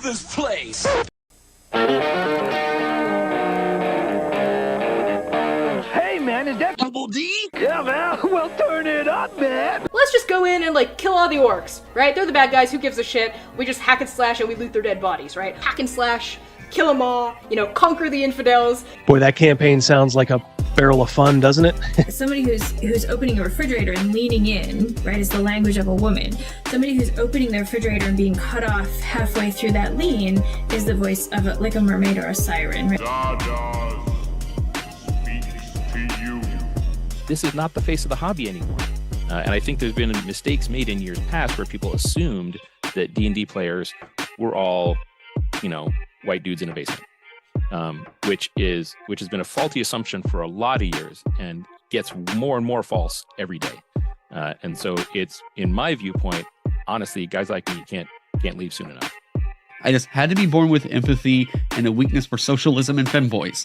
love this place! Hey, man, is that Double D? Yeah, man. Well, turn it up, man. Let's just go in and, like, kill all the orcs, right? They're the bad guys, who gives a shit? We just hack and slash and we loot their dead bodies, right? Hack and slash, kill them all, you know, conquer the infidels. Boy, that campaign sounds like a barrel of fun, doesn't it? Somebody who's opening a refrigerator and leaning in, right, is the language of a woman. Somebody who's opening their refrigerator and being cut off halfway through that lean is the voice of like a mermaid or a siren, right? This is not the face of the hobby anymore. And I think there's been mistakes made in years past where people assumed that D&D players were all, you know, white dudes in a basement, which has been a faulty assumption for a lot of years and gets more and more false every day. And so it's, in my viewpoint, honestly, guys like me can't leave soon enough. I just had to be born with empathy and a weakness for socialism and femboys.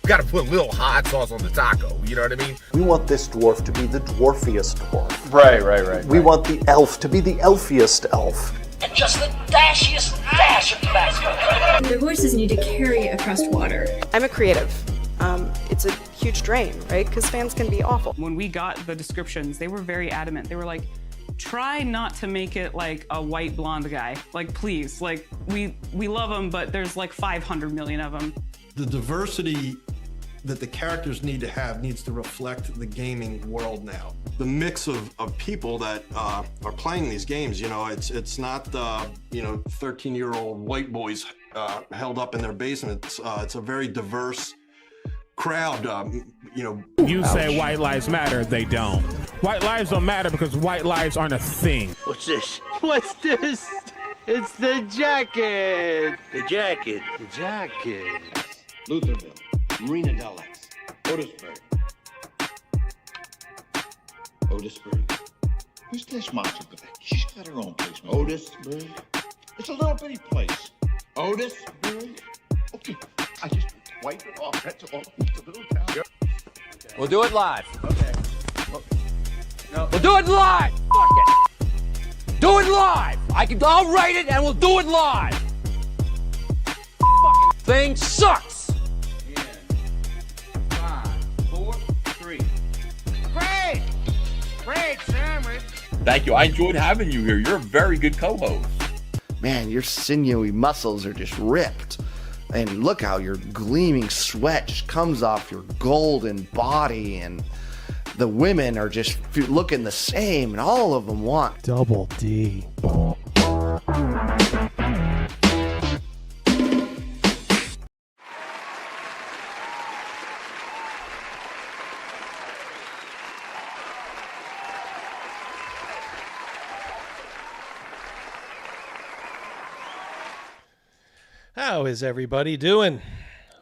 We gotta put a little hot sauce on the taco, you know what I mean? We want this dwarf to be the dwarfiest dwarf. Right. We want the elf to be the elfiest elf. And just the dashiest dash of Tabasco. Their voices need to carry across water. I'm a creative. It's a huge drain, right? Because fans can be awful. When we got the descriptions, they were very adamant. They were like, try not to make it like a white blonde guy. Like, please, like, we love him, but there's like 500 million of them. The diversity that the characters need to have needs to reflect the gaming world now. The mix of people that are playing these games, you know, it's not, 13-year-old white boys held up in their basements. It's a very diverse crowd, You say white lives matter, they don't. White lives don't matter because white lives aren't a thing. What's this? What's this? It's the jacket. The jacket. Lutherville, Marina Del X, Otisburg. Who's this monster? She's got her own place. Otisburg. It's a little bitty place. Otisburg. Okay, I just wiped it off. That's all. It's a little town. Yep. We'll do it live. Okay. No. We'll do it live. Fuck it. Do it live. I'll write it and we'll do it live. Fucking thing sucks. 5, 4, 3. Great sandwich. Thank you. I enjoyed having you here. You're a very good co-host. Man, your sinewy muscles are just ripped. And look how your gleaming sweat just comes off your golden body, and the women are just looking the same, and all of them want Double D. How is everybody doing?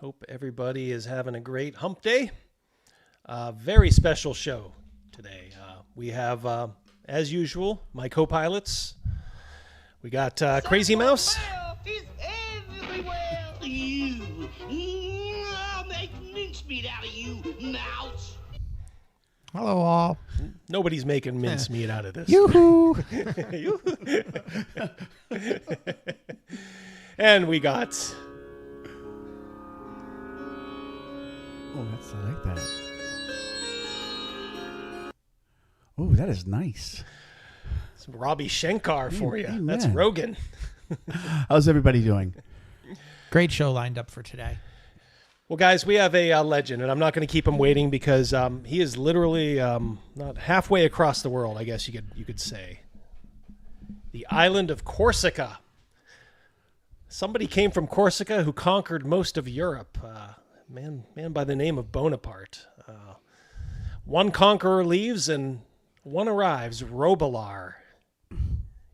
Hope everybody is having a great hump day. Very special show today. We have, as usual, my co-pilots. We got Crazy Mouse. He's everywhere. I'll make mincemeat out of you, mouse. Hello, all. Nobody's making mincemeat out of this. Yoo-hoo! And we got... Oh, I like that. Oh, that is nice. Some Robbie Shankar for you. Amen. That's Rogan. How's everybody doing? Great show lined up for today. Well, guys, we have a legend, and I'm not going to keep him waiting because he is literally not halfway across the world, I guess you could say. The island of Corsica. Somebody came from Corsica who conquered most of Europe. Man by the name of Bonaparte. One conqueror leaves and one arrives. Robilar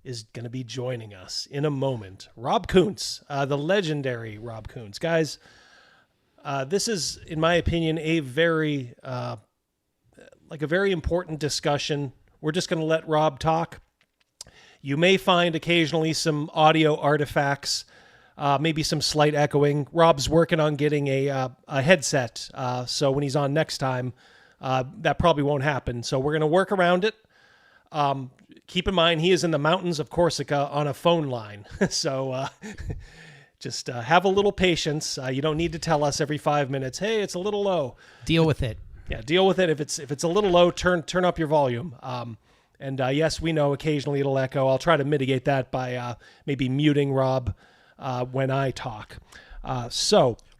is going to be joining us in a moment. Rob Kuntz, the legendary Rob Kuntz. Guys, this is, in my opinion, a very important discussion. We're just going to let Rob talk. You may find occasionally some audio artifacts, maybe some slight echoing. Rob's working on getting a headset, so when he's on next time, that probably won't happen. So we're going to work around it. Keep in mind, he is in the mountains of Corsica on a phone line. So just have a little patience. You don't need to tell us every 5 minutes, hey, it's a little low. Deal with it. Yeah, deal with it. If it's a little low, turn up your volume. And yes, we know occasionally it'll echo. I'll try to mitigate that by maybe muting Rob when I talk.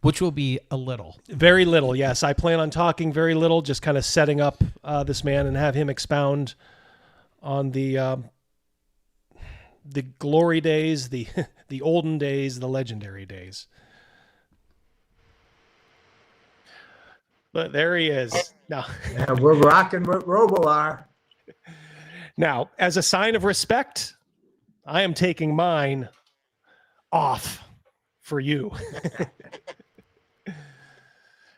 Which will be a little. Very little, yes. I plan on talking very little, just kind of setting up this man and have him expound on the glory days, the olden days, the legendary days. But there he is. Now, yeah, we're rocking with Robilar. Now, as a sign of respect, I am taking mine off for you.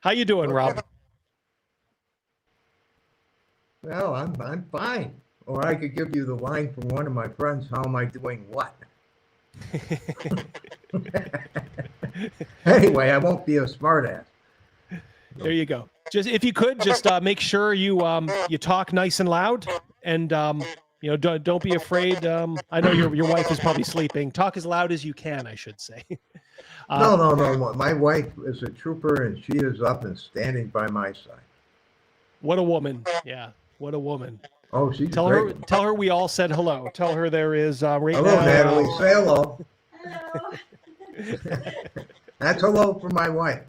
How you doing, Rob? Well, I'm fine. Or I could give you the line from one of my friends, how am I doing what? Anyway, I won't be a smartass. There you go. Just if you could just make sure you talk nice and loud, and don't be afraid. I know your wife is probably sleeping. Talk as loud as you can, I should say. No. My wife is a trooper, and she is up and standing by my side. What a woman! Yeah, what a woman. Oh, she's tell her we all said hello. Tell her there is right hello, now. Natalie. Say hello. That's hello from my wife.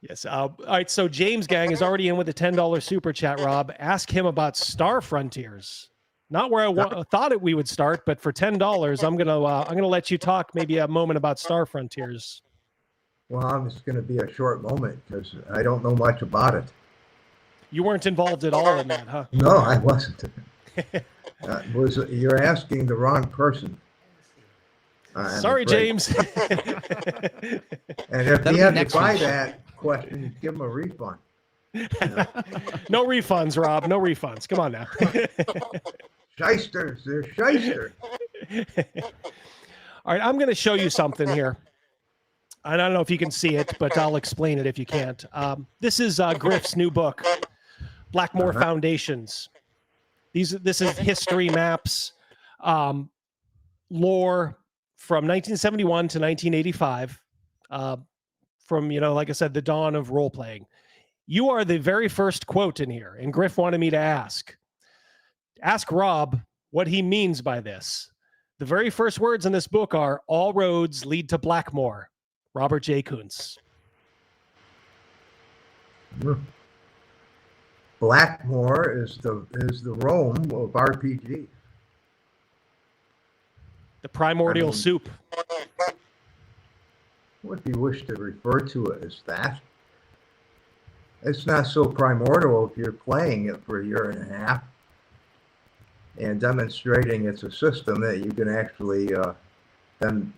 Yes. All right. So James Gang is already in with a $10 super chat. Rob, ask him about Star Frontiers. Not where I thought we would start, but for $10, I'm gonna let you talk maybe a moment about Star Frontiers. Well, it's going to be a short moment because I don't know much about it. You weren't involved at all in that, huh? No, I wasn't. You're asking the wrong person. Sorry, James. And if you have to buy that question, give him a refund. No refunds, Rob. No refunds. Come on now. Shysters. They're shysters. All right, I'm going to show you something here. I don't know if you can see it, but I'll explain it if you can't. This is Griff's new book, Blackmore Foundations. This is history maps, lore from 1971 to 1985, from, like I said, the dawn of role-playing. You are the very first quote in here, and Griff wanted me to ask Rob what he means by this. The very first words in this book are, all roads lead to Blackmore. Robert J. Kuntz. Blackmore is the Rome of RPG. The primordial soup. What do you wish to refer to it as that? It's not so primordial if you're playing it for a year and a half and demonstrating it's a system that you can actually then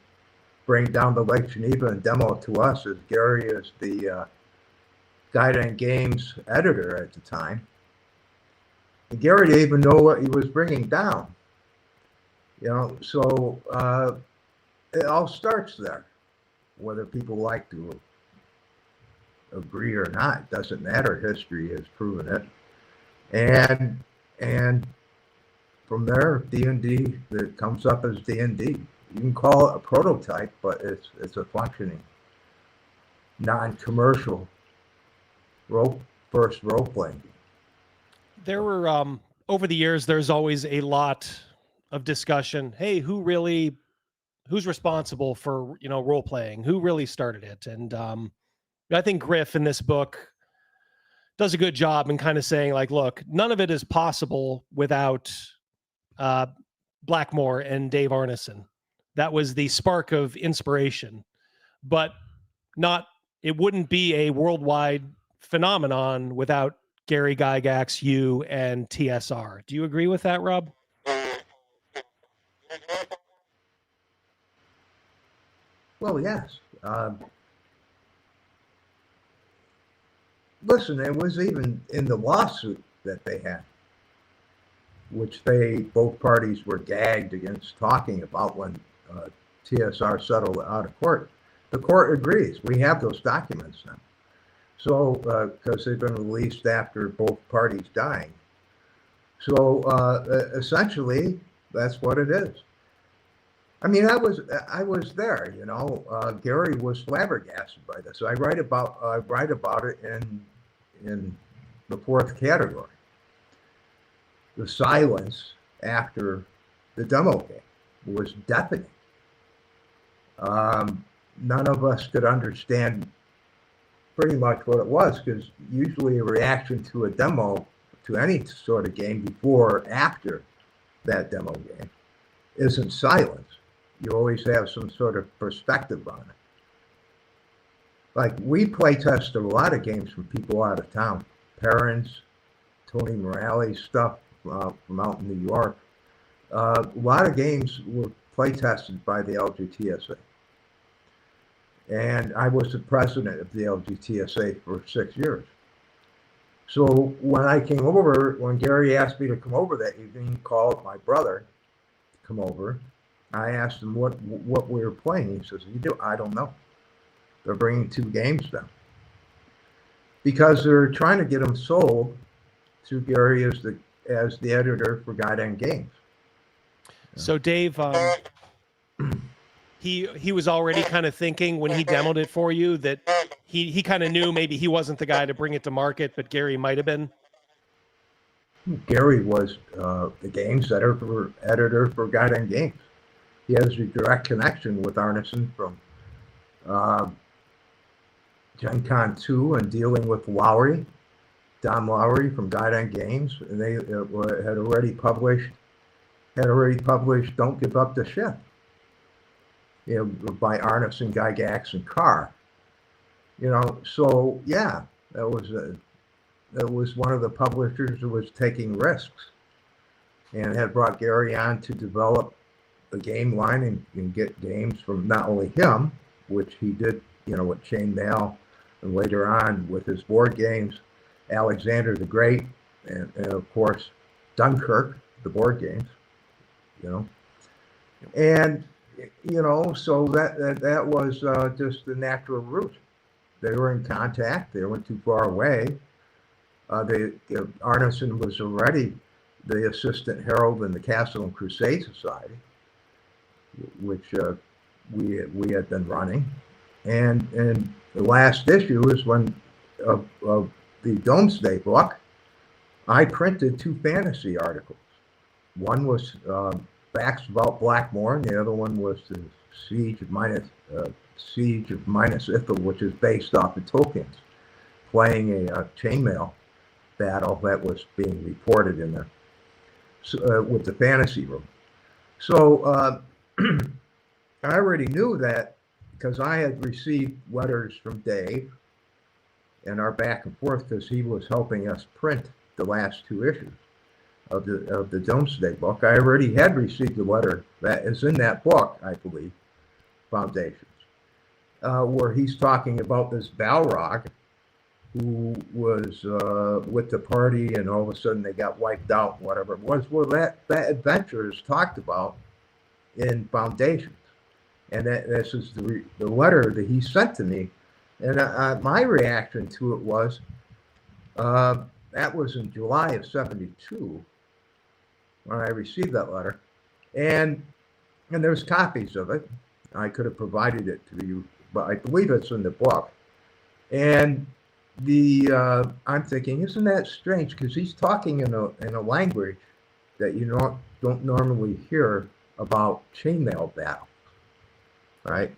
bring down to Lake Geneva and demo it to us, as Gary is the Guide on Games editor at the time. And Gary didn't even know what he was bringing down. So it all starts there. Whether people like to agree or not, doesn't matter. History has proven it. And from there, D&D, that comes up as D&D. You can call it a prototype, but it's a functioning, non-commercial first role-playing game. There were, over the years, there's always a lot of discussion. Hey, who's responsible for, role-playing? Who really started it? And I think Griff in this book does a good job in kind of saying, like, look, none of it is possible without Blackmore and Dave Arneson. That was the spark of inspiration, but it wouldn't be a worldwide phenomenon without Gary Gygax, you, and TSR. Do you agree with that, Rob? Well, yes. Listen, it was even in the lawsuit that they had, which both parties were gagged against talking about when TSR settled out of court. The court agrees. We have those documents now. So, because they've been released after both parties dying. So essentially, that's what it is. I mean, I was there. You know, Gary was flabbergasted by this. I write about it in the fourth category. The silence after the demo game was deafening. None of us could understand pretty much what it was, because usually a reaction to a demo, to any sort of game before or after that demo game, isn't silence. You always have some sort of perspective on it. Like, we play tested a lot of games from people out of town. Perrins, Tony Morales stuff from out in New York. A lot of games were play tested by the LGTSA. And I was the president of the LGTSA for 6 years. So when I came over, when Gary asked me to come over that evening, he called my brother to come over. I asked him what we were playing. He says, I don't know. They're bringing 2 games down. Because they're trying to get them sold to Gary as the editor for Guiding Games. So Dave, he was already kind of thinking when he demoed it for you that he kind of knew maybe he wasn't the guy to bring it to market, but Gary might have been. Gary was the games editor for Guiding Games. He has a direct connection with Arneson from Gen Con 2 and dealing with Don Lowry from Guiding Games, and they had already published Don't Give Up the Ship, you know, by Arneson, Gygax, and Carr. You know, so yeah, that was one of the publishers who was taking risks and had brought Gary on to develop the game line and get games from not only him, which he did, you know, with Chainmail, and later on with his board games, Alexander the Great, and of course Dunkirk, the board games, you know. And you know, so that was just the natural route. They were in contact. They weren't too far away. Arneson was already the assistant herald in the Castle and Crusade Society, which we had been running. And the last issue is when of the Domesday book, I printed 2 fantasy articles. One was facts about Blackmore, and the other one was the Siege of Minas Ithil, which is based off of Tolkien's, playing a chainmail battle that was being reported in there with the fantasy room. So I already knew that because I had received letters from Dave and our back and forth, because he was helping us print the last 2 issues of the Domesday book. I already had received a letter that is in that book, I believe, Foundations, where he's talking about this Balrog who was with the party, and all of a sudden they got wiped out, whatever it was. Well, that adventure is talked about in Foundations, and this is the letter that he sent to me. And my reaction to it was, that was in July of '72 when I received that letter, and there's copies of it. I could have provided it to you, but I believe it's in the book. And I'm thinking, isn't that strange? Because he's talking in a language that you don't normally hear about chainmail battle, right?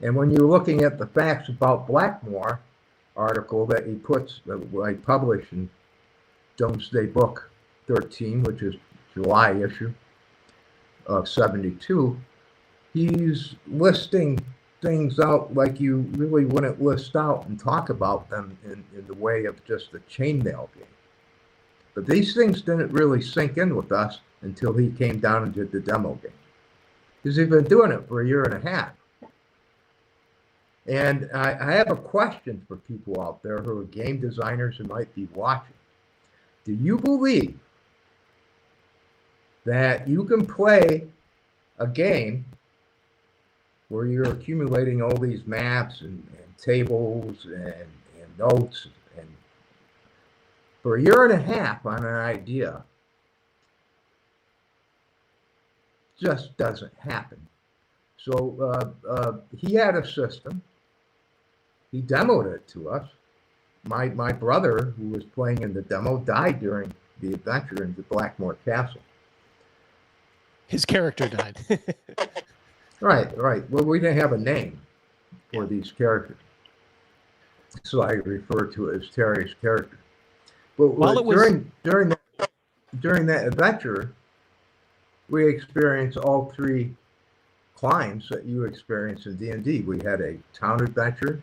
And when you're looking at the facts about Blackmore article that he puts, that I published in Domesday Book 13, which is July issue of '72, he's listing things out like you really wouldn't list out and talk about them in the way of just a chainmail game. But these things didn't really sink in with us until he came down and did the demo game. Because he's been doing it for a year and a half. And I have a question for people out there who are game designers who might be watching. Do you believe that you can play a game where you're accumulating all these maps and tables and notes, and for a year and a half on an idea, just doesn't happen. So he had a system. He demoed it to us. My brother, who was playing in the demo, died during the adventure into Blackmore Castle. His character died. Right. Well, we didn't have a name for these characters, so I refer to it as Terry's character. But during that adventure, we experienced all three climbs that you experience in D&D. We had a town adventure,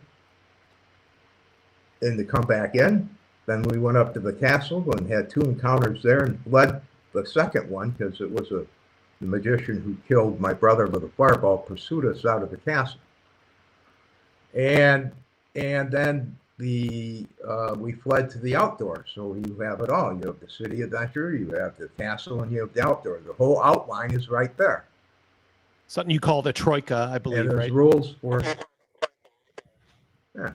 and to come back in, then we went up to the castle and had 2 encounters there and fled the second one because it was the magician who killed my brother with a fireball pursued us out of the castle. And then we fled to the outdoors. So you have it all. You have the city adventure, you have the castle, and you have the outdoor. The whole outline is right there. Something you call the troika, I believe, and there's right? rules for. Yeah.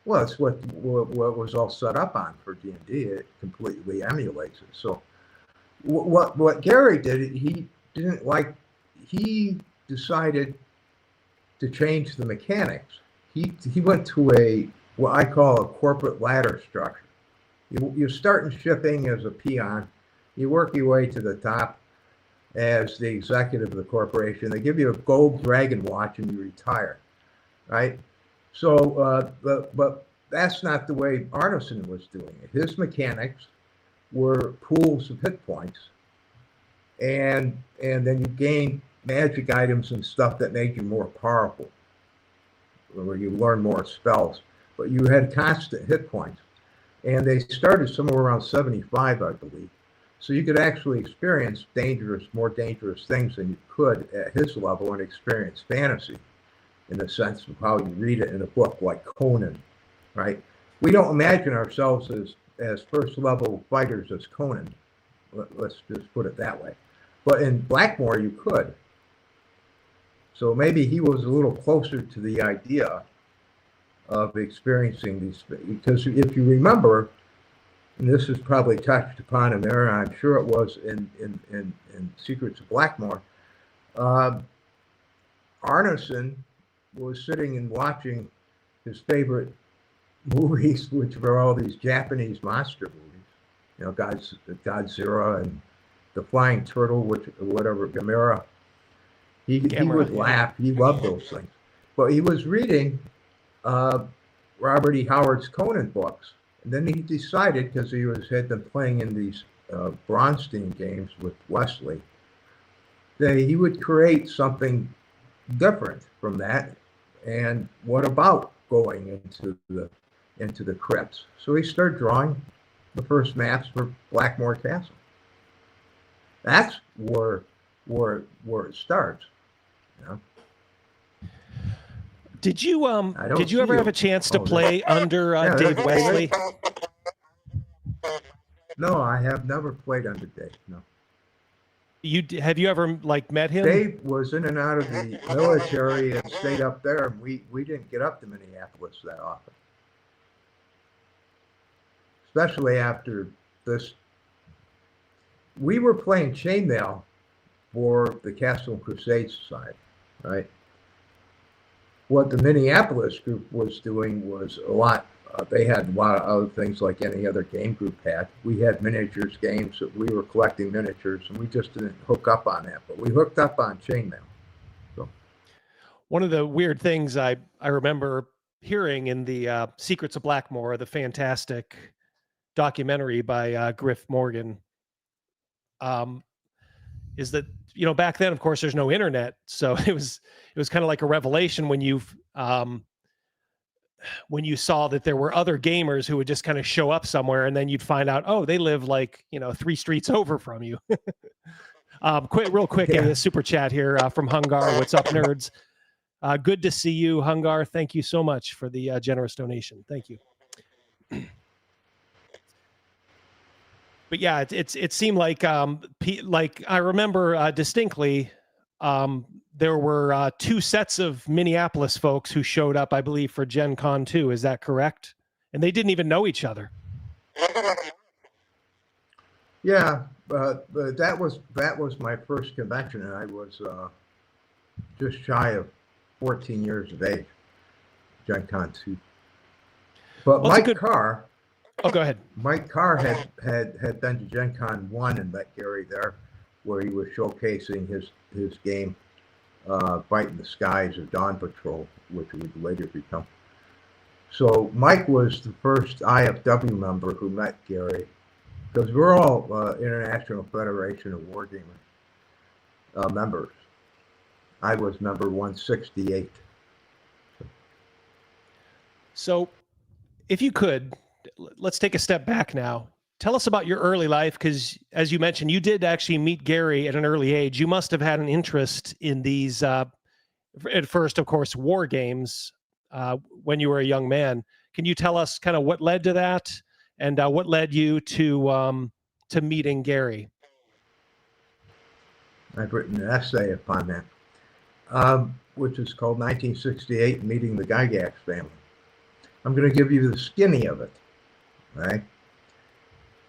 Well, it's what was all set up on for D&D. It completely emulates it. So what Gary did, he didn't like. He decided to change the mechanics. He went to what I call a corporate ladder structure. You start in shipping as a peon. You work your way to the top as the executive of the corporation. They give you a gold dragon watch and you retire, right? So, but that's not the way Arneson was doing it. His mechanics were pools of hit points, and then you gain magic items and stuff that made you more powerful, where you learn more spells. But you had constant hit points, and they started somewhere around 75, I believe. So you could actually experience more dangerous things than you could at his level and experience fantasy, in the sense of how you read it in a book like Conan, right? We don't imagine ourselves as first level fighters as Conan. Let's just put it that way. But in Blackmore, you could. So maybe he was a little closer to the idea of experiencing these, because if you remember, and this is probably touched upon in there, and I'm sure it was in Secrets of Blackmore, Arneson was sitting and watching his favorite movies, which were all these Japanese monster movies, Godzilla and the Flying Turtle, whatever, Gamera. He would laugh. He loved those things. But he was reading Robert E. Howard's Conan books. And then he decided, because he had been playing in these Bronstein games with Wesley, that he would create something different from that. And what about going into the crypts? So he started drawing the first maps for Blackmore Castle. That's where it starts. You know? Did you ever have a chance to play under Dave Wesley? No, I have never played under Dave. No. Have you ever met him? Dave was in and out of the military and stayed up there, and we didn't get up to Minneapolis that often. Especially after this. We were playing chainmail for the Castle and Crusade Society, right? What the Minneapolis group was doing was a lot. They had a lot of other things like any other game group had. We had miniatures games that we were collecting miniatures, and we just didn't hook up on that. But we hooked up on chainmail. So, one of the weird things I remember hearing in the Secrets of Blackmore, the fantastic documentary by Griff Morgan, is that back then, of course, there's no internet, so it was kind of like a revelation when you saw that there were other gamers who would just kind of show up somewhere, and then you'd find out, oh, they live 3 streets over from you. Real quick, a super chat here from Hungar. What's up, nerds? Good to see you, Hungar. Thank you so much for the generous donation. Thank you. But yeah, it seemed like I remember distinctly, there were 2 sets of Minneapolis folks who showed up, I believe, for Gen Con 2. Is that correct? And they didn't even know each other. Yeah, but that was my first convention, and I was just shy of 14 years of age. Gen Con 2. But Well, Mike Carr. Oh, go ahead. Mike Carr had been to Gen Con 1 and met Gary there, where he was showcasing his game, Fight in the Skies of Dawn Patrol, which would later become. So Mike was the first IFW member who met Gary, because we're all International Federation of Wargamers members. I was member 168. So, if you could, let's take a step back now. Tell us about your early life, because as you mentioned, you did actually meet Gary at an early age. You must have had an interest in these, at first, of course, war games when you were a young man. Can you tell us kind of what led to that, and what led you to meeting Gary? I've written an essay upon that, which is called 1968, Meeting the Gygax Family. I'm going to give you the skinny of it, right?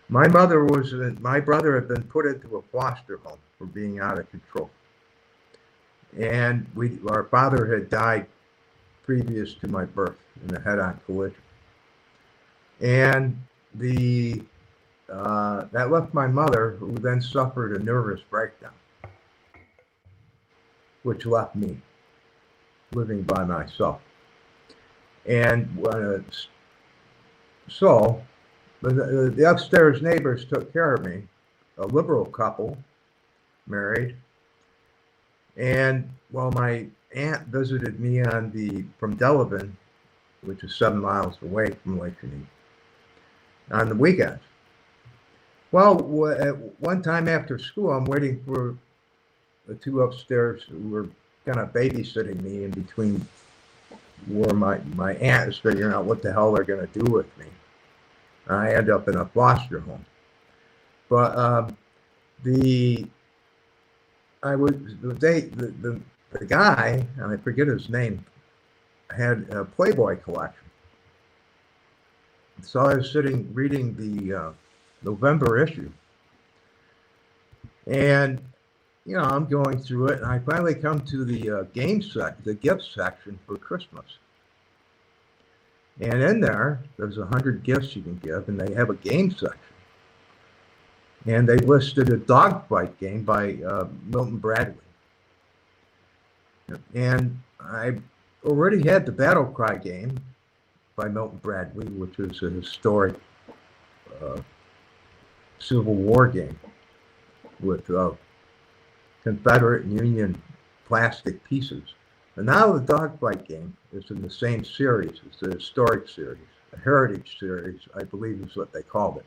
My brother had been put into a foster home for being out of control. And our father had died previous to my birth in a head-on collision. And that left my mother, who then suffered a nervous breakdown, which left me living by myself. And so the upstairs neighbors took care of me, a liberal couple, married. And while my aunt visited me from Delavan, which is 7 miles away from Lake Geneva, on the weekends. Well, at one time after school, I'm waiting for the two upstairs who were kind of babysitting me in between where my aunt is figuring out what the hell they're going to do with me. I end up in a foster home. But the guy, and I forget his name, had a Playboy collection. So I was sitting reading the November issue. And, you know, I'm going through it, and I finally come to the the gift section for Christmas. And in there's 100 gifts you can give, and they have a game section. And they listed a dogfight game by Milton Bradley. And I already had the Battle Cry game by Milton Bradley, which is a historic Civil War game with Confederate and Union plastic pieces. And now the dogfight game is in the same series. It's a historic series, a heritage series, I believe is what they called it.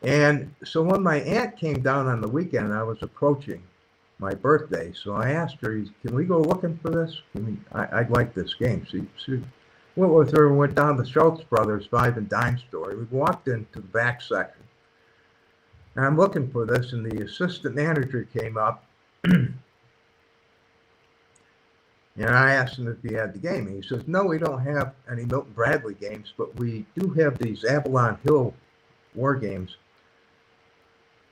And so when my aunt came down on the weekend, I was approaching my birthday. So I asked her, can we go looking for this? I'd like this game. She went with her and went down the Schultz Brothers 5 and Dime store. We walked into the back section. And I'm looking for this, and the assistant manager came up. And I asked him if he had the game. And he says, no, we don't have any Milton Bradley games, but we do have these Avalon Hill war games.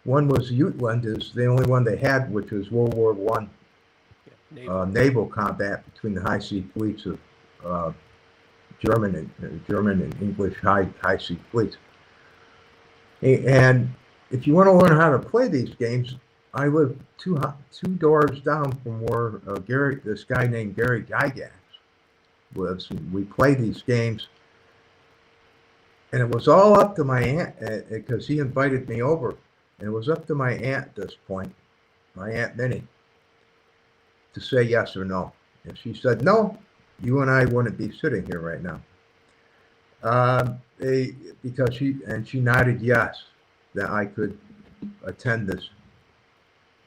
One was Jutland, is the only one they had, which was World War I naval combat between the high sea fleets of German and English high sea fleets. And if you want to learn how to play these games, I live two doors down from where this guy named Gary Gygax lives. And we play these games, and it was all up to my aunt because he invited me over. And it was up to my aunt at this point, my Aunt Minnie, to say yes or no. And she said, no, you and I wouldn't be sitting here right now. Because she nodded yes, that I could attend this,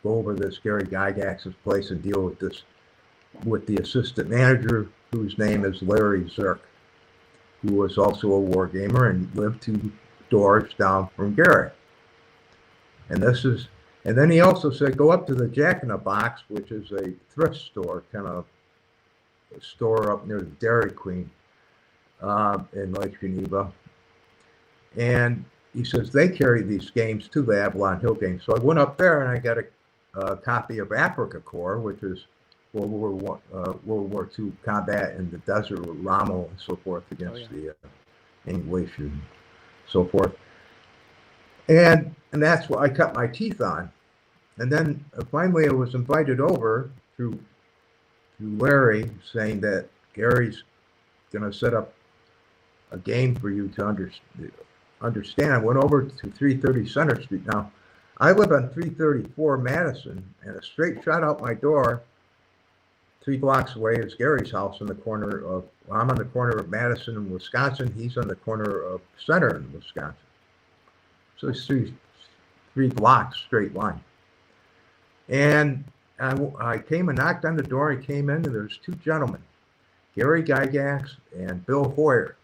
go over this Gary Gygax's place and deal with the assistant manager, whose name is Larry Zirk, who was also a war gamer and lived 2 doors down from Gary. And then he also said, go up to the Jack in the Box, which is a thrift store, kind of a store up near the Dairy Queen in Lake Geneva. And he says they carry these games to the Avalon Hill games. So I went up there and I got a copy of Africa Corps, which is World War II combat in the desert with Rommel and so forth against the English and so forth. And that's what I cut my teeth on. And then finally I was invited over through Larry, saying that Gary's going to set up a game for you to understand. I went over to 330 Center Street. Now, I live on 334 Madison, and a straight shot out my door, 3 blocks away, is Gary's house on the corner of, I'm on the corner of Madison and Wisconsin. He's on the corner of Center in Wisconsin. So it's three blocks straight line. And I came and knocked on the door. I came in, and there's 2 gentlemen, Gary Gygax and Bill Hoyer,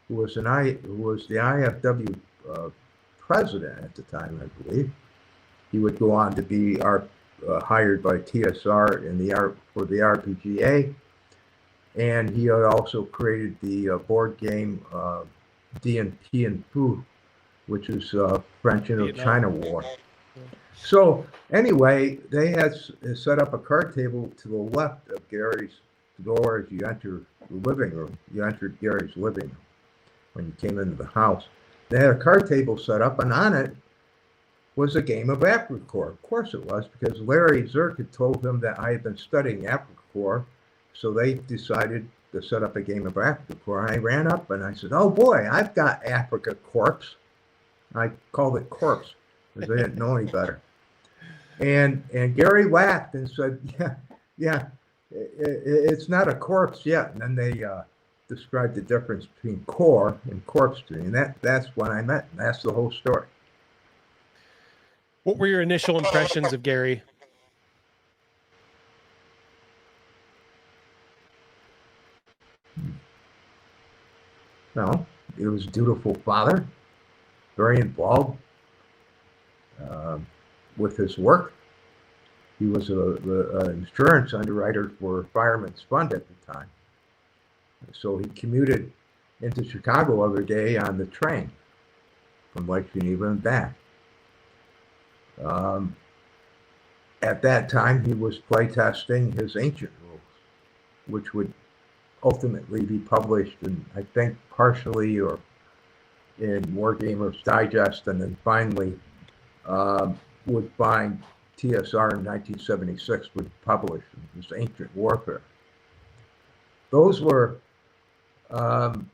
who was the IFW president at the time, I believe. He would go on to be hired by TSR for the RPGA, and he had also created the board game D&T and Fu, which is French Indochina War. So anyway, they had set up a card table to the left of Gary's door as you enter the living room. You entered Gary's living room when you came into the house. They had a card table set up, and on it was a game of Africa Corps. Of course it was, because Larry Zirk had told them that I had been studying Africa Corps, so they decided to set up a game of Africa Corps. I ran up and I said, "Oh boy, I've got Africa Corpse." I called it Corpse because they didn't know any better. And Gary laughed and said, "Yeah, it's not a corpse yet." And then they described the difference between core and corpse to me, and that's what I meant. That's the whole story. What were your initial impressions of Gary? Well, he was a dutiful father, very involved with his work. He was an insurance underwriter for Fireman's Fund at the time. So he commuted into Chicago every day on the train from Lake Geneva and back. At that time, he was playtesting his Ancient Rules, which would ultimately be published in, I think, partially or in Wargamers Digest, and then finally would find TSR in 1976 would publish his Ancient Warfare. Those were, and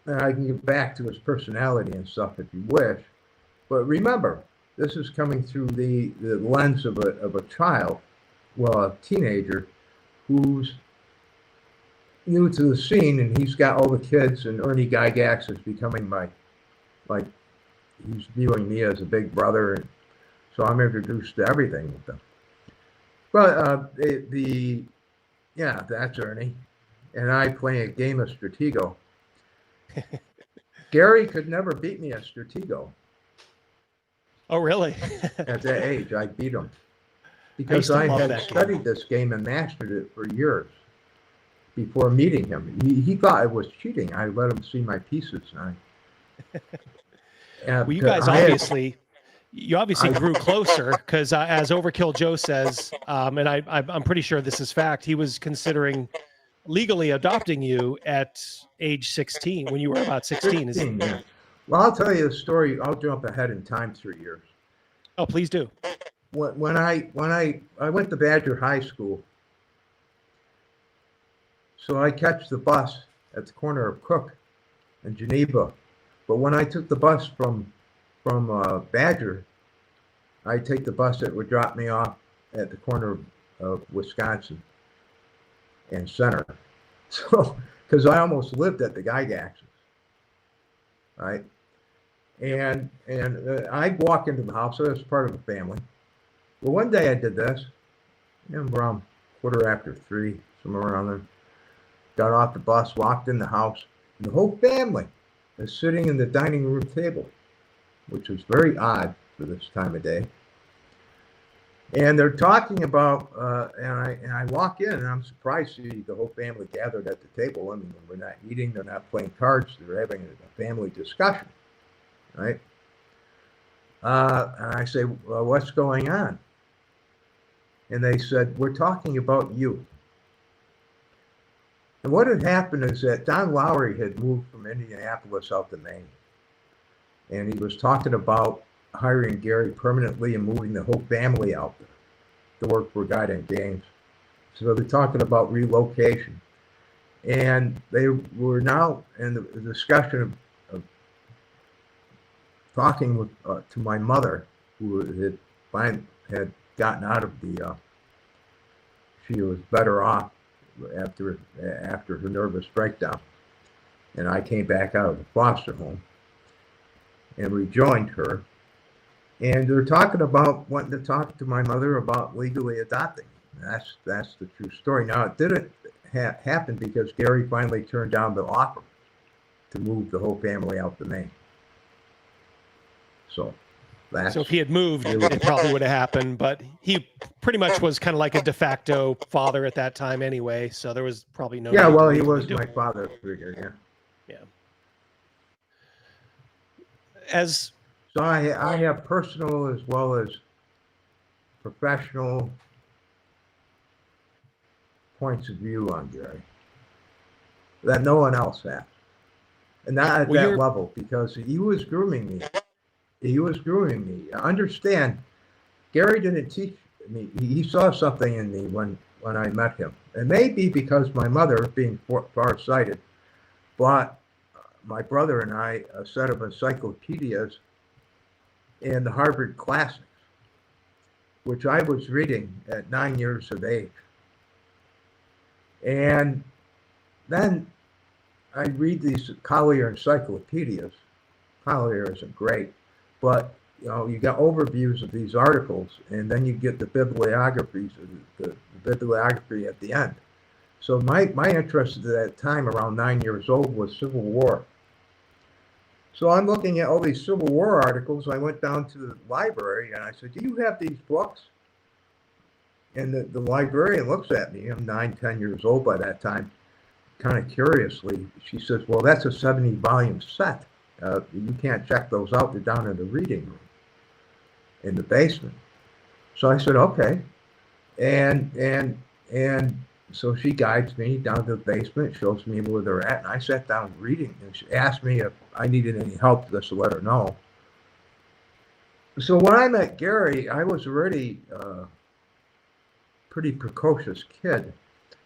I can get back to his personality and stuff if you wish, but remember, this is coming through the lens of a child, well, a teenager, who's new to the scene, and he's got all the kids, and Ernie Gygax is becoming he's viewing me as a big brother, and so I'm introduced to everything with them. But that's Ernie, and I play a game of Stratego. Gary could never beat me at Stratego. Oh, really? At that age, I beat him because I had studied this game and mastered it for years before meeting him. He thought I was cheating. I let him see my pieces. Well, you guys obviously grew closer because, as Overkill Joe says, and I'm pretty sure this is fact, he was considering legally adopting you at age 16 when you were about 16. 16, yeah. Well, I'll tell you the story. I'll jump ahead in time 3 years. Oh, please do. When I went to Badger High School, so I catch the bus at the corner of Cook and Geneva. But when I took the bus from Badger, I take the bus that would drop me off at the corner of Wisconsin and Center. So, because I almost lived at the Gygaxes, right? And I'd walk into the house, so that's part of the family. Well, one day I did this, around 3:15, somewhere around there. Got off the bus, walked in the house, and the whole family is sitting in the dining room table, which was very odd for this time of day. And they're talking about, and I walk in, and I'm surprised to see the whole family gathered at the table. I mean, we're not eating, they're not playing cards, they're having a family discussion. right? And I say, well, what's going on? And they said, we're talking about you. And what had happened is that Don Lowry had moved from Indianapolis out to Maine. And he was talking about hiring Gary permanently and moving the whole family out there to work for Guiding Games. So they're talking about relocation. And they were now in the discussion of talking with, to my mother, who had gotten out of the, she was better off after her nervous breakdown. And I came back out of the foster home and rejoined her. And they're talking about wanting to talk to my mother about legally adopting. That's the true story. Now, it didn't happen because Gary finally turned down the offer to move the whole family out to Maine. So if he had moved, it probably would have happened. But he pretty much was kind of like a de facto father at that time anyway. So there was probably no. Yeah, well, he was my father figure. Yeah. As so, I have personal as well as professional points of view on Gary that no one else has, and not at that level, because he was grooming me. He was grooming me. Understand, Gary didn't teach me. He saw something in me when I met him. It may be because my mother, being far-sighted, bought my brother and I a set of encyclopedias and the Harvard Classics, which I was reading at 9 years of age. And then I read these Collier encyclopedias. Collier isn't great, but you got overviews of these articles, and then you get the bibliographies, the bibliography at the end. So my interest at that time, around 9 years old, was Civil War. So I'm looking at all these Civil War articles. I went down to the library and I said, "Do you have these books?" And the librarian looks at me. I'm 9, 10 years old by that time. Kind of curiously, she says, "Well, that's a 70-volume set. You can't check those out. They're down in the reading room in the basement." So I said, "Okay." And so she guides me down to the basement, shows me where they're at, and I sat down reading. And she asked me if I needed any help, just to let her know. So when I met Gary, I was already pretty precocious kid,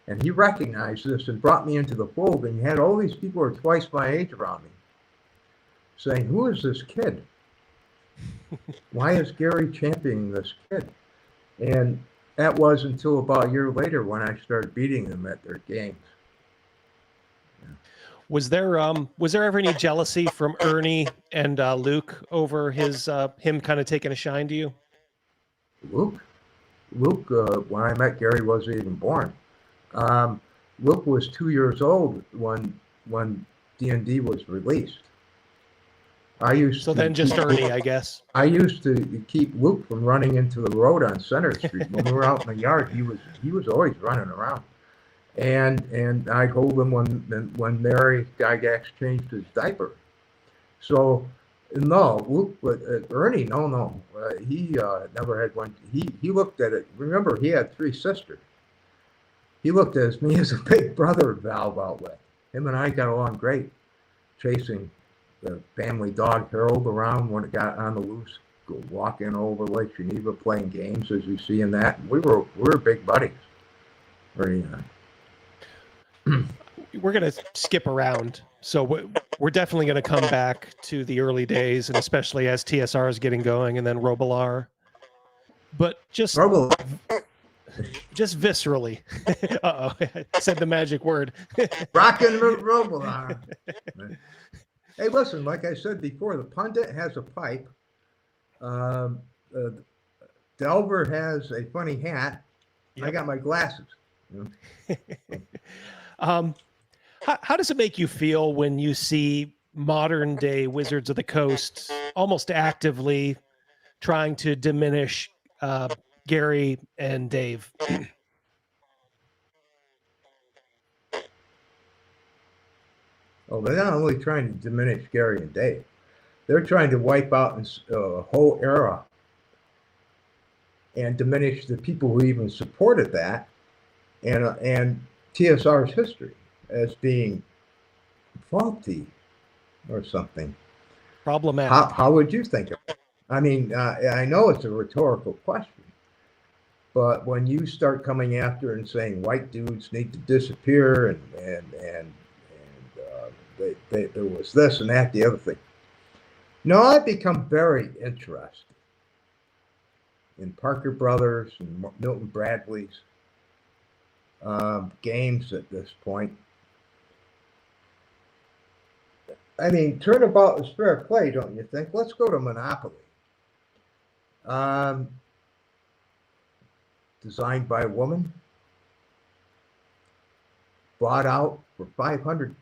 and he recognized this and brought me into the fold. And you had all these people who were twice my age around me, saying, "Who is this kid? Why is Gary championing this kid?" And that was until about a year later when I started beating them at their games. Was there ever any jealousy from Ernie and Luke over him kind of taking a shine to you? Luke, when I met Gary, wasn't even born. Luke was 2 years old when D&D was released. Then just Ernie, I guess. I used to keep Luke from running into the road on Center Street. When we were out in the yard, he was always running around, and I'd hold him when Mary Gygax changed his diaper. So no, Luke, but Ernie, no, he never had one. He looked at it. Remember, he had 3 sisters. He looked at me as a big brother valve outlet. Him and I got along great, chasing the family dog Harold around when it got on the loose, go walking over Lake Geneva, playing games as you see in that. We were big buddies. Ernie and I. We're going to skip around. So we're definitely going to come back to the early days, and especially as TSR is getting going, and then Robilar. But just viscerally. Uh-oh, I said the magic word. Rockin' Robilar. Hey, listen, like I said before, the Pundit has a pipe. Delver has a funny hat. Yep. I got my glasses. How does it make you feel when you see modern day Wizards of the Coast almost actively trying to diminish Gary and Dave? Oh, they're not only trying to diminish Gary and Dave. They're trying to wipe out a whole era and diminish the people who even supported that and TSR's history as being faulty or something. Problematic. How would you think of it? I mean, I know it's a rhetorical question, but when you start coming after and saying white dudes need to disappear and there was this and that, the other thing. No, I've become very interested in Parker Brothers and Milton Bradley's games at this point. I mean, turnabout is fair play, don't you think? Let's go to Monopoly. Designed by a woman, bought out for $500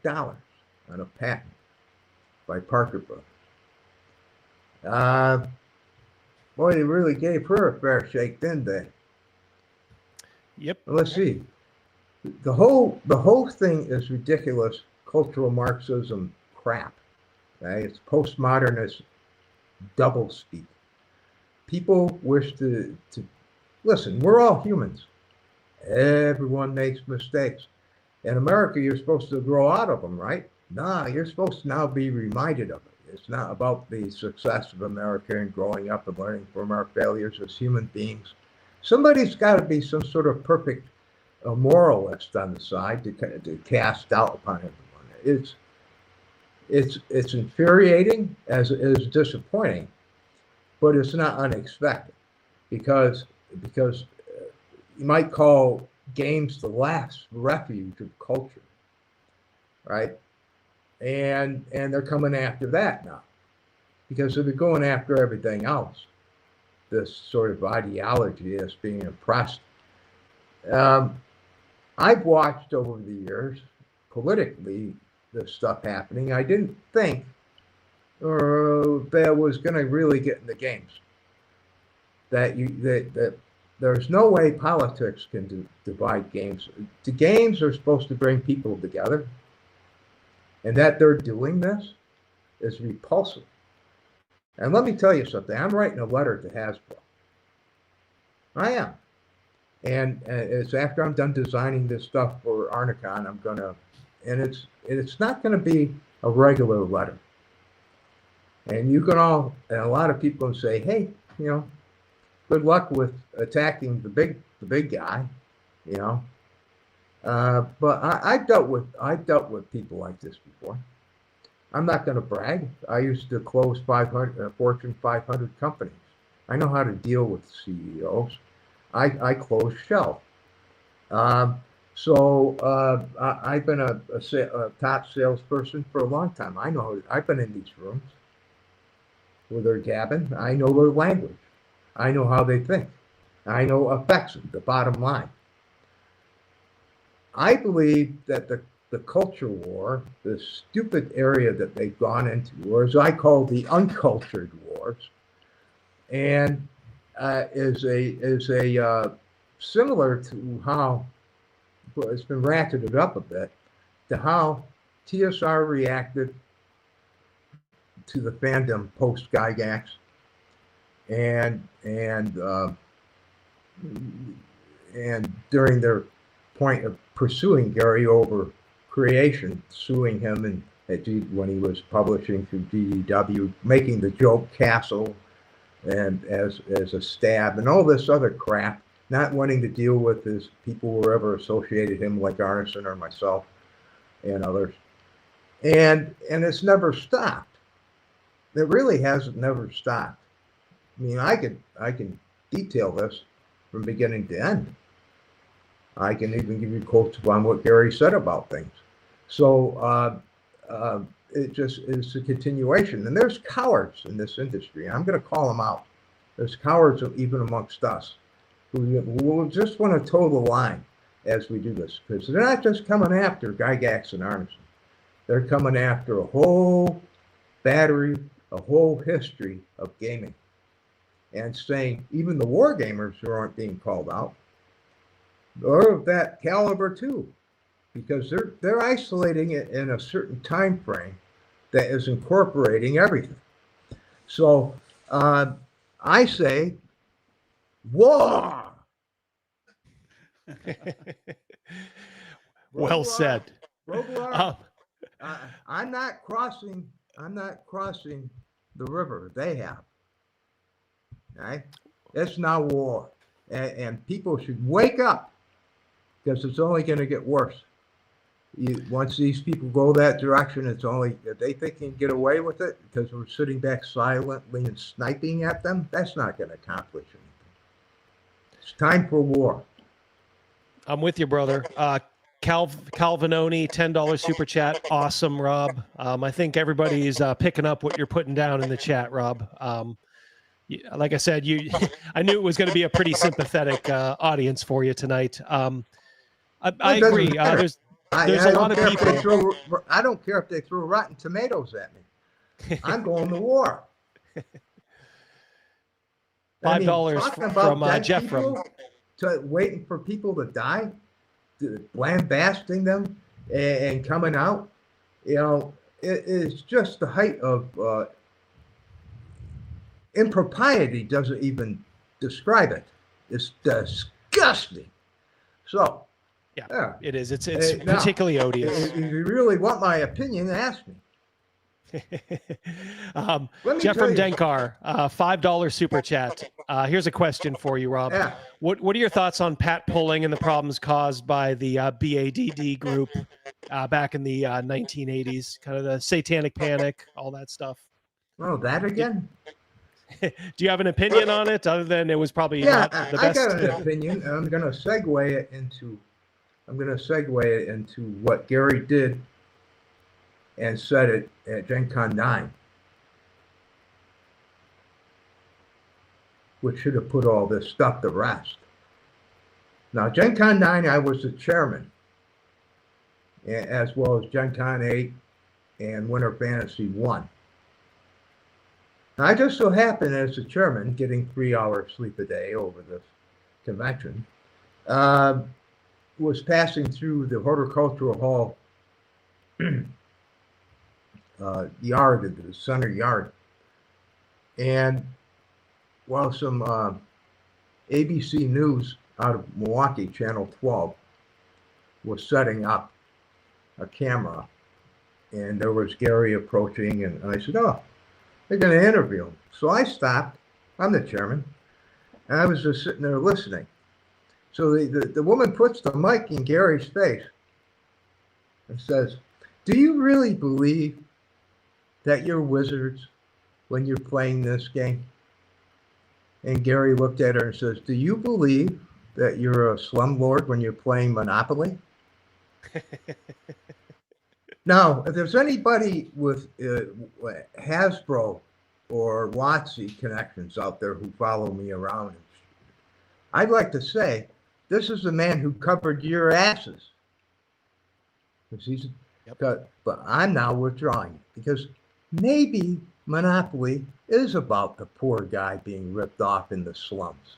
on a patent by Parker Brothers. Boy, they really gave her a fair shake, didn't they? Yep. Let's see. The whole thing is ridiculous cultural Marxism crap. Okay? It's postmodernist doublespeak. People wish to listen. We're all humans. Everyone makes mistakes. In America, you're supposed to grow out of them, right? Nah, you're supposed to now be reminded of it. It's not about the success of America and growing up and learning from our failures as human beings. Somebody's got to be some sort of perfect moralist on the side to cast doubt upon everyone. It's infuriating, as it is disappointing, but it's not unexpected because you might call games the last refuge of culture, right? And they're coming after that now because they're going after everything else. This sort of ideology that's being oppressed. I've watched over the years politically this stuff happening. I didn't think that was going to really get in the games. That there's no way politics can divide games. The games are supposed to bring people together. And that they're doing this is repulsive. And let me tell you something. I'm writing a letter to Hasbro. I am. And it's after I'm done designing this stuff for Arneson, I'm going to, and it's not going to be a regular letter. And you can all, and a lot of people can say, hey, you know, good luck with attacking the big guy, you know. But I've dealt with people like this before. I'm not going to brag. I used to close Fortune 500 companies. I know how to deal with CEOs. I close shell. So I've been a top salesperson for a long time. I know. I've been in these rooms where they're gabbing. I know their language. I know how they think. I know affects them, the bottom line. I believe that the culture war, the stupid area that they've gone into, or as I call the uncultured wars, and is a similar to how it's been ratcheted up a bit to how TSR reacted to the fandom post Gygax and during their point of pursuing Gary over creation, suing him and when he was publishing through DDW, making the joke Castle and as a stab and all this other crap, not wanting to deal with his people who ever associated him like Arneson or myself and others. And it's never stopped. It really hasn't never stopped. I mean, I can detail this from beginning to end. I can even give you quotes on what Gary said about things. So it just is a continuation. And there's cowards in this industry. I'm going to call them out. There's cowards even amongst us who will just want to toe the line as we do this. Because they're not just coming after Gygax and Arneson. They're coming after a whole battery, a whole history of gaming. And saying even the war gamers who aren't being called out are of that caliber too, because they're isolating it in a certain time frame that is incorporating everything. So I say, war. Well said. Robilar, I'm not crossing the river. They have. Right? It's now war. And people should wake up, because it's only going to get worse. Once these people go that direction, it's only, if they think they can get away with it because we're sitting back silently and sniping at them, that's not going to accomplish anything. It's time for war. I'm with you, brother. Calvinoni, $10 super chat. Awesome, Rob. I think everybody's picking up what you're putting down in the chat, Rob. Like I said, I knew it was going to be a pretty sympathetic audience for you tonight. I agree. There's a lot of people. I don't care if they throw rotten tomatoes at me. I'm going to war. $5 from Jeff from waiting for people to die, lambasting them and coming out. You know, it is just the height of impropriety. Doesn't even describe it. It's disgusting. So. Yeah, it is. It's particularly odious. If you really want my opinion, ask me. Jeff from Denkar, $5 super chat. Here's a question for you, Rob. Yeah. What are your thoughts on Pat pulling and the problems caused by the BADD group back in the 1980s? Kind of the Satanic Panic, all that stuff. Oh, that again? Do you have an opinion on it, other than it was probably not the best? I got an opinion. I'm going to segue it into what Gary did and said it at Gen Con 9, which should have put all this stuff to rest. Now, Gen Con 9, I was the chairman, as well as Gen Con 8 and Winter Fantasy 1. I just so happened, as the chairman, getting 3 hours sleep a day over this convention, was passing through the horticultural hall yard, the center yard, and while some ABC News out of Milwaukee, Channel 12, was setting up a camera, and there was Gary approaching, and I said, "Oh, they're going to interview him." So I stopped. I'm the chairman, and I was just sitting there listening. So the woman puts the mic in Gary's face and says, "Do you really believe that you're wizards when you're playing this game?" And Gary looked at her and says, "Do you believe that you're a slumlord when you're playing Monopoly?" Now, if there's anybody with Hasbro or WotC connections out there who follow me around, I'd like to say, this is the man who covered your asses. But I'm now withdrawing, because maybe Monopoly is about the poor guy being ripped off in the slums.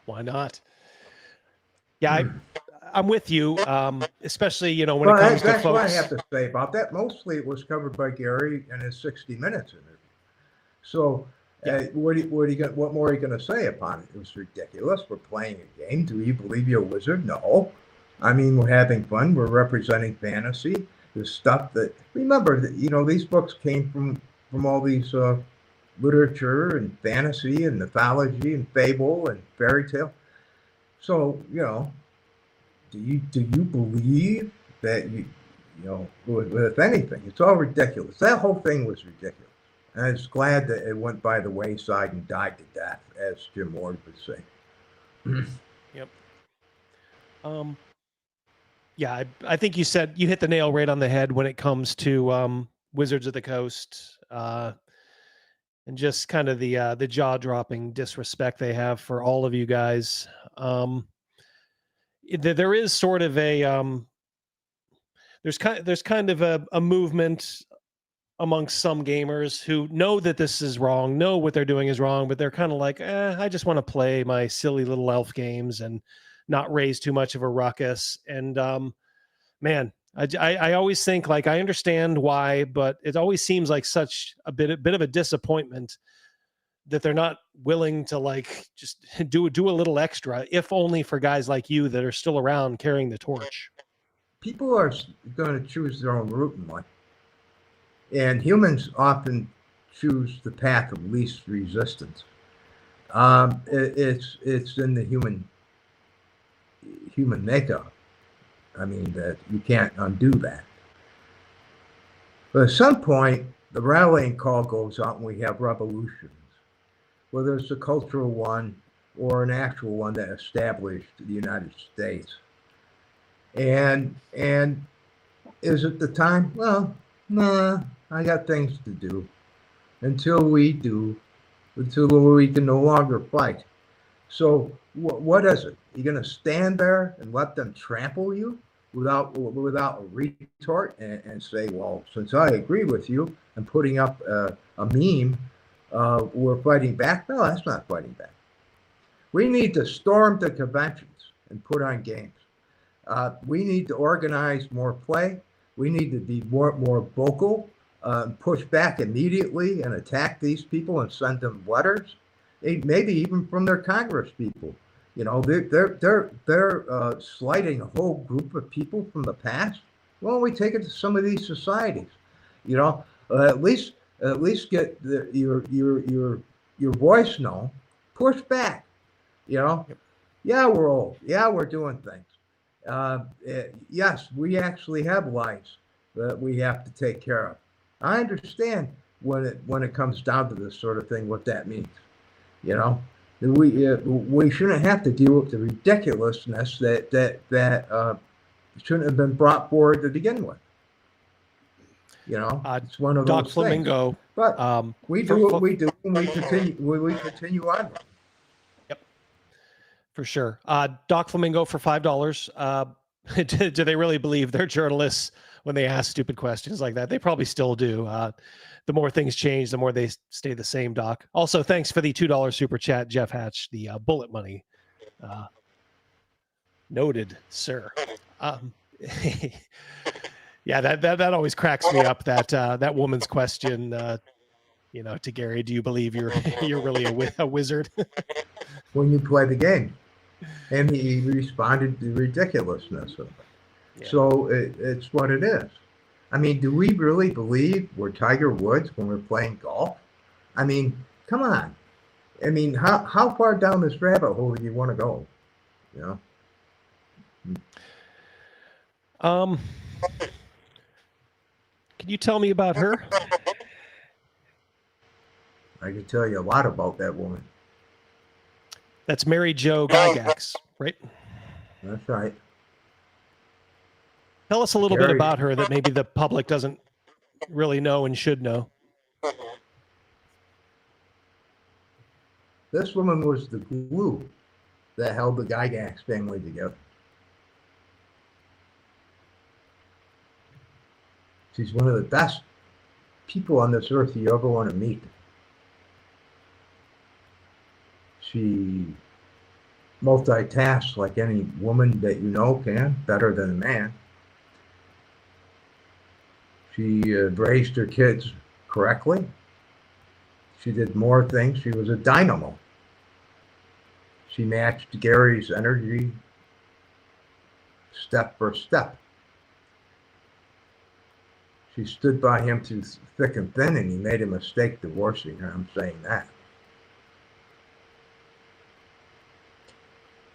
Why not? Yeah, I'm with you, especially, when it comes to that's folks. what I have to say about that. Mostly it was covered by Gary in his 60 Minutes interview. So what more are you going to say upon it? It was ridiculous. We're playing a game. Do you believe you're a wizard? No. I mean, we're having fun. We're representing fantasy. There's stuff that, remember that, these books came from all these literature and fantasy and mythology and fable and fairy tale. So, do you believe that with anything? It's all ridiculous. That whole thing was ridiculous. And I was glad that it went by the wayside and died to death, as Jim Ward would say. Yep. Yeah, I think you hit the nail right on the head when it comes to Wizards of the Coast, and just kind of the jaw-dropping disrespect they have for all of you guys. There is sort of a there's kind of a movement amongst some gamers who know that this is wrong, know what they're doing is wrong, but they're kind of like, I just want to play my silly little elf games and not raise too much of a ruckus. And man, I always think, like, I understand why, but it always seems like such a bit of a disappointment that they're not willing to, like, just do a little extra, if only for guys like you that are still around carrying the torch. People are going to choose their own route in life. And humans often choose the path of least resistance. It's in the human makeup. I mean, that you can't undo that. But at some point, the rallying call goes out and we have revolutions, whether it's a cultural one or an actual one that established the United States. And is it the time? Well, nah, I got things to do. Until we can no longer fight. So what is it? You're going to stand there and let them trample you without a retort and say, well, since I agree with you and putting up a meme, we're fighting back? No, that's not fighting back. We need to storm the conventions and put on games. We need to organize more play. We need to be more vocal, push back immediately and attack these people and send them letters, maybe even from their Congress people. You know, they're slighting a whole group of people from the past. Why don't we take it to some of these societies? You know, at least get your voice known. Push back. You know, yeah, we're old. Yeah, we're doing things. Yes, we actually have lives that we have to take care of. I understand when it comes down to this sort of thing, what that means. You know, we shouldn't have to deal with the ridiculousness that shouldn't have been brought forward to begin with. You know, it's one of Doc those Flamingo, things. But we do what we do, and we continue on. Yep, for sure. Doc Flamingo for $5. Do they really believe they're journalists when they ask stupid questions like that? They probably still do. The more things change, the more they stay the same, Doc. Also, thanks for the $2 super chat, Jeff Hatch, the bullet money. Noted, sir. Yeah, that always cracks me up, that woman's question, you know, to Gary, do you believe you're really a wizard? When you play the game. And he responded to the ridiculousness of it. Yeah. So it's what it is. I mean, do we really believe we're Tiger Woods when we're playing golf? I mean, come on. I mean, how far down this rabbit hole do you want to go? You know? Can you tell me about her? I can tell you a lot about that woman. That's Mary Jo Gygax, right? That's right. Tell us a little bit about her that maybe the public doesn't really know and should know. This woman was the glue that held the Gygax family together. She's one of the best people on this earth you ever want to meet. She multitasks like any woman that you know can, better than a man. She raised her kids correctly. She did more things. She was a dynamo. She matched Gary's energy step for step. She stood by him through thick and thin, and he made a mistake divorcing her. I'm saying that.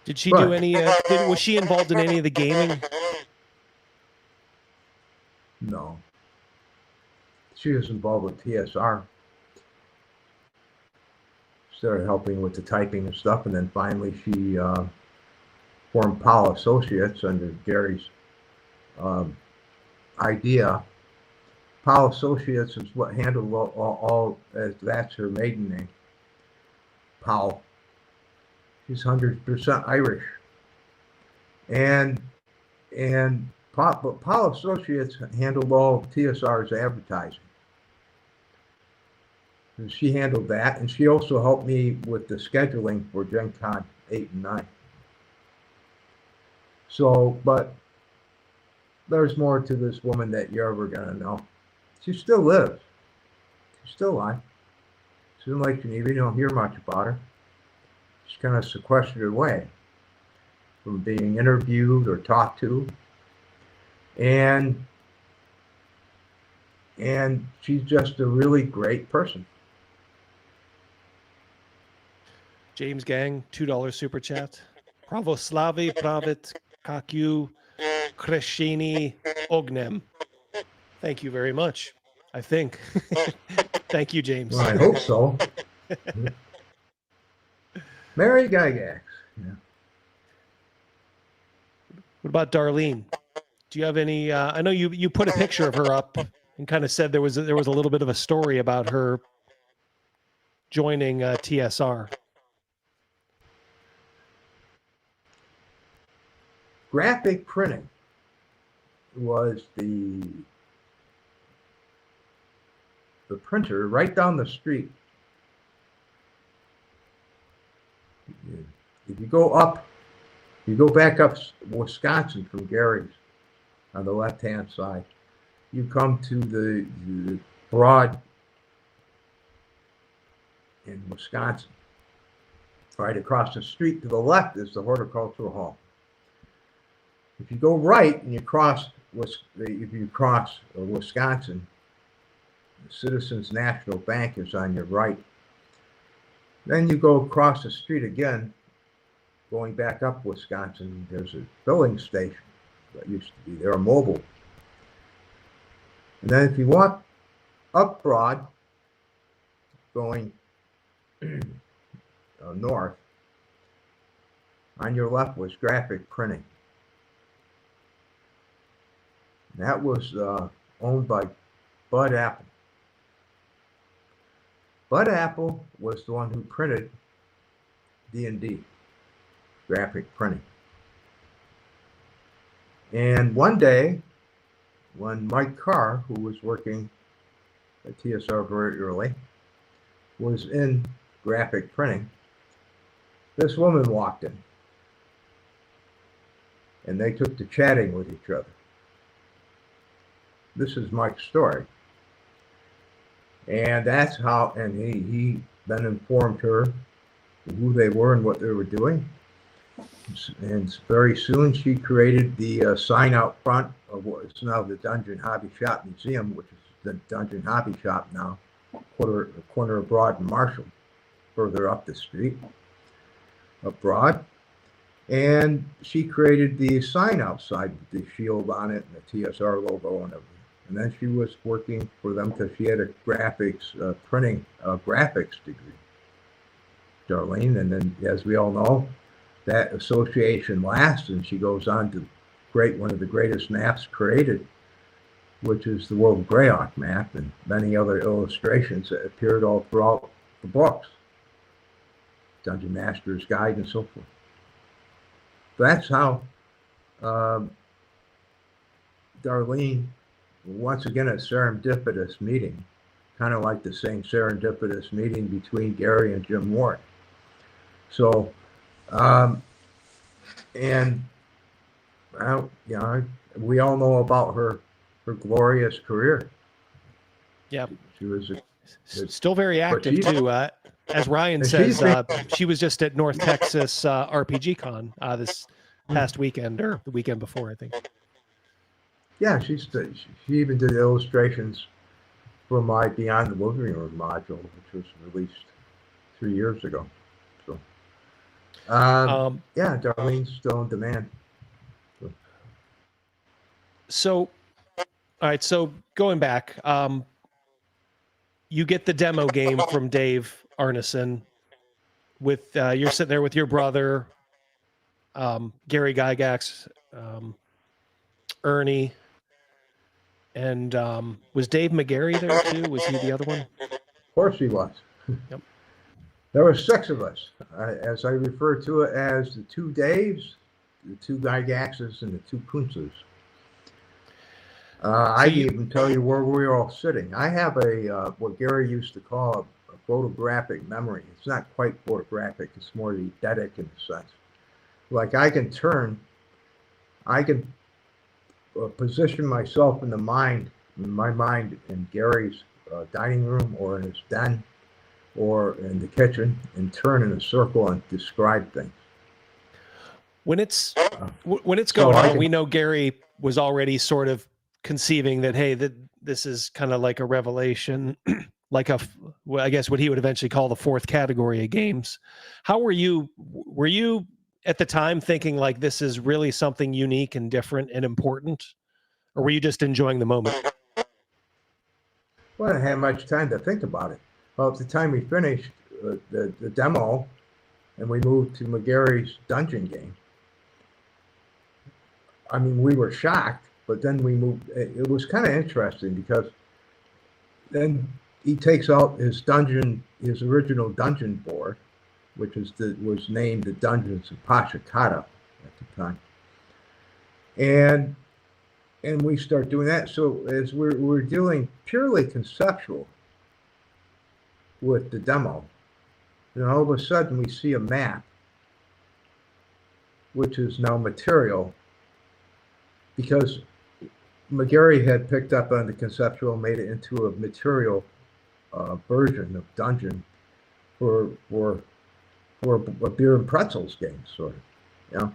Did she do any? Was she involved in any of the gaming? No. She was involved with TSR. Started helping with the typing and stuff, and then finally she formed Powell Associates under Gary's idea. Powell Associates is what handled all that's her maiden name. Powell. She's 100% Irish. And Powell Associates handled all TSR's advertising. And she handled that, and she also helped me with the scheduling for Gen Con 8 and 9. So, but there's more to this woman that you're ever going to know. She still lives. She's still alive. She's in Lake Geneva. You don't hear much about her. She's kind of sequestered away from being interviewed or talked to. And she's just a really great person. James Gang, $2 super chat. Pravoslavi Pravit Kaku Kreshini Ognem. Thank you very much. I think. Thank you, James. Well, I hope so. Mary Gygax. Yeah. What about Darlene? Do you have any? I know you put a picture of her up and kind of said there was a little bit of a story about her joining TSR. Graphic printing was the printer right down the street. If you go back up Wisconsin from Gary's on the left-hand side, you come to the Broad in Wisconsin. Right across the street to the left is the Horticultural Hall. If you go right and you cross Wisconsin, the Citizens National Bank is on your right. Then you go across the street again, going back up Wisconsin. There's a filling station that used to be there, a mobile. And then if you walk up Broad, going north, on your left was graphic printing. That was owned by Bud Apple. Bud Apple was the one who printed D&D, graphic printing. And one day, when Mike Carr, who was working at TSR very early, was in graphic printing, this woman walked in. And they took to chatting with each other. This is Mike's story. And that's how, and he then informed her who they were and what they were doing. And very soon she created the sign out front of what is now the Dungeon Hobby Shop Museum, which is the Dungeon Hobby Shop now, corner of Broad and Marshall, further up the street, up Broad. And she created the sign outside with the shield on it and the TSR logo and everything. And then she was working for them because she had a graphics, printing graphics degree, Darlene. And then, as we all know, that association lasts, and she goes on to create one of the greatest maps created, which is the World of Greyhawk map, and many other illustrations that appeared all throughout the books, Dungeon Master's Guide and so forth. That's how Darlene, once again, a serendipitous meeting, kind of like the same serendipitous meeting between Gary and Jim Ward. So, and well, you know, we all know about her glorious career. Yeah, she was still very active too. As Ryan says, she was just at North Texas RPG Con this past weekend or the weekend before, I think. Yeah, she even did illustrations for my Beyond the Living Room module, which was released 3 years ago. So, yeah, Darlene's still in demand. So, all right. So going back, you get the demo game from Dave Arneson. With you're sitting there with your brother, Gary Gygax, Ernie. And was Dave McGarry there too? Was he the other one? Of course he was. Yep. There were 6 of us. As I refer to it as the 2 Daves, the 2 Gygaxes, and the 2 Kuntzes. I can even tell you where we were all sitting. I have a what Gary used to call a photographic memory. It's not quite photographic. It's more eidetic in a sense. Like I can position myself in my mind in Gary's dining room or in his den or in the kitchen and turn in a circle and describe things. When it's going on, we know Gary was already sort of conceiving that, hey, that this is kind of like a revelation, like I guess what he would eventually call the fourth category of games. How were you at the time thinking like this is really something unique and different and important, or were you just enjoying the moment? Well, I didn't have much time to think about it. Well, at the time we finished the demo and we moved to McGarry's dungeon game, I mean, we were shocked, but then we moved. It was kind of interesting because then he takes out his original dungeon board, which was named the Dungeons of Pachacata at the time. And we start doing that. So as we're dealing purely conceptual with the demo, then all of a sudden we see a map, which is now material, because McGarry had picked up on the conceptual, made it into a material version of dungeon for a beer and pretzels game, sort of. Yeah.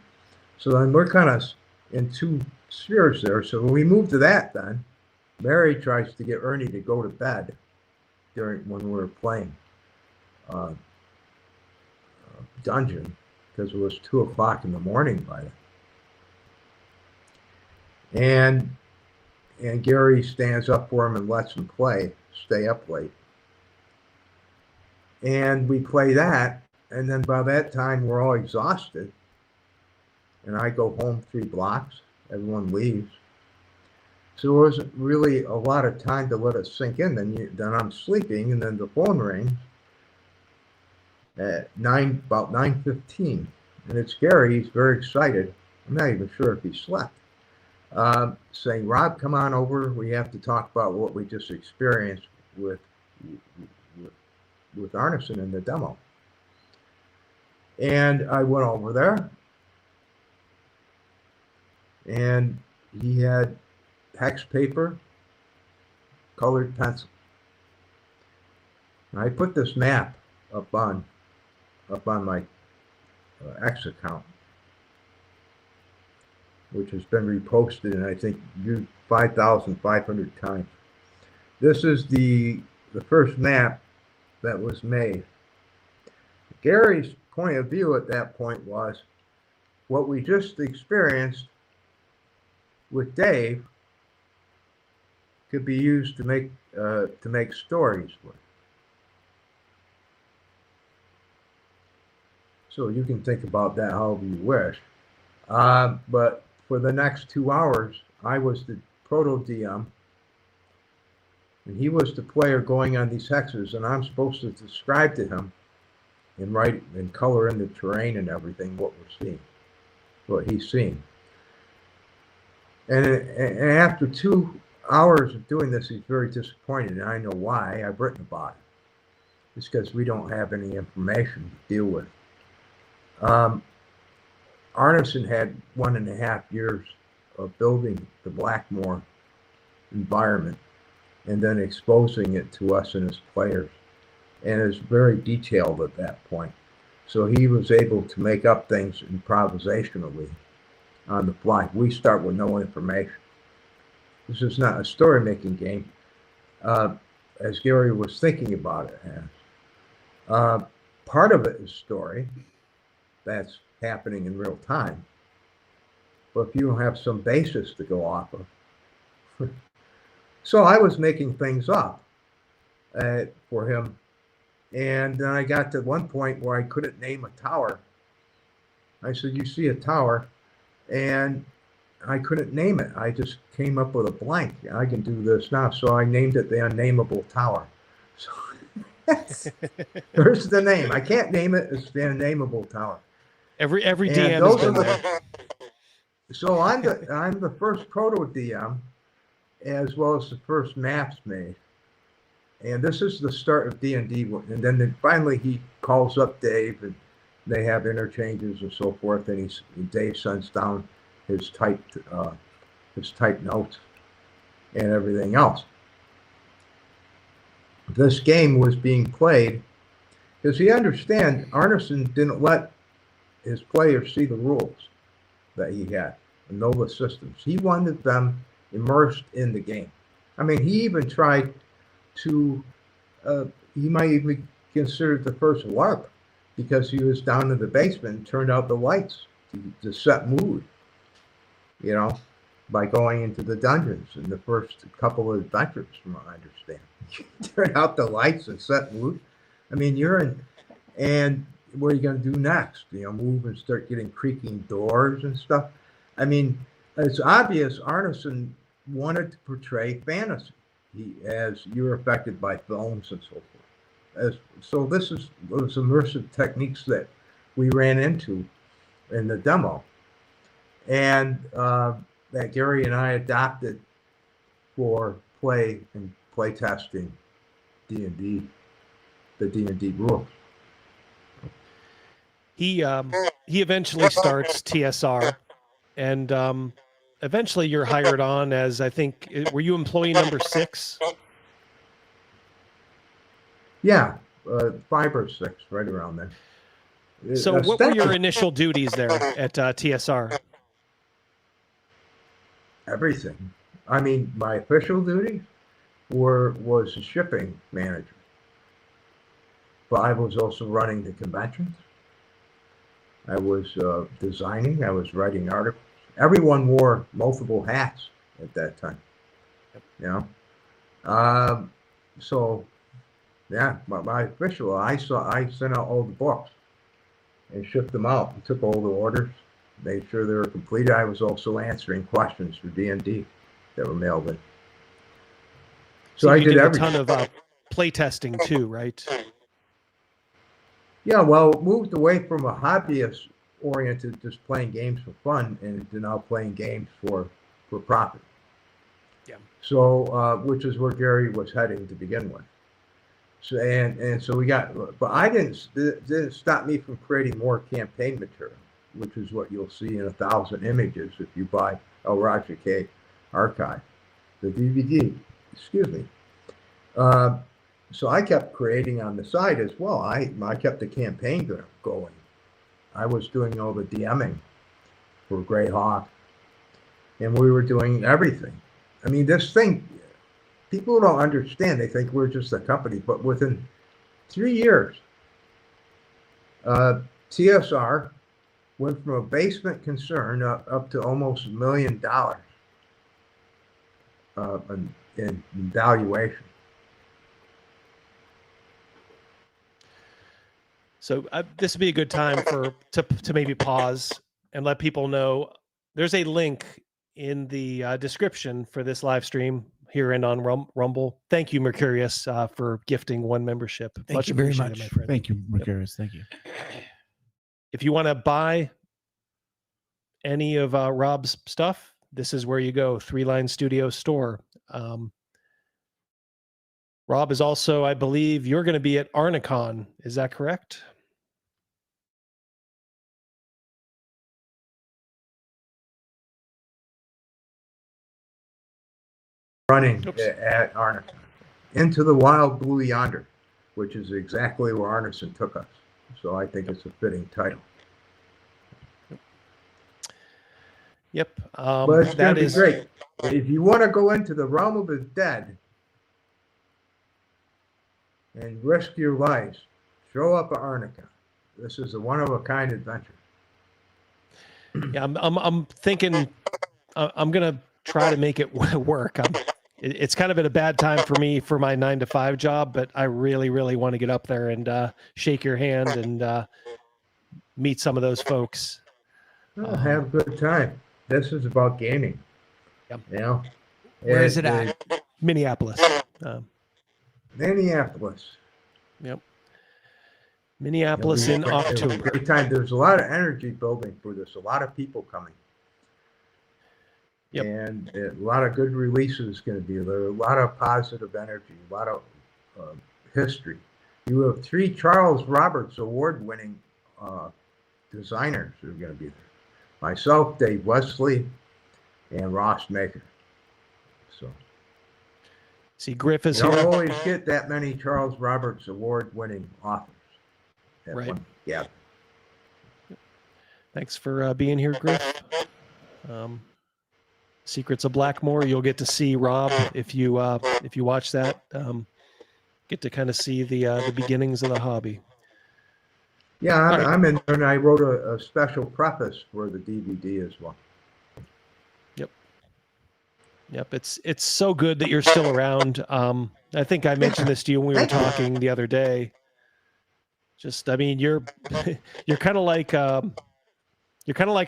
So then we're kind of in two spheres there. So when we move to that, then Mary tries to get Ernie to go to bed when we were playing dungeon, because it was 2 o'clock in the morning by then. And Gary stands up for him and lets him stay up late. And we play that, and then by that time we're all exhausted. And I go home 3 blocks, everyone leaves. So there wasn't really a lot of time to let it sink in. Then I'm sleeping, and then the phone rings at about 9:15. And it's Gary, he's very excited. I'm not even sure if he slept. Saying, Rob, come on over. We have to talk about what we just experienced with Arneson in the demo. And I went over there, and he had hex paper, colored pencil. And I put this map up on my X account, which has been reposted, and I think viewed 5,500 times. This is the first map that was made. Gary's point of view at that point was what we just experienced with Dave could be used to make stories with. So you can think about that however you wish. But for the next 2 hours, I was the proto DM, and he was the player going on these hexes, and I'm supposed to describe to him and write and color in the terrain and everything what we're seeing, what he's seeing. And after 2 hours of doing this, he's very disappointed, and I know why. I've written about it. It's because we don't have any information to deal with. Arneson had 1.5 years of building the Blackmore environment and then exposing it to us and his players. And it's very detailed at that point. So he was able to make up things improvisationally on the fly. We start with no information. This is not a story-making game, as Gary was thinking about it as. Part of it is story. That's happening in real time. But if you don't have some basis to go off of. So I was making things up for him. And then I got to one point where I couldn't name a tower. I said, you see a tower, and I couldn't name it. I just came up with a blank. I can do this now. So I named it the Unnameable Tower. So there's the name. I can't name it. It's the Unnameable Tower. Every DM has been there. So I'm the first proto DM, as well as the first maps made. And this is the start of D&D. And then finally he calls up Dave, and they have interchanges and so forth. And Dave sends down his typed his type notes and everything else. This game was being played because you understand Arneson didn't let his players see the rules that he had, the Nova systems. He wanted them immersed in the game. I mean, he even tried to, he might even consider the first LARP because he was down in the basement and turned out the lights to set mood, you know, by going into the dungeons in the first couple of adventures, from what I understand. Turn out the lights and set mood. I mean, you're in, and what are you going to do next? You know, move and start getting creaking doors and stuff. I mean, it's obvious Arneson wanted to portray fantasy as you're affected by films and so forth. So this is those immersive techniques that we ran into in the demo, and that Gary and I adopted for play and play testing D&D, the D&D rules. He eventually starts TSR, and eventually you're hired on as, I think, were you employee number 6? Yeah, 5 or 6, right around there. So what were your initial duties there at TSR? Everything. I mean, my official duties was a shipping manager, but I was also running the conventions. I was designing. I was writing articles. Everyone wore multiple hats at that time. You know, so yeah, my official. I sent out all the books and shipped them out and took all the orders, made sure they were completed. I was also answering questions for D&D that were mailed in. So I did everything. A ton of play testing too, right? Yeah, well, moved away from a hobbyist oriented, just playing games for fun, and to now playing games for profit. Yeah. So, which is where Gary was heading to begin with. So and so we got, but I didn't stop me from creating more campaign material, which is what you'll see in 1,000 images if you buy El Roger K Archive, the DVD. Excuse me. So I kept creating on the side as well. I kept the campaign going. I was doing all the DMing for Greyhawk, and we were doing everything. I mean, this thing, people don't understand. They think we're just a company, but within 3 years, TSR went from a basement concern up to almost $1 million in valuation. So this would be a good time to maybe pause and let people know there's a link in the description for this live stream here and on Rumble. Thank you, Mercurius, for gifting 1 membership. Thank you very much. My friend. Thank you, Mercurius. Thank you. If you want to buy any of Rob's stuff, this is where you go. 3 Line Studio store. Rob is also, I believe, you're going to be at Arneson. Is that correct? Running at Arneson. Into the Wild Blue Yonder, which is exactly where Arneson took us. So I think it's a fitting title. Yep. But it's going to be great. If you want to go into the realm of the dead and risk your lives, show up at Arneson. This is a one-of-a-kind adventure. Yeah, I'm thinking I'm going to try to make it work. It's kind of at a bad time for me for my 9-to-5 job, but I really, really want to get up there and shake your hand and meet some of those folks. Well, have a good time. This is about gaming. Yep. You know? Where is it at? Minneapolis. Minneapolis. Yep. Minneapolis in October. Great time. There's a lot of energy building for this. A lot of people coming. Yep. And a lot of good releases going to be there. A lot of positive energy. A lot of history. You have 3 Charles Roberts award-winning designers who are going to be there. Myself, Dave Wesley, and Ross Maker. So, see, Griff is you don't here. always get that many Charles Roberts Award-winning authors. at Right. one gathering. Thanks for being here, Griff. Secrets of Blackmore. You'll get to see Rob if you watch that. Get to kind of see the beginnings of the hobby. Yeah, I'm in there, and I wrote a special preface for the DVD as well. Yep, it's so good that you're still around. I think I mentioned this to you when we were talking the other day. Just, I mean, you're kind of like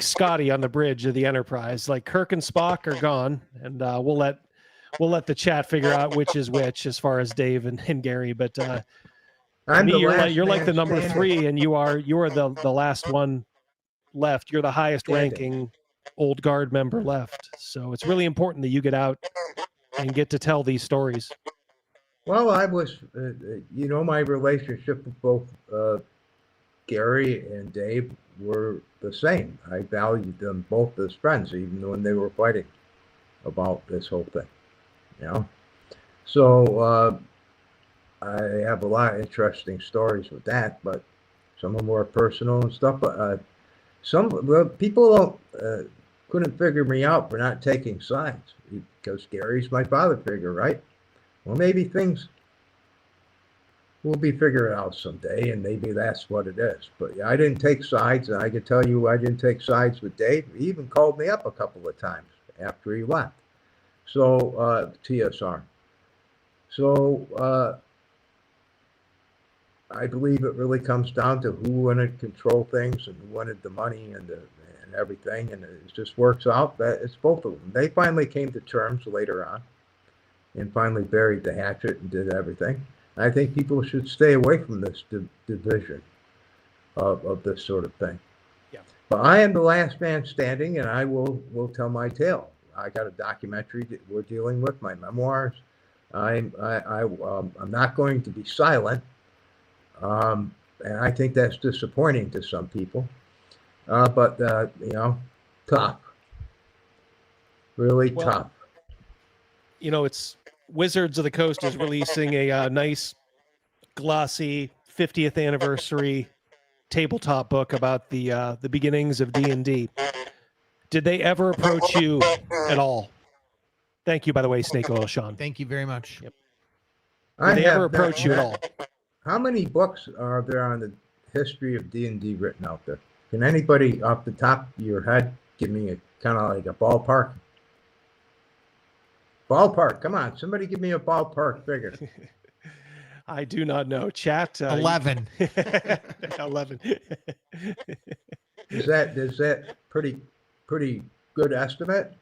Scotty on the bridge of the Enterprise. Like Kirk and Spock are gone, and we'll let the chat figure out which is which as far as Dave and Gary. But to me, you're like the number three, and you are the last one left. You're the highest ranking old guard member left. So it's really important that you get out and get to tell these stories. Well, I was, my relationship with both Gary and Dave were the same. I valued them both as friends, even when they were fighting about this whole thing. So I have a lot of interesting stories with that, but some of them were personal and stuff. But people couldn't figure me out for not taking sides, because Gary's my father figure, right? Well, maybe things will be figured out someday, and maybe that's what it is. But yeah, I didn't take sides, and I can tell you I didn't take sides with Dave. He even called me up a couple of times after he left. So, TSR. So, I believe it really comes down to who wanted to control things and who wanted the money and everything, and it just works out that it's both of them. They finally came to terms later on and finally buried the hatchet and did everything. And I think people should stay away from this division of this sort of thing. Yeah. But I am the last man standing, and I will tell my tale. I got a documentary that we're dealing with, my memoirs. I'm not going to be silent, and I think that's disappointing to some people. But tough, really tough. It's Wizards of the Coast is releasing a nice, glossy 50th anniversary tabletop book about the beginnings of D&D. Did they ever approach you at all? Thank you, by the way, Snake Oil Sean. Thank you very much. Yep. Did they ever approach you at all? How many books are there on the history of D&D written out there? Can anybody off the top of your head give me a kind of like a ballpark? Ballpark, come on, somebody give me a ballpark figure. I do not know. Chat 11. 11. Is that pretty good estimate?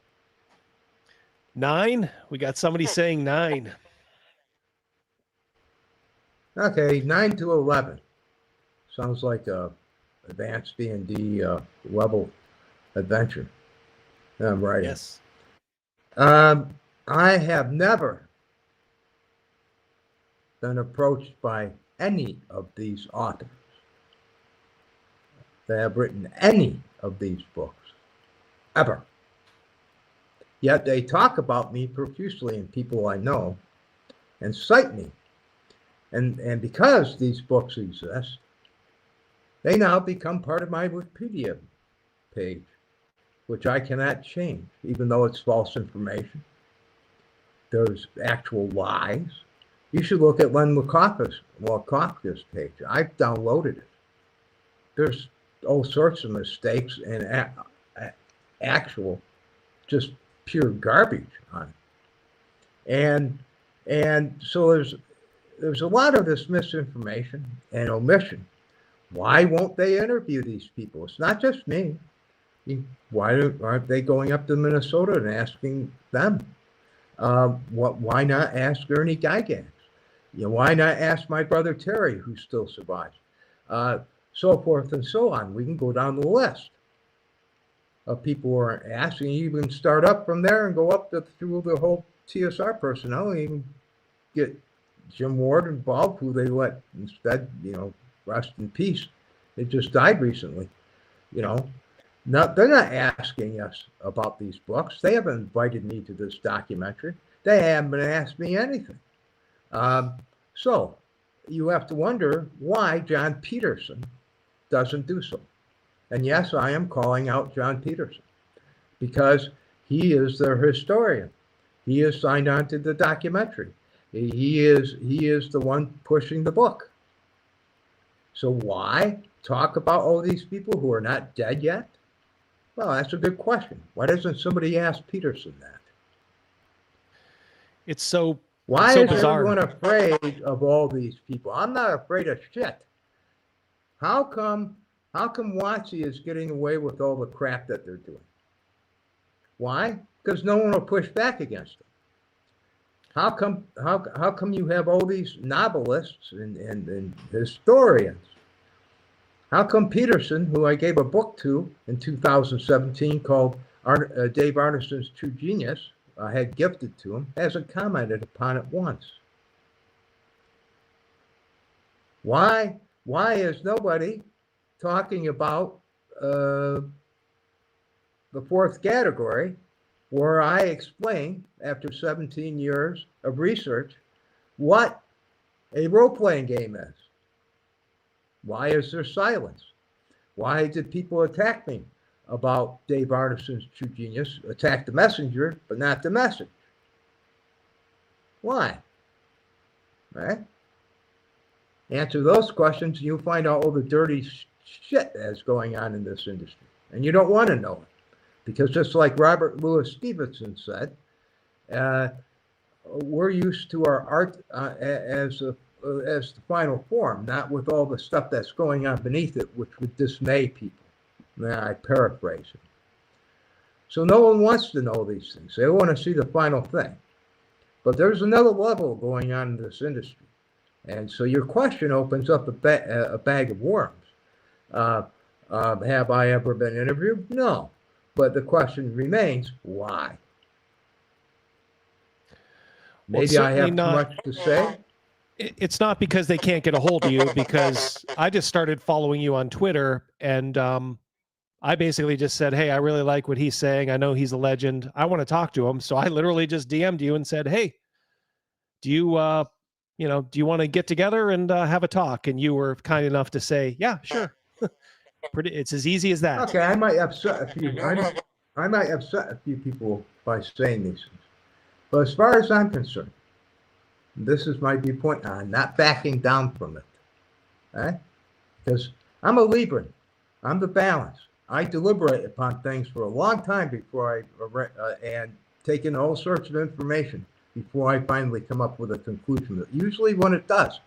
9. We got somebody saying 9. Okay, 9 to 11. Sounds like a advanced D&D level adventure. I'm right. Yes. I have never been approached by any of these authors that have written any of these books, ever. Yet they talk about me profusely, and people I know, and cite me. And because these books exist, they now become part of my Wikipedia page, which I cannot change, even though it's false information. There's actual lies. You should look at Len Lakofka's page. I've downloaded it. There's all sorts of mistakes and actual just pure garbage on it. And so there's a lot of this misinformation and omission. Why won't they interview these people? It's not just me. Why aren't they going up to Minnesota and asking them? Why not ask Ernie Gygax? Why not ask my brother Terry, who still survives? So forth and so on. We can go down the list of people who are asking. You can start up from there and go up through the whole TSR personnel, and even get Jim Ward involved, who they let instead, rest in peace. They just died recently, No, they're not asking us about these books. They haven't invited me to this documentary. They haven't asked me anything. So you have to wonder why John Peterson doesn't do so. And yes, I am calling out John Peterson because he is their historian. He is signed on to the documentary. He is the one pushing the book. So why talk about all these people who are not dead yet? Well, that's a good question. Why doesn't somebody ask Peterson that? It's so Why so is bizarre. everyone afraid of all these people? I'm not afraid of shit. How come WotC is getting away with all the crap that they're doing? Why? Because no one will push back against them. How come you have all these novelists and historians? How come Peterson, who I gave a book to in 2017 called Dave Arneson's True Genius, I had gifted to him, hasn't commented upon it once? Why is nobody talking about the fourth category, where I explain, after 17 years of research, what a role-playing game is? Why is there silence? Why did people attack me about Dave Arneson's True Genius, attack the messenger, but not the message? Why? Right? Answer those questions, and you'll find out all the dirty shit that's going on in this industry. And you don't want to know it. Because just like Robert Louis Stevenson said, we're used to our art as the final form, not with all the stuff that's going on beneath it, which would dismay people. Now, I paraphrase it. So no one wants to know these things. They want to see the final thing. But there's another level going on in this industry. And so your question opens up a bag of worms. Have I ever been interviewed? No. But the question remains, why? Maybe I have too much to say. It's not because they can't get a hold of you, because I just started following you on Twitter, and I basically just said, hey, I really like what he's saying. I know he's a legend. I want to talk to him. So I literally just DM'd you and said, hey, do you want to get together and have a talk? And you were kind enough to say, yeah, sure. It's as easy as that. Okay, I might upset a few. I might upset a few people by saying these things. But as far as I'm concerned, this is my viewpoint. I'm not backing down from it. Right? Because I'm a Libran. I'm the balance. I deliberate upon things for a long time before and take in all sorts of information before I finally come up with a conclusion. Usually when it does,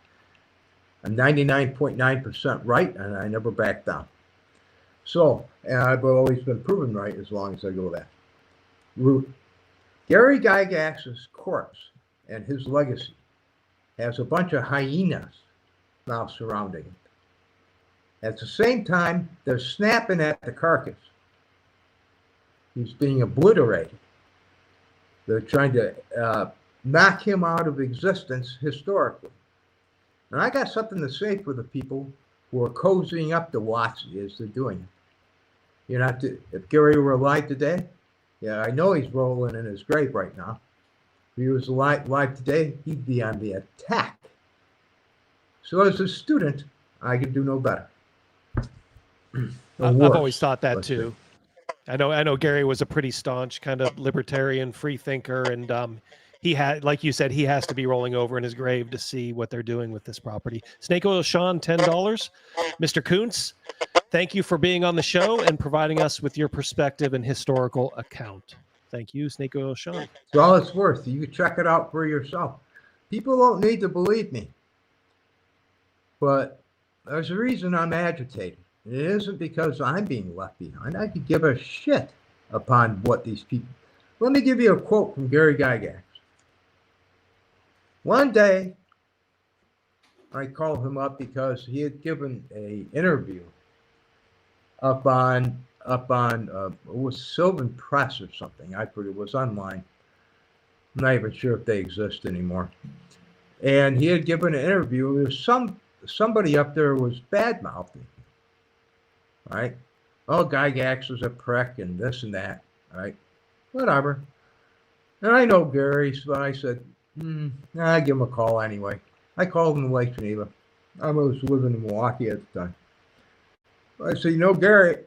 I'm 99.9% right, and I never back down. So, and I've always been proven right as long as I go that route. Gary Gygax's corpse and his legacy has a bunch of hyenas now surrounding it. At the same time, they're snapping at the carcass. He's being obliterated. They're trying to knock him out of existence historically. And I got something to say for the people who are cozying up to WotC as they're doing it. If Gary were alive today, yeah, I know he's rolling in his grave right now. If he was alive today, he'd be on the attack. So as a student, I could do no better. I've always thought that too. I know Gary was a pretty staunch kind of libertarian free thinker, and he had, like you said, he has to be rolling over in his grave to see what they're doing with this property. Snake Oil Sean, $10. Mr. Kuntz, thank you for being on the show and providing us with your perspective and historical account. Thank you, Snake Oil Sean. It's all it's worth. You can check it out for yourself. People don't need to believe me, but there's a reason I'm agitated. It isn't because I'm being left behind. I could give a shit upon what these people. Let me give you a quote from Gary Gygax. One day, I called him up because he had given an interview up on it was Sylvan Press or something. I forget, it was online. I'm not even sure if they exist anymore. And he had given an interview. There's somebody up there was bad mouthing, right, oh, Gygax is a prick and this and that, right? Whatever. And I know Gary, so I said, I give him a call anyway. I called him in Lake Geneva. I was living in Milwaukee at the time. I said, Gary,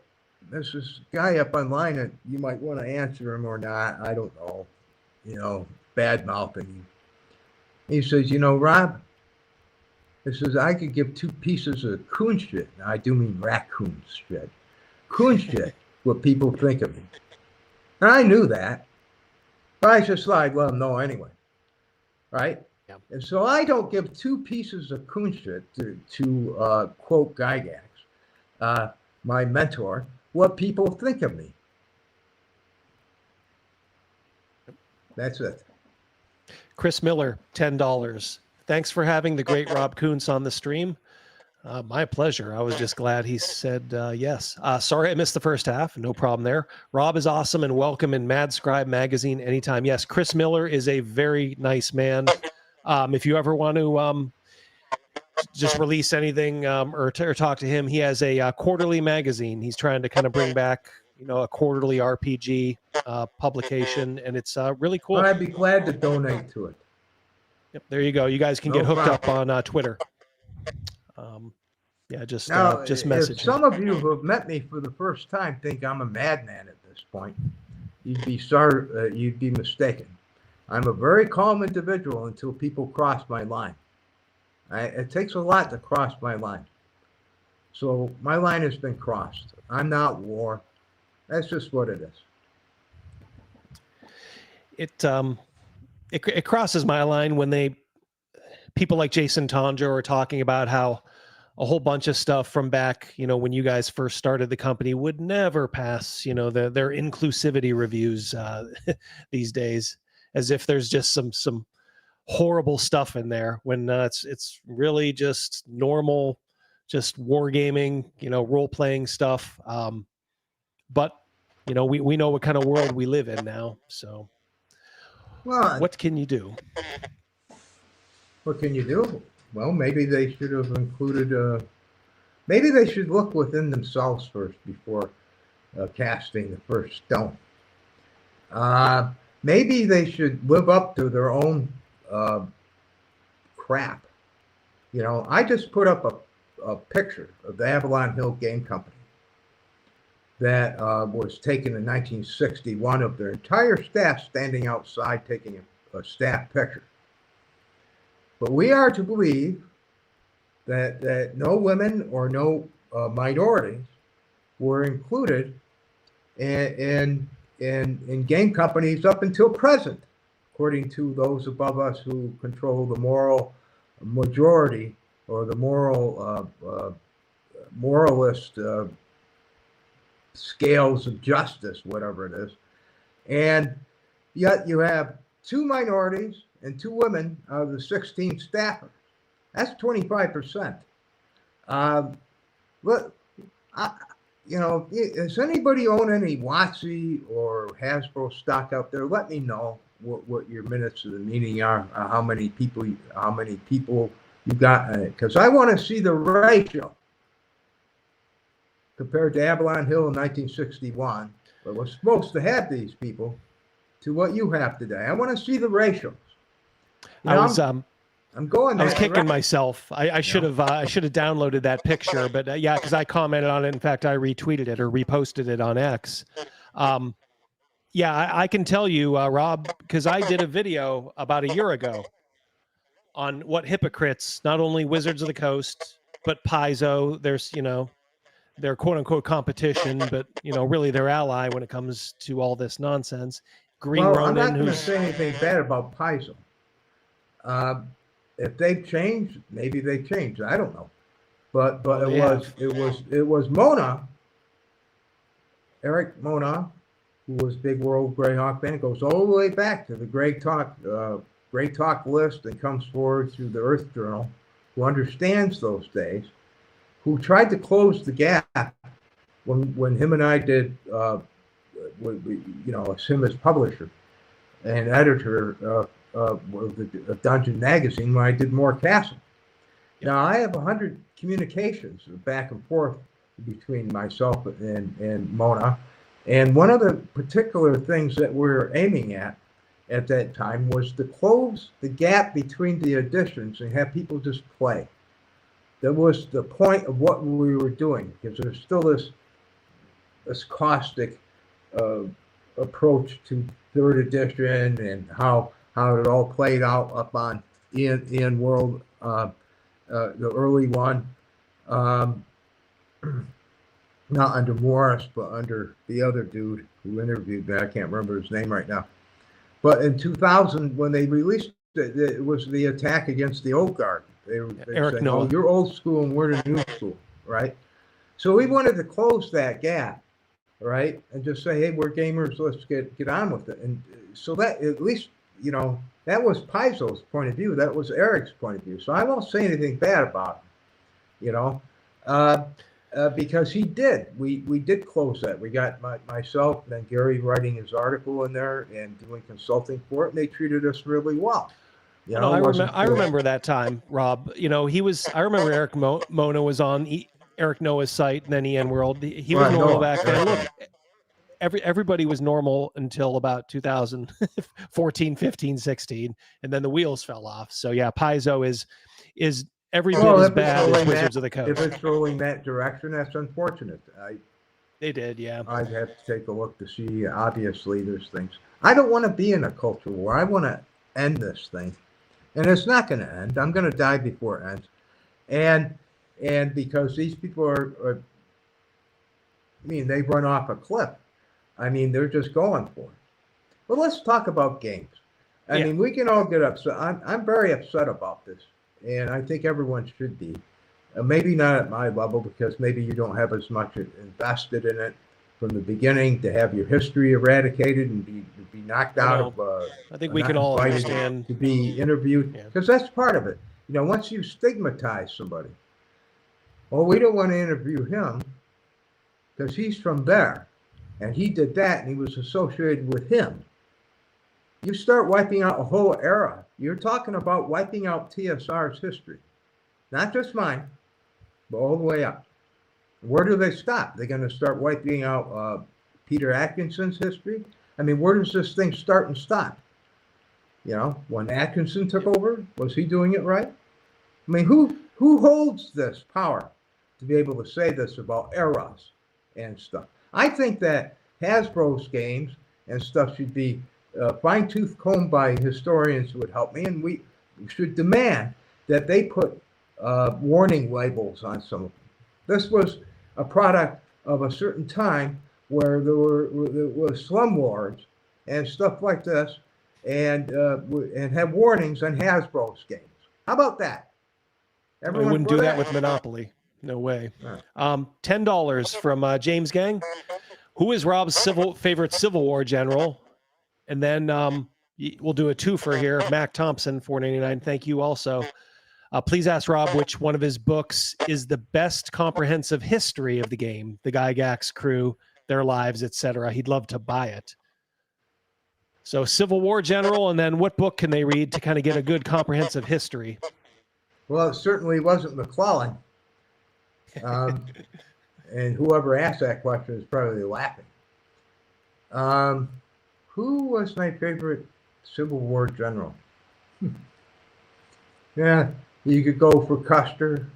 there's this guy up online that you might want to answer him or not. I don't know, bad mouthing you. He says, Rob, he says, I could give 2 pieces of coon shit. Now, I do mean raccoon shit. Coon shit, what people think of me. And I knew that. But I just thought I'd let him know anyway. Right? Yeah. And so I don't give 2 pieces of coon shit to quote Gygax, my mentor, what people think of me. That's it. Chris Miller, $10. Thanks for having the great Rob Kuntz on the stream. My pleasure. I was just glad he said yes. Sorry I missed the first half. No problem there. Rob is awesome and welcome in Mad Scribe magazine anytime. Yes, Chris Miller is a very nice man. If you ever want to just release anything or talk to him, he has a quarterly magazine. He's trying to kind of bring back, a quarterly RPG publication, and it's really cool. I'd be glad to donate to it. Yep, there you go. You guys can get hooked up on Twitter. Just message if some of you who have met me for the first time think I'm a madman at this point, you'd be mistaken. I'm a very calm individual until people cross my line. It takes a lot to cross my line. So my line has been crossed. I'm not war. That's just what it is. It crosses my line when people like Jason Tonja are talking about how a whole bunch of stuff from back, when you guys first started the company would never pass, their inclusivity reviews these days, as if there's just some horrible stuff in there when it's really just normal, just wargaming, role-playing stuff. But, we know what kind of world we live in now. So what can you do? What can you do? Well, maybe they should have included, maybe they should look within themselves first before casting the first stone. Maybe they should live up to their own crap. I just put up a picture of the Avalon Hill Game Company that was taken in 1961 of their entire staff standing outside taking a staff picture. But we are to believe that no women or no minorities were included in game companies up until present, according to those above us who control the moral majority or the moralist scales of justice, whatever it is. And yet you have 2 minorities and 2 women out of the 16 staffers. That's 25%. Does anybody own any WotC or Hasbro stock out there? Let me know what your minutes of the meeting are, how many people you got in it, because I want to see the ratio compared to Avalon Hill in 1961, but we're supposed to have these people, to what you have today. I want to see the ratios. I'm going. I was kicking myself. I should have downloaded that picture, but because I commented on it. In fact, I retweeted it or reposted it on X. I can tell you, Rob, because I did a video about a year ago on what hypocrites, not only Wizards of the Coast, but Paizo, there's, their quote unquote competition, but, really their ally when it comes to all this nonsense. Green Ronin, I'm not going to say anything bad about Paizo. If they've changed, maybe they've changed. I don't know. But it was Mona, Eric Mona, who was Big World Greyhawk fan, goes all the way back to the Grey Talk list and comes forward through the Earth Journal, who understands those days, who tried to close the gap when him and I did, him as publisher and editor of Dungeon Magazine when I did More Castle. Now I have 100 communications back and forth between myself and Mona. And one of the particular things that we're aiming at that time was to close the gap between the editions and have people just play. That was the point of what we were doing, because there's still this caustic approach to third edition and how it all played out up on Ian World, the early one, not under Morris, but under the other dude who interviewed me. I can't remember his name right now. But in 2000, when they released it, it was the attack against the old guard. They Eric saying, Noah. "Oh, you're old school and we're the new school," right? So we wanted to close that gap, right, and just say, "Hey, we're gamers. Let's get on with it." And so that at least, you know, that was Paizo's point of view. That was Eric's point of view. So I won't say anything bad about him, you know, because he did. We did close that. We got myself and then Gary writing his article in there and doing consulting for it, and they treated us really well. You know, I remember that time, Rob. You know, I remember Eric Mona was on Eric Noah's site and then EN World. He was normal back then. Look, everybody was normal until about 2014, 15, 16, and then the wheels fell off. So yeah, Paizo is every bit as bad as Wizards of the Coast. If it's rolling that direction, that's unfortunate. They did, yeah. I'd have to take a look to see. Obviously, there's things. I don't want to be in a culture war. I want to end this thing. And it's not going to end. I'm going to die before it ends. And because these people are, I mean, they run off a cliff. I mean, they're just going for it. But let's talk about games. I mean, we can all get upset. I'm very upset about this. And I think everyone should be. Maybe not at my level, because maybe you don't have as much invested in it from the beginning, to have your history eradicated and be knocked out of. I think we can all understand to be interviewed, because that's part of it. You know, once you stigmatize somebody, well, we don't want to interview him because he's from there, and he did that, and he was associated with him. You start wiping out a whole era. You're talking about wiping out TSR's history, not just mine, but all the way up. Where do they stop? They're going to start wiping out Peter Atkinson's history? I mean, where does this thing start and stop? You know, when Atkinson took over, was he doing it right? I mean, who holds this power to be able to say this about eras and stuff? I think that Hasbro's games and stuff should be fine-tooth combed by historians who would help me, and we should demand that they put warning labels on some of them. This was a product of a certain time where there was slum wars and stuff like this, and have warnings on Hasbro's games. How about that? Everyone wouldn't do that with Monopoly. No way. $10 from James Gang. Who is Rob's favorite Civil War general? And then we'll do a twofer here. Mac Thompson, $4.99. Thank you also. Please ask Rob which one of his books is the best comprehensive history of the game, the Gygax crew, their lives, etc. He'd love to buy it. So Civil War general, and then what book can they read to kind of get a good comprehensive history? Well, it certainly wasn't McClellan. And whoever asked that question is probably laughing. Who was my favorite Civil War general? Yeah, you could go for Custer.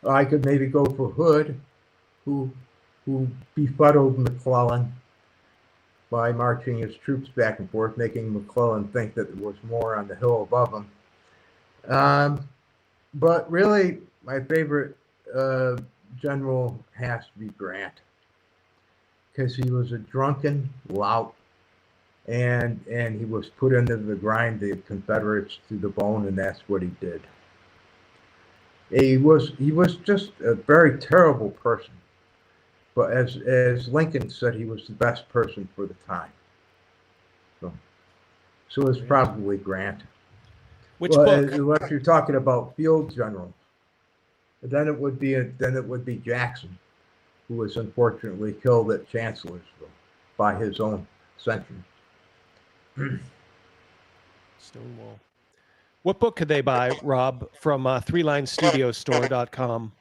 I could maybe go for Hood, who befuddled McClellan by marching his troops back and forth, making McClellan think that there was more on the hill above him. But really, my favorite general has to be Grant, because he was a drunken lout, and he was put into the grind, the Confederates, to the bone, and that's what he did. He was just a very terrible person, but as Lincoln said, he was the best person for the time. So it's probably Grant. Which book? If you're talking about field generals, then it would be Jackson, who was unfortunately killed at Chancellorsville by his own sentry. Stonewall. What book could they buy, Rob, from 3linestudiostore.com?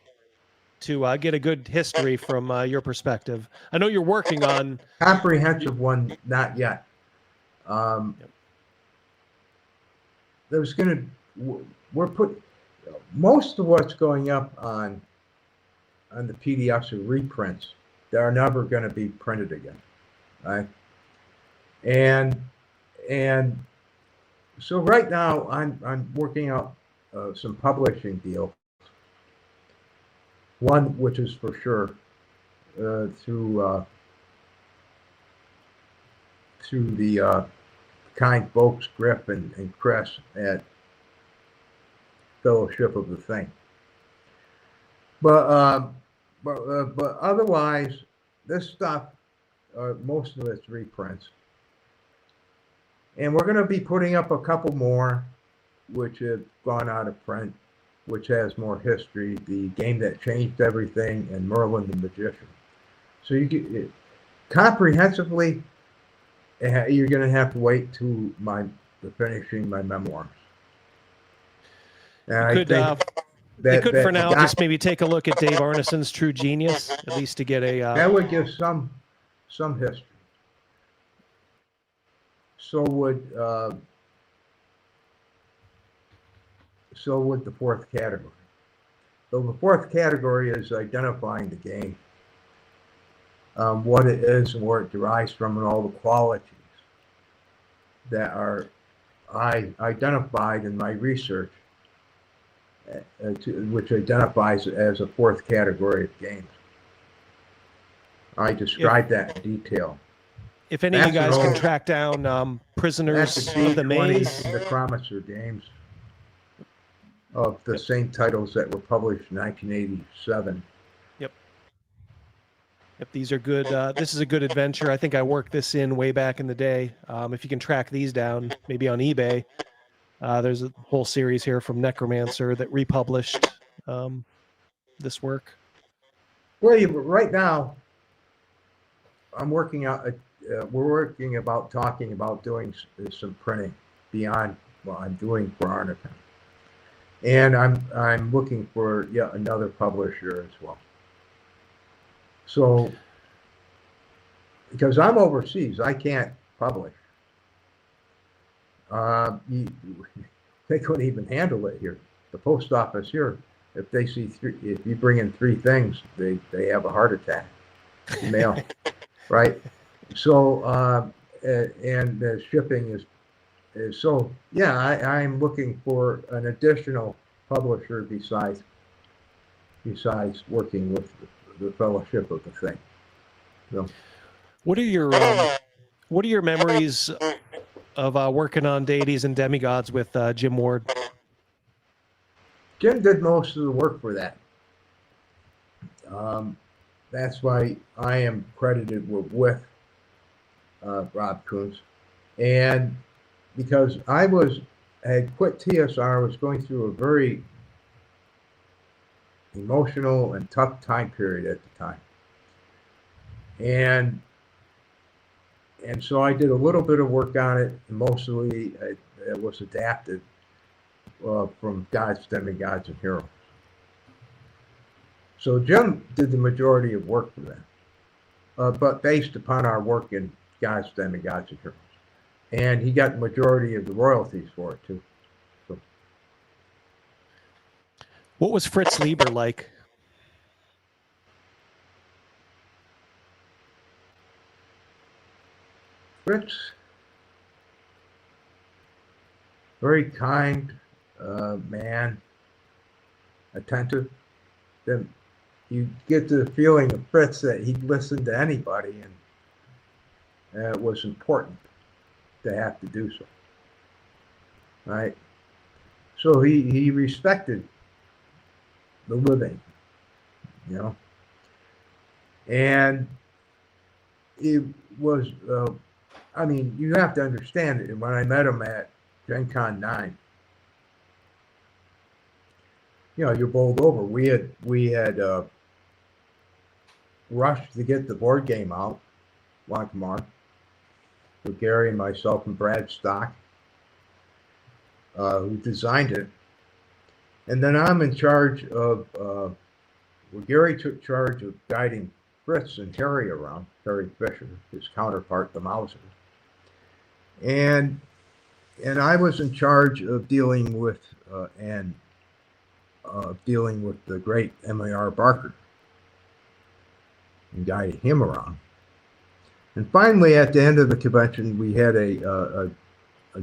to get a good history from your perspective. I know you're working on comprehensive one, not yet. There's going to most of what's going up on the PDFs are reprints. They are never going to be printed again, right? And so right now I'm working out some publishing deals. One which is for sure through the kind folks, Griff and Chris at Fellowship of the Thing. But otherwise, this stuff, most of it's reprints. And we're going to be putting up a couple more, which have gone out of print, which has more history. The Game That Changed Everything and Merlin the Magician. So you get comprehensively, you're going to have to wait to finishing my memoirs. And you could for now just maybe take a look at Dave Arneson's True Genius, at least to get a. That would give some history. So would the fourth category. So the fourth category is identifying the game, what it is and where it derives from, and all the qualities that are identified in my research, which identifies it as a fourth category of games. I describe that in detail. If any of you guys can track down Prisoners of the Maze. And the Chromaster games of the same titles that were published in 1987. Yep, these are good. This is a good adventure. I think I worked this in way back in the day. If you can track these down, maybe on eBay. There's a whole series here from Necromancer that republished this work. Well, right now, I'm working out. We're talking about doing some printing beyond what I'm doing for Arneson, and I'm looking for yet another publisher as well. So, because I'm overseas, I can't publish. They couldn't even handle it here. The post office here, if they see if you bring in 3 things, they have a heart attack. Mail, right? So and the shipping is so. Yeah, I'm looking for an additional publisher besides working with the Fellowship of the Thing. So, what are your memories of working on Deities and Demigods with Jim Ward? Jim did most of the work for that. That's why I am credited with Rob Kuntz. And because I had quit TSR, was going through a very emotional and tough time period at the time. And so I did a little bit of work on it. Mostly it was adapted from Deities, Demigods, and Heroes. So Jim did the majority of work for that, but based upon our work in Deities, Demigods, and Heroes. And he got the majority of the royalties for it, too. So. What was Fritz Leiber like? Fritz, very kind man, attentive. Then you get the feeling of Fritz that he'd listen to anybody, and it was important to have to do so. Right? So he respected the living, you know, and it was. I mean, you have to understand it. When I met him at Gen Con 9, you know, you're bowled over. We had rushed to get the board game out, Blackmore, with Gary and myself and Brad Stock, who designed it. And then I'm in charge of Well, Gary took charge of guiding Fritz and Harry around, Harry Fisher, his counterpart, the Mauser. And I was in charge of dealing with the great M.A.R. Barker and guiding him around. And finally, at the end of the convention, we had a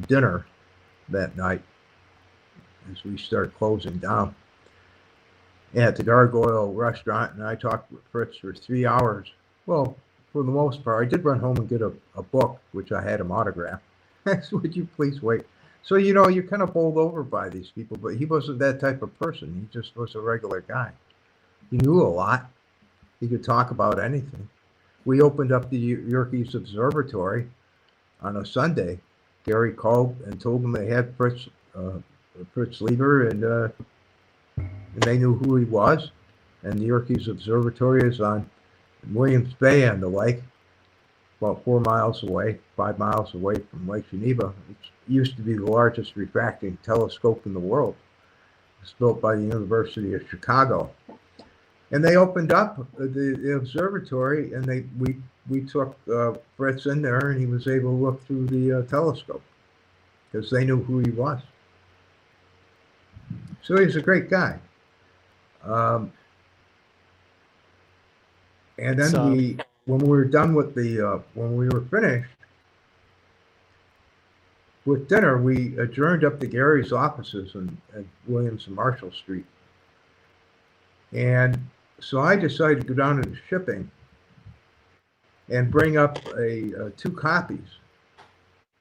dinner that night as we start closing down at the Gargoyle restaurant, and I talked with Fritz for 3 hours. Well, for the most part, I did run home and get a book, which I had him autograph. I said, would you please wait? So, you're kind of bowled over by these people, but he wasn't that type of person. He just was a regular guy. He knew a lot. He could talk about anything. We opened up the Yerkes Observatory on a Sunday. Gary called and told them they had Fritz Leiber, and they knew who he was. And the Yerkes Observatory is on Williams Bay on the lake, about 4 miles away, 5 miles away from Lake Geneva. It used to be the largest refracting telescope in the world. It was built by the University of Chicago. And they opened up the observatory, and we took Fritz in there, and he was able to look through the telescope because they knew who he was. So he's a great guy. And then when we were done with when we were finished with dinner, we adjourned up to Gary's offices at Williams and Marshall Street. And so I decided to go down to the shipping and bring up 2 copies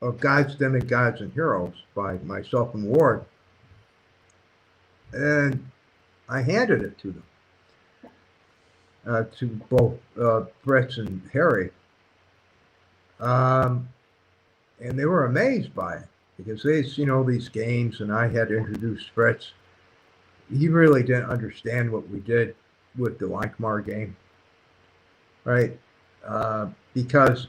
of Gods, Demigods, and Heroes by myself and Ward. And I handed it to them, to both Fritz and Harry. And they were amazed by it because they'd seen all these games, and I had introduced Fritz. He really didn't understand what we did with the Blackmore game, right? Because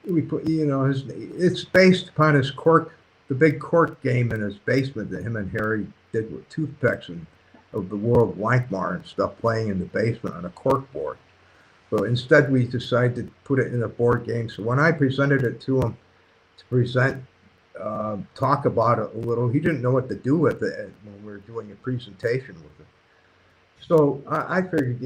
we put, it's based upon his cork, the big cork game in his basement that him and Harry did with toothpicks and of the world of Blackmore and stuff, playing in the basement on a cork board. But instead, we decided to put it in a board game. So when I presented it to him to present, talk about it a little, he didn't know what to do with it when we were doing a presentation with it. So I figured,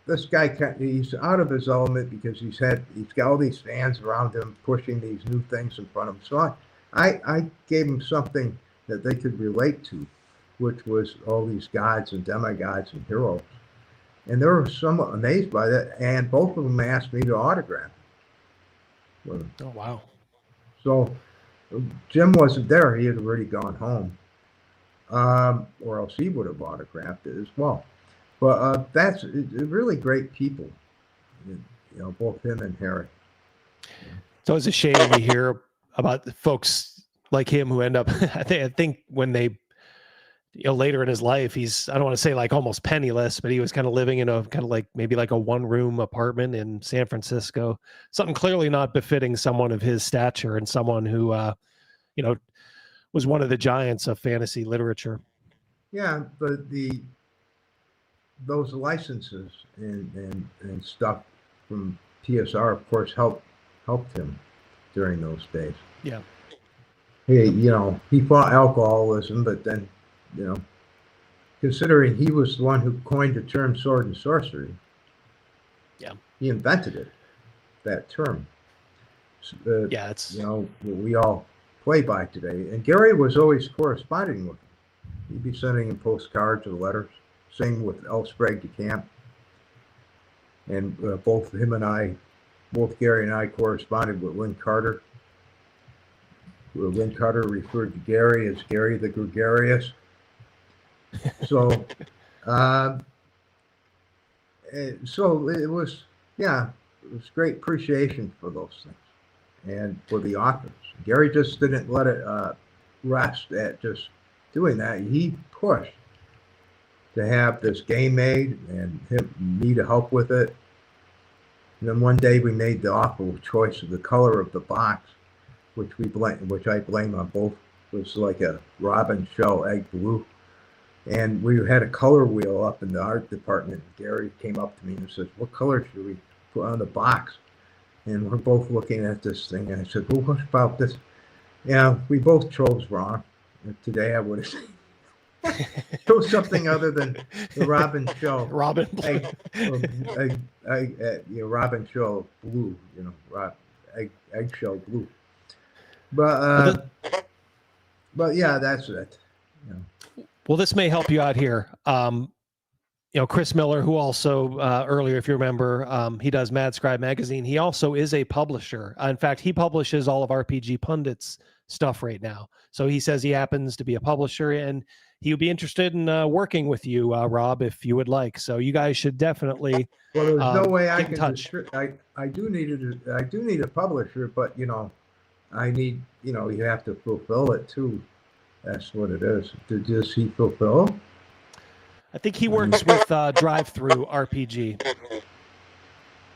this guy he's out of his element because he's got all these fans around him pushing these new things in front of him. So I gave him something that they could relate to, which was all these gods and demigods and heroes. And they were somewhat amazed by that, and both of them asked me to autograph it. Oh, wow. So Jim wasn't there. He had already gone home, or else he would have autographed it as well. But that's really great people, both him and Harry. So it's a shame to hear about the folks like him who end up, I think when they, later in his life, I don't want to say like almost penniless, but he was kind of living in a kind of like maybe like a 1-room apartment in San Francisco, something clearly not befitting someone of his stature and someone who, was one of the giants of fantasy literature. Yeah, but those licenses and stuff from TSR, of course, helped him during those days. Yeah. He fought alcoholism, but then, considering he was the one who coined the term sword and sorcery. Yeah. He invented it, that term. Yeah, it's what we all play by today. And Gary was always corresponding with him. He'd be sending him postcards or letters. Same with L. Sprague de Camp. And both Gary and I corresponded with Lynn Carter. Lynn Carter referred to Gary as Gary the Gregarious. So, it was great appreciation for those things and for the authors. Gary just didn't let it rest at just doing that. He pushed to have this game made and me to help with it. And then one day we made the awful choice of the color of the box, which I blame on both. It was like a robin shell egg blue. And we had a color wheel up in the art department. Gary came up to me and says, "What color should we put on the box?" And we're both looking at this thing. And I said, "Well, what about this?" Yeah, we both chose wrong. And today I would have chose something other than the Robin Show. Robin. Robin Show blue. Eggshell blue. But yeah, that's it. Well, this may help you out here. Chris Miller, who also earlier, if you remember, he does Mad Scribe magazine. He also is a publisher. In fact, he publishes all of RPG Pundit's stuff right now. So he says he happens to be a publisher, and he would be interested in working with you, Rob, if you would like. So you guys should definitely. Well, there's no way I get in touch. I do need a publisher, but I need you have to fulfill it too. That's what it is. Does he fulfill? I think he works with Drive-Through RPG.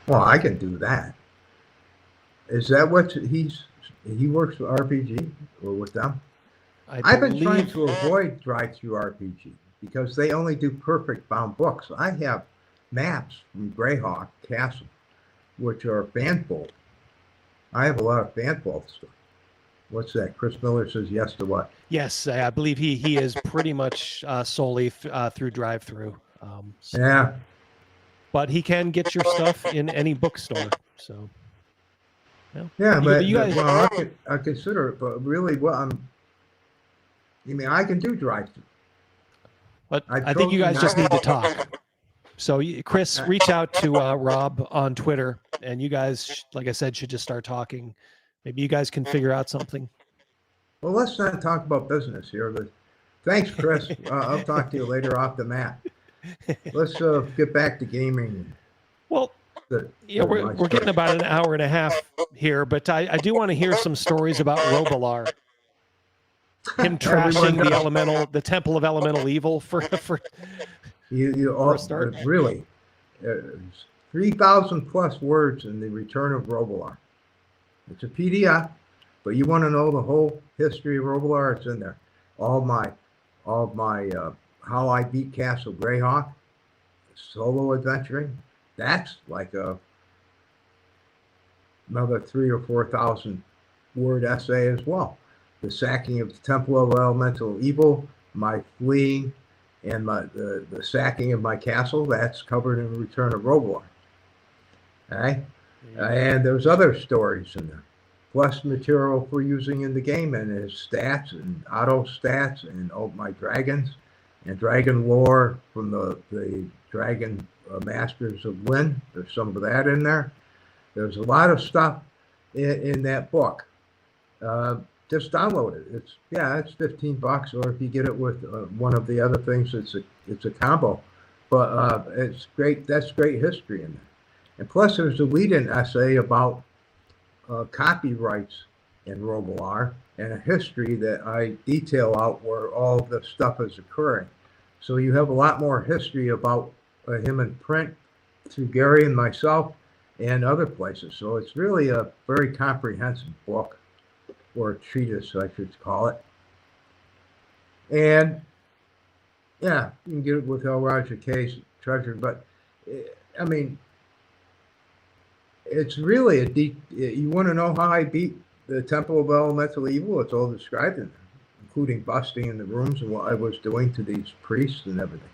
Well, I can do that. Is that what he works with RPG or with them? I've been trying to avoid Drive-Through RPG because they only do perfect bound books. I have maps from Greyhawk Castle, which are fanfold. I have a lot of fanfold stuff. What's that? Chris Miller says yes to what? Yes, I believe he is pretty much solely through Drive-Through. Yeah. But he can get your stuff in any bookstore. So. Yeah, but you guys. Well, I consider it, but really, I can do Drive-Through. But I think you guys just need to talk. So, Chris, reach out to Rob on Twitter, and you guys, like I said, should just start talking. Maybe you guys can figure out something. Well, let's not talk about business here. But thanks, Chris. I'll talk to you later off the mat. Let's get back to gaming. Well, we're getting about an hour and a half here, but I do want to hear some stories about Robilar. Him trashing the Temple of Elemental Evil for a start. Really, 3,000 plus words in the Return of Robilar. It's a PDF, but you want to know the whole history of Robilar? It's in there. All my how I beat Castle Greyhawk, solo adventuring. That's like another 3,000 or 4,000 word essay as well. The sacking of the Temple of Elemental Evil, my fleeing, and the sacking of my castle. That's covered in Return of Robilar. Okay. And there's other stories in there, plus material for using in the game and his stats and auto stats and my dragons and dragon lore from the Dragon Masters of Lyn. There's some of that in there. There's a lot of stuff in that book. Just download it. It's $15, or if you get it with one of the other things, it's a combo. But it's great. That's great history in there. And plus, there's a lead-in essay about copyrights in Robilar and a history that I detail out where all this stuff is occurring. So you have a lot more history about him in print through Gary and myself and other places. So it's really a very comprehensive book, or a treatise, I should call it. And yeah, you can get it with L. Roger K's Treasure, but I mean, it's really a deep. You want to know how I beat the Temple of Elemental Evil? It's all described in there, including busting in the rooms and what I was doing to these priests and everything,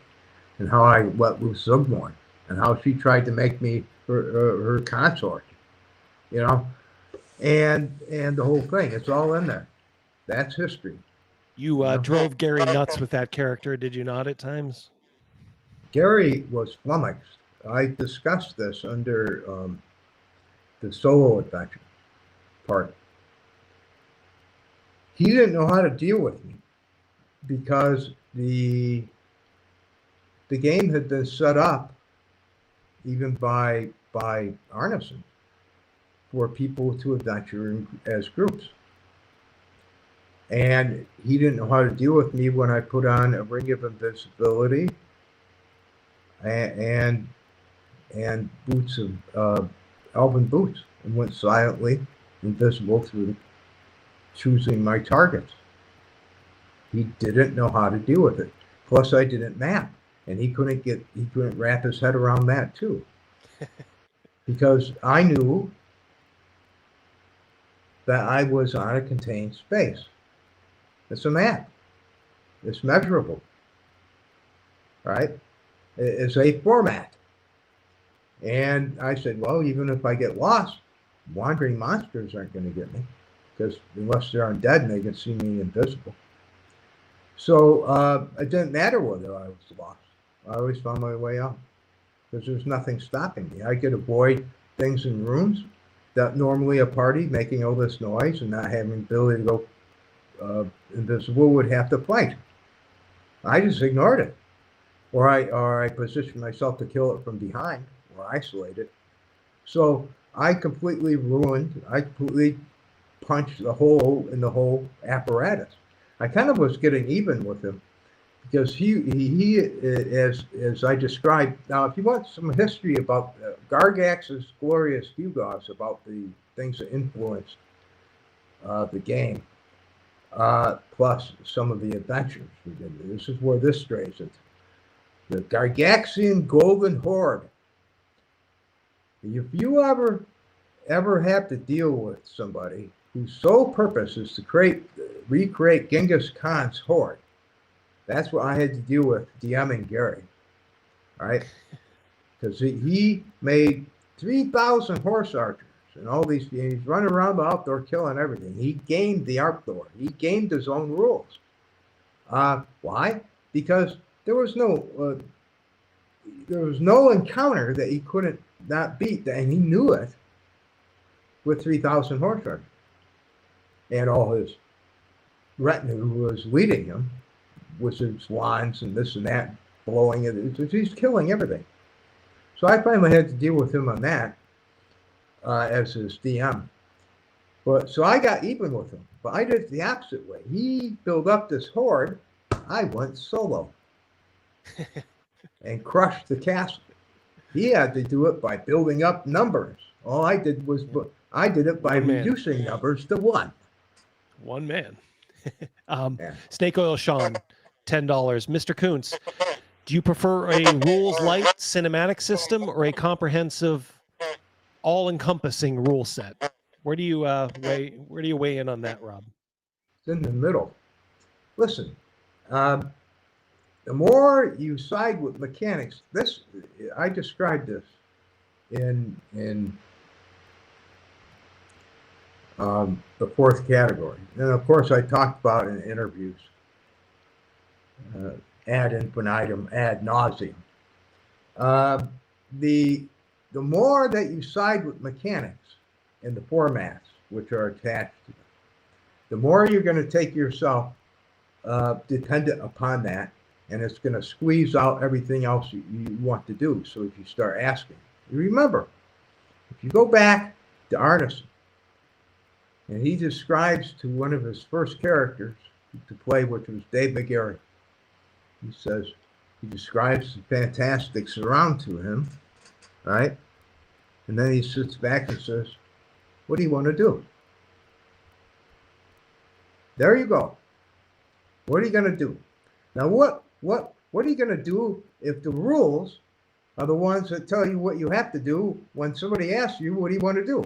and how I let loose Zugmorn, and how she tried to make me her consort, and the whole thing. It's all in there. That's history. You drove Gary nuts with that character, did you not, at times? Gary was flummoxed. I discussed this under the solo adventure part. He didn't know how to deal with me because the game had been set up even by Arneson for people to adventure as groups. And he didn't know how to deal with me when I put on a ring of invisibility and boots of elven boots, and went silently invisible through choosing my targets. He didn't know how to deal with it. Plus, I didn't map, and he couldn't wrap his head around that too, because I knew that I was on a contained space. It's a map. It's measurable, right? It's a format. And I said, well, even if I get lost, wandering monsters aren't going to get me, because unless they're undead and they can see me invisible. So it didn't matter whether I was lost. I always found my way out, because there's nothing stopping me. I could avoid things in rooms that normally a party making all this noise and not having the ability to go invisible would have to fight. I just ignored it, or I positioned myself to kill it from behind or isolate it. So I completely punched a hole in the whole apparatus. I kind of was getting even with him, because he as I described. Now, if you want some history about Gygax's glorious gewgaws, about the things that influenced the game, plus some of the adventures we did. This is where this strays into the Gygaxian Golden Horde. If you ever have to deal with somebody whose sole purpose is to recreate Genghis Khan's horde, that's what I had to deal with DMing Gary, right? Because he made 3,000 horse archers and all these. He's running around the outdoor killing everything. He gamed the Arc Lord. He gamed his own rules. Why? Because there was no encounter that he couldn't not beat, and he knew it, with 3,000 horse archers and all his retinue who was leading him, wizards, wands, and this and that, blowing it. He's killing everything. So I finally had to deal with him on that as his DM. So I got even with him, but I did it the opposite way. He built up this horde. I went solo and crushed the castle. He had to do it by building up numbers. All I did was I did it by reducing numbers to 1. One man. Snake Oil Sean, $10. Mr. Kuntz, do you prefer a rules light cinematic system or a comprehensive, all-encompassing rule set? Where do you weigh in on that, Rob? It's in the middle. Listen, the more you side with mechanics, I described this in the 4th category. And of course, I talked about in interviews ad infinitum, ad nauseum. The more that you side with mechanics in the formats which are attached to them, the more you're going to take yourself dependent upon that, and it's going to squeeze out everything else you want to do. So if you start asking, remember, if you go back to Arneson, and he describes to one of his first characters to play, which was Dave McGarry. He describes the fantastic surround to him, right? And then he sits back and says, what do you want to do? There you go. What are you going to do? Now, what are you going to do if the rules are the ones that tell you what you have to do when somebody asks you, what do you want to do?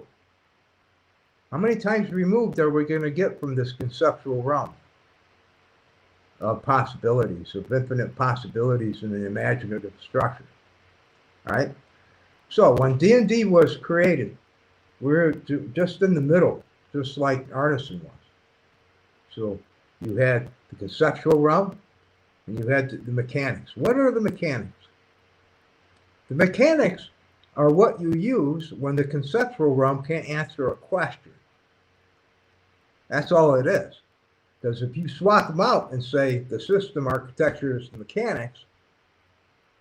How many times removed are we going to get from this conceptual realm of possibilities, of infinite possibilities in an imaginative structure, right? So when D&D was created, we're just in the middle, just like Arneson was. So you had the conceptual realm, and you had the mechanics. What are the mechanics? The mechanics are what you use when the conceptual realm can't answer a question. That's all it is. Because if you swap them out and say the system architecture is the mechanics,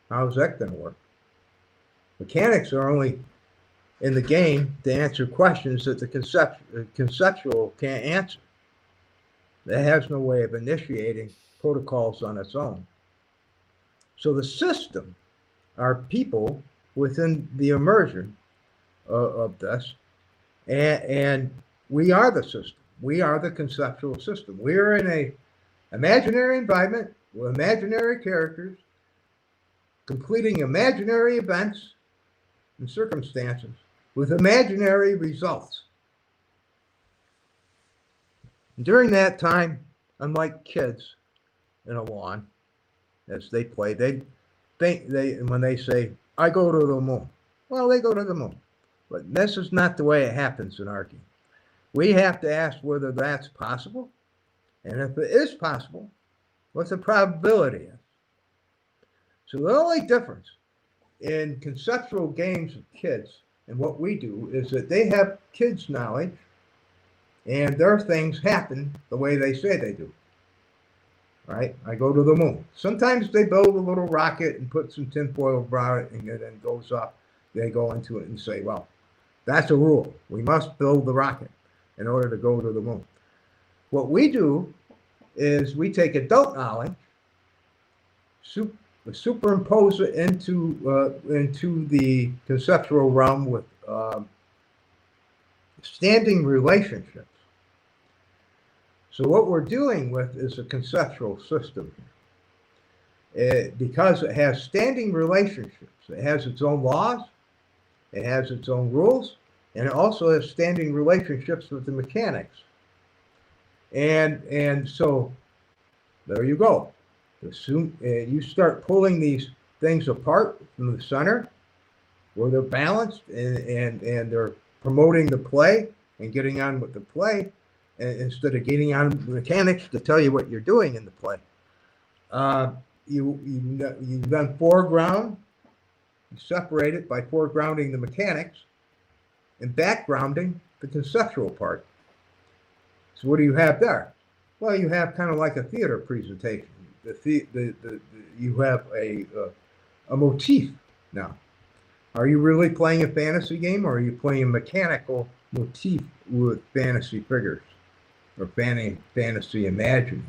how's that going to work? Mechanics are only in the game to answer questions that the conceptual can't answer. That has no way of initiating protocols on its own. So the system are people within the immersion of this, and we are the system. We are the conceptual system. We are in a imaginary environment with imaginary characters, completing imaginary events and circumstances with imaginary results. During that time, unlike kids in a lawn, as they play, when they say, I go to the moon. Well, they go to the moon. But this is not the way it happens in our game. We have to ask whether that's possible. And if it is possible, what the probability is. So the only difference in conceptual games of kids and what we do is that they have kids' knowledge and their things happen the way they say they do. Right? I go to the moon. Sometimes they build a little rocket and put some tinfoil around it and it then goes up. They go into it and say, well, that's a rule. We must build the rocket in order to go to the moon. What we do is we take adult knowledge, superimpose it into the conceptual realm with standing relationships. So what we're dealing with is a conceptual system. Because it has standing relationships. It has its own laws, it has its own rules, and it also has standing relationships with the mechanics. And so there you go. You start pulling these things apart from the center where they're balanced and they're promoting the play and getting on with the play instead of getting on the mechanics to tell you what you're doing in the play. You then foreground, you separate it by foregrounding the mechanics and backgrounding the conceptual part. So what do you have there? Well, you have kind of like a theater presentation. You have a motif now. Are you really playing a fantasy game, or are you playing a mechanical motif with fantasy figures or fantasy imaginings?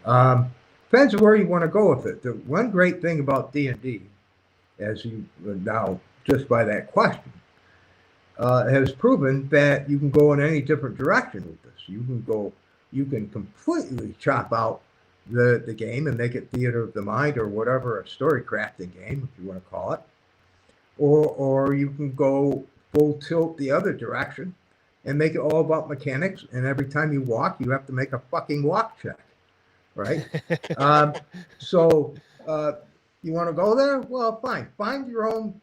Depends on where you want to go with it. The one great thing about D&D, as you now just by that question, has proven that you can go in any different direction with this. You can completely chop out the game and make it theater of the mind or whatever, a story crafting game, if you want to call it. Or you can go full tilt the other direction and make it all about mechanics, and every time you walk, you have to make a fucking walk check, right? So you want to go there? Well, fine. Find your own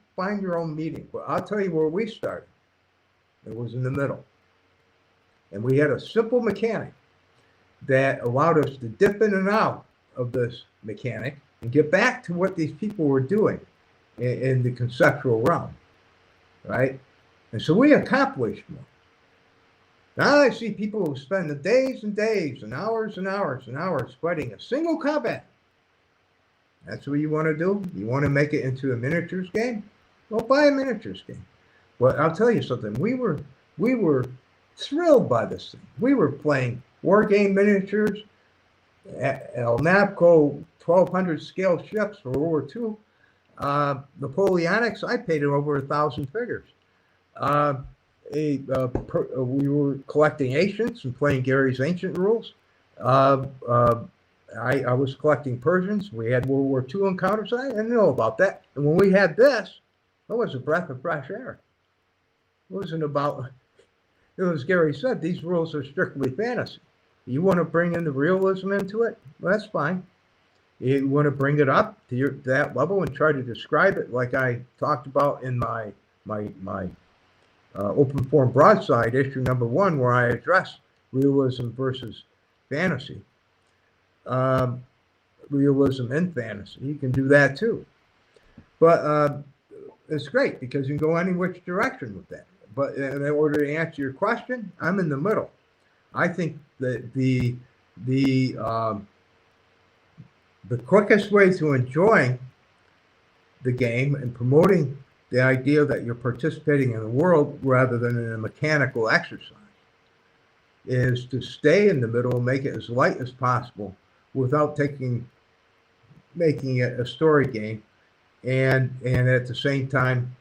meeting. But I'll tell you where we started. It was in the middle. And we had a simple mechanic that allowed us to dip in and out of this mechanic and get back to what these people were doing in the conceptual realm, right? And so we accomplished more. Now I see people who spend the days and days and hours and hours and hours fighting a single combat. That's what you want to do? You want to make it into a miniatures game? Well, buy a miniatures game. Well, I'll tell you something. We were thrilled by this thing. We were playing war game miniatures, El Napco 1200 scale ships for World War II. Napoleonics, I paid over 1,000 figures. We were collecting ancients and playing Gary's ancient rules. I was collecting Persians. We had World War II encounters. I didn't know about that. And when we had this, it was a breath of fresh air. It wasn't about, it was Gary said, these rules are strictly fantasy. You want to bring in the realism into it? Well, that's fine. You want to bring it up to that level and try to describe it like I talked about in my open form broadside issue #1, where I address realism versus fantasy. Realism and fantasy. You can do that too. But it's great because you can go any which direction with that. But in order to answer your question, I'm in the middle. I think that the quickest way to enjoying the game and promoting the idea that you're participating in the world rather than in a mechanical exercise is to stay in the middle and make it as light as possible without making it a story game, and at the same time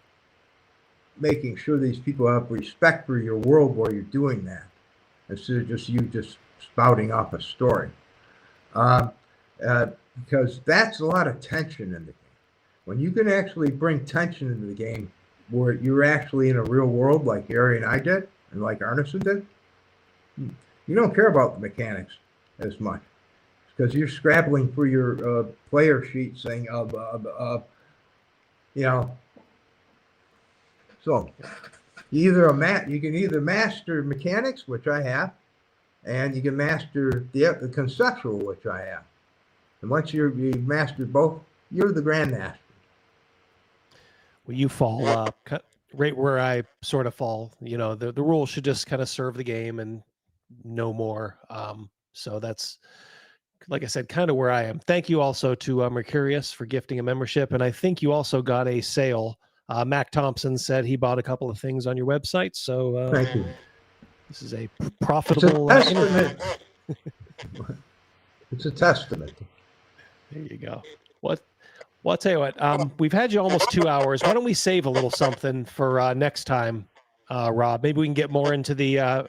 making sure these people have respect for your world while you're doing that, instead of just spouting off a story. because that's a lot of tension in the game. When you can actually bring tension into the game where you're actually in a real world like Gary and I did, and like Arneson did, you don't care about the mechanics as much because you're scrabbling through your player sheet saying, you know. So you can either master mechanics, which I have, and you can master the conceptual, which I have. And once you master both, you're the grandmaster. Well, you fall right where I sort of fall. You know, the rules should just kind of serve the game and no more. So that's, like I said, kind of where I am. Thank you also to Mercurius for gifting a membership. And I think you also got a sale. Mac Thompson said he bought a couple of things on your website. So thank you. This is a profitable. It's a testament. It's a testament. There you go. Well, I'll tell you what. We've had you almost 2 hours. Why don't we save a little something for next time, Rob? Maybe we can get more into the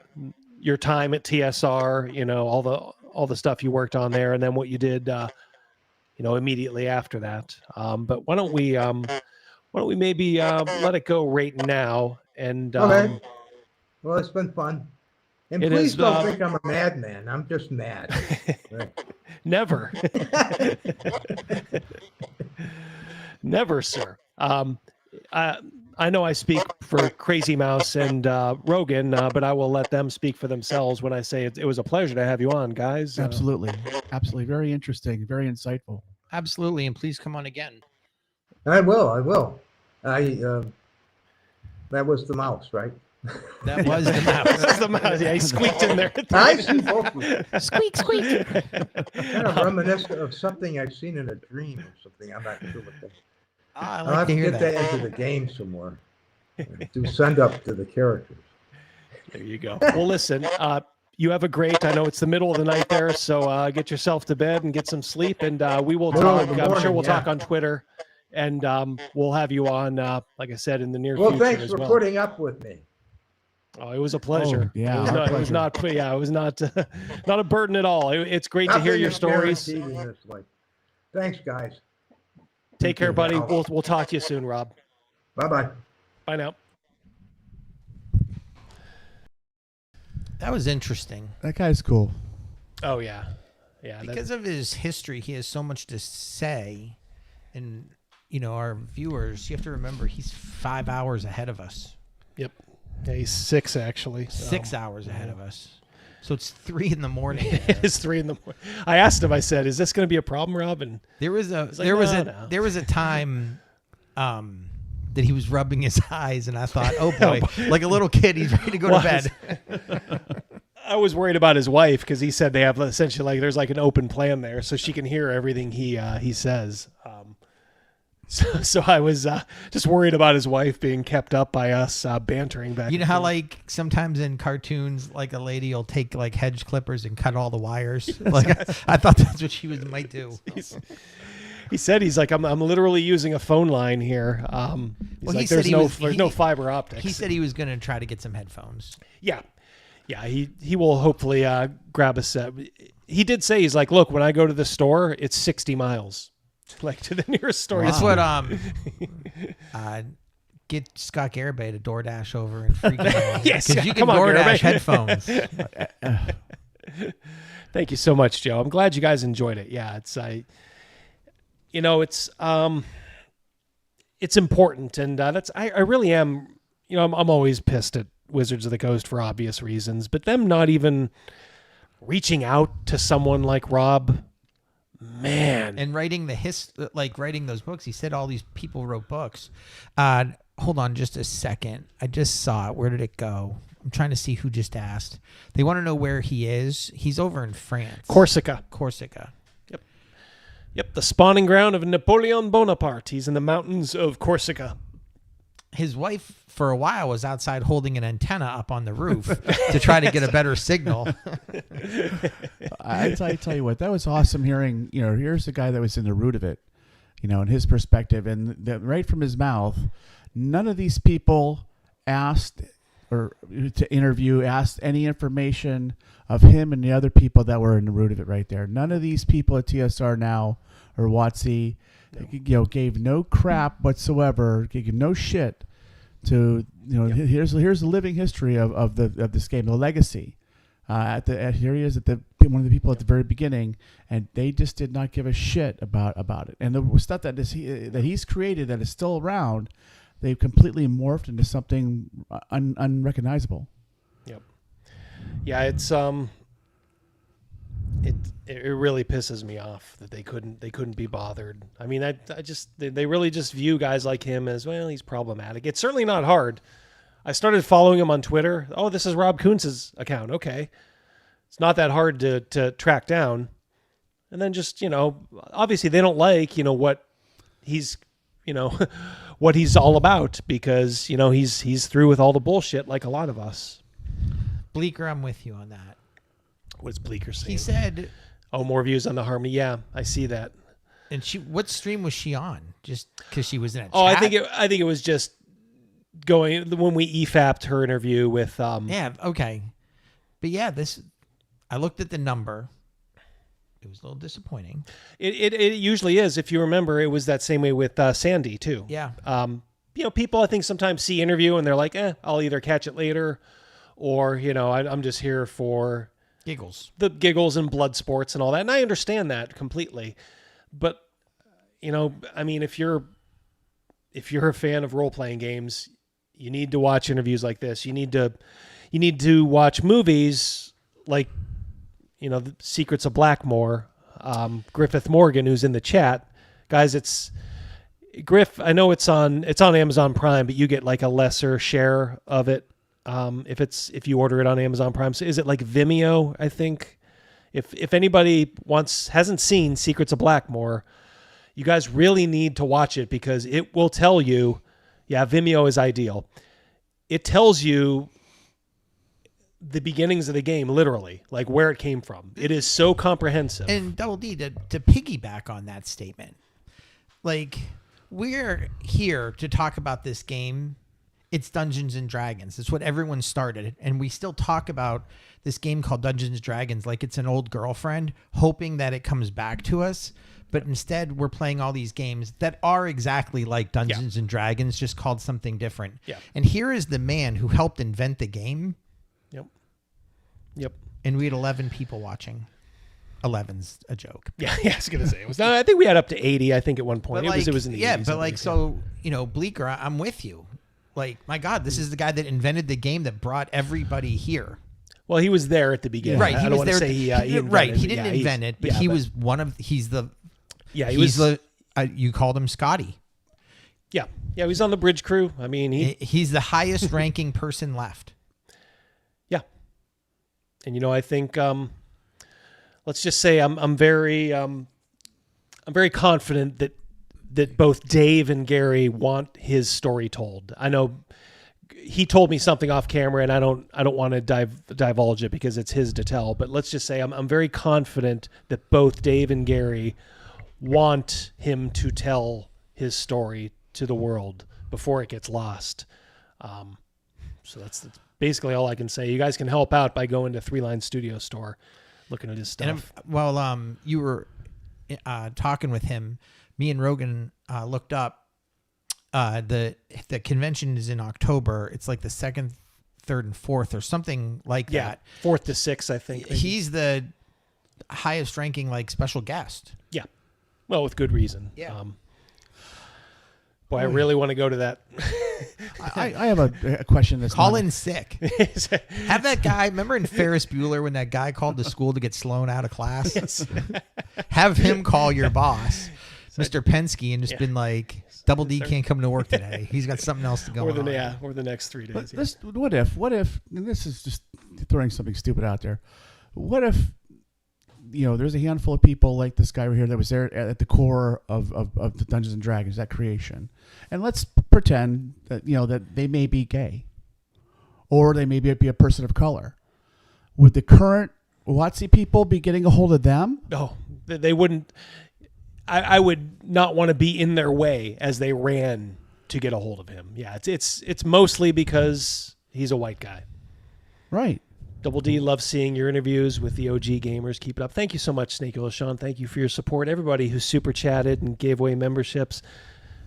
your time at TSR. You know, all the stuff you worked on there, and then what you did. You know, immediately after that. But why don't we maybe let it go right now? And okay. Well, it's been fun. And please is, don't think I'm a madman. I'm just mad. Never. Never, sir. I know I speak for Crazy Mouse and Rogan, but I will let them speak for themselves when I say it was a pleasure to have you on, guys. Absolutely. Absolutely. Very interesting. Very insightful. Absolutely. And please come on again. I will. That was the mouse, right? That was the mouse. That's the mouse. Yeah, he squeaked in there. I see both of you. Squeak, squeak. Kind of reminiscent of something I've seen in a dream or something. I'm not sure what that is. I I'll like have to to hear get that. that into the game somewhere. To send up to the characters. There you go. Well, listen, you have a great, I know it's the middle of the night there, so get yourself to bed and get some sleep, and we will talk. I'm sure we'll talk on Twitter, and we'll have you on, like I said, in the near future as well. Well, thanks for putting up with me. Oh, it was a pleasure. Oh, yeah, it was not not a burden at all. It's great to hear your stories. Thanks, guys. Take care, buddy. We'll talk to you soon, Rob. Bye-bye. Bye now. That was interesting. That guy's cool. Oh, yeah. Yeah. Because of his history, he has so much to say. And, you know, our viewers, you have to remember, he's 5 hours ahead of us. Yep. Yeah, he's 6, actually. So. 6 hours ahead of us. So it's 3 in the morning. It is 3 in the morning. I asked him, I said, is this going to be a problem, Rob? And there was a time that he was rubbing his eyes, and I thought, oh boy, like a little kid, he's ready to go to bed. I was worried about his wife because he said they have essentially like there's like an open plan there, so she can hear everything he says. So I was just worried about his wife being kept up by us bantering back. You know how like sometimes in cartoons, like a lady will take like hedge clippers and cut all the wires. Like I thought that's what she might do. He said he's like I'm literally using a phone line here. There's no fiber optics. He said he was going to try to get some headphones. Yeah. He will hopefully grab a set. He did say he's like, look, when I go to the store, it's 60 miles. Like to the nearest store. Wow. That's what get Scott Garibay to DoorDash over and freak out. Yes, because you can DoorDash headphones. Thank you so much, Joe. I'm glad you guys enjoyed it. Yeah, it's important, and that's I really am. You know, I'm always pissed at Wizards of the Coast for obvious reasons, but them not even reaching out to someone like Rob. Man, and writing writing those books. He said all these people wrote books. Hold on just a second. I just saw it. Where did it go? I'm trying to see who just asked. They want to know where he is. He's over in France. Corsica. Yep. The spawning ground of Napoleon Bonaparte. He's in the mountains of Corsica. His wife, for a while, was outside holding an antenna up on the roof to try to get a better signal. I tell you what, that was awesome hearing, you know, here's the guy that was in the root of it, you know, and his perspective. And right from his mouth, none of these people asked or to interview, ask any information of him and the other people that were in the root of it right there. None of these people at TSR now or WotC, gave no crap whatsoever, gave no shit to, here's the living history of this game, the legacy. Here he is one of the people at the very beginning, and they just did not give a shit about it. And the stuff that he's created that is still around, they've completely morphed into something unrecognizable. Yep. Yeah, it's it really pisses me off that they couldn't be bothered. I mean, they really just view guys like him as, well, he's problematic. It's certainly not hard. I started following him on Twitter. Oh, this is Rob Kuntz's account. Okay. It's not that hard to track down. And then just, obviously they don't like, what he's, what he's all about, because, he's through with all the bullshit like a lot of us. Bleeker, I'm with you on that. What's Bleeker saying? He said, "Oh, more views on the Harmony." Yeah, I see that. And what stream was she on? Just because she was in a chat? Oh, I think it was just going when we EFAP'd her interview with. Yeah. Okay. But yeah, I looked at the number. It was a little disappointing. It usually is. If you remember, it was that same way with Sandy too. Yeah. People I think sometimes see interview and they're like, I'll either catch it later, or I'm just here for the giggles and blood sports and all that. And I understand that completely. But, I mean, if you're a fan of role-playing games, you need to watch interviews like this. You need to watch movies like, The Secrets of Blackmore, Griffith Morgan, who's in the chat. Guys, Griff, I know it's on Amazon Prime, but you get like a lesser share of it. If you order it on Amazon Prime. So is it like Vimeo, I think? If anybody hasn't seen Secrets of Blackmore, you guys really need to watch it, because it will tell you, Vimeo is ideal. It tells you the beginnings of the game, literally, like where it came from. It is so comprehensive. And Double D, to piggyback on that statement, like, we're here to talk about this game. It's Dungeons and Dragons. It's what everyone started. And we still talk about this game called Dungeons and Dragons like it's an old girlfriend, hoping that it comes back to us. But instead, we're playing all these games that are exactly like Dungeons and Dragons, just called something different. Yeah. And here is the man who helped invent the game. Yep. And we had 11 people watching. 11's a joke. Yeah, I was going to say. I think we had up to 80, I think, at one point. But it was in the 80s. But like, so, Bleeker, I'm with you. Like, my God, this is the guy that invented the game that brought everybody here. Well, he was there at the beginning. Right, I don't want to say he invented right, he it. didn't invent it, but he was one of. He's the. Yeah, he was. You called him Scotty. Yeah, he was on the bridge crew. I mean, he's the highest ranking person left. Yeah, and I think let's just say I'm very confident that both Dave and Gary want his story told. I know he told me something off camera, and I don't want to divulge it because it's his to tell. But let's just say I'm very confident that both Dave and Gary want him to tell his story to the world before it gets lost. So that's basically all I can say. You guys can help out by going to 3 Line Studio Store, looking at his stuff. And you were talking with him. Me and Rogan looked up. The convention is in October. It's like the 2nd, 3rd, and 4th, or something like that. 4th to 6th, I think. Maybe. He's the highest ranking special guest. Yeah, well, with good reason. Yeah. Boy, I really want to go to that. I have a question. Call in sick. Have that guy. Remember in Ferris Bueller when that guy called the school to get Sloan out of class? Yes. Have him call your boss, Mr. Penske, and just been like, Double D can't come to work today. He's got something else to go on. Yeah, or the next 3 days. What if, and this is just throwing something stupid out there. What if, there's a handful of people like this guy right here that was there at the core of the Dungeons and Dragons, that creation. And let's pretend that, that they may be gay, or they may be a person of color. Would the current WotC people be getting a hold of them? No, they wouldn't. I would not want to be in their way as they ran to get a hold of him. Yeah, it's mostly because he's a white guy. Right. Double D loves seeing your interviews with the OG gamers. Keep it up. Thank you so much, Snake Sean. Thank you for your support. Everybody who super chatted and gave away memberships.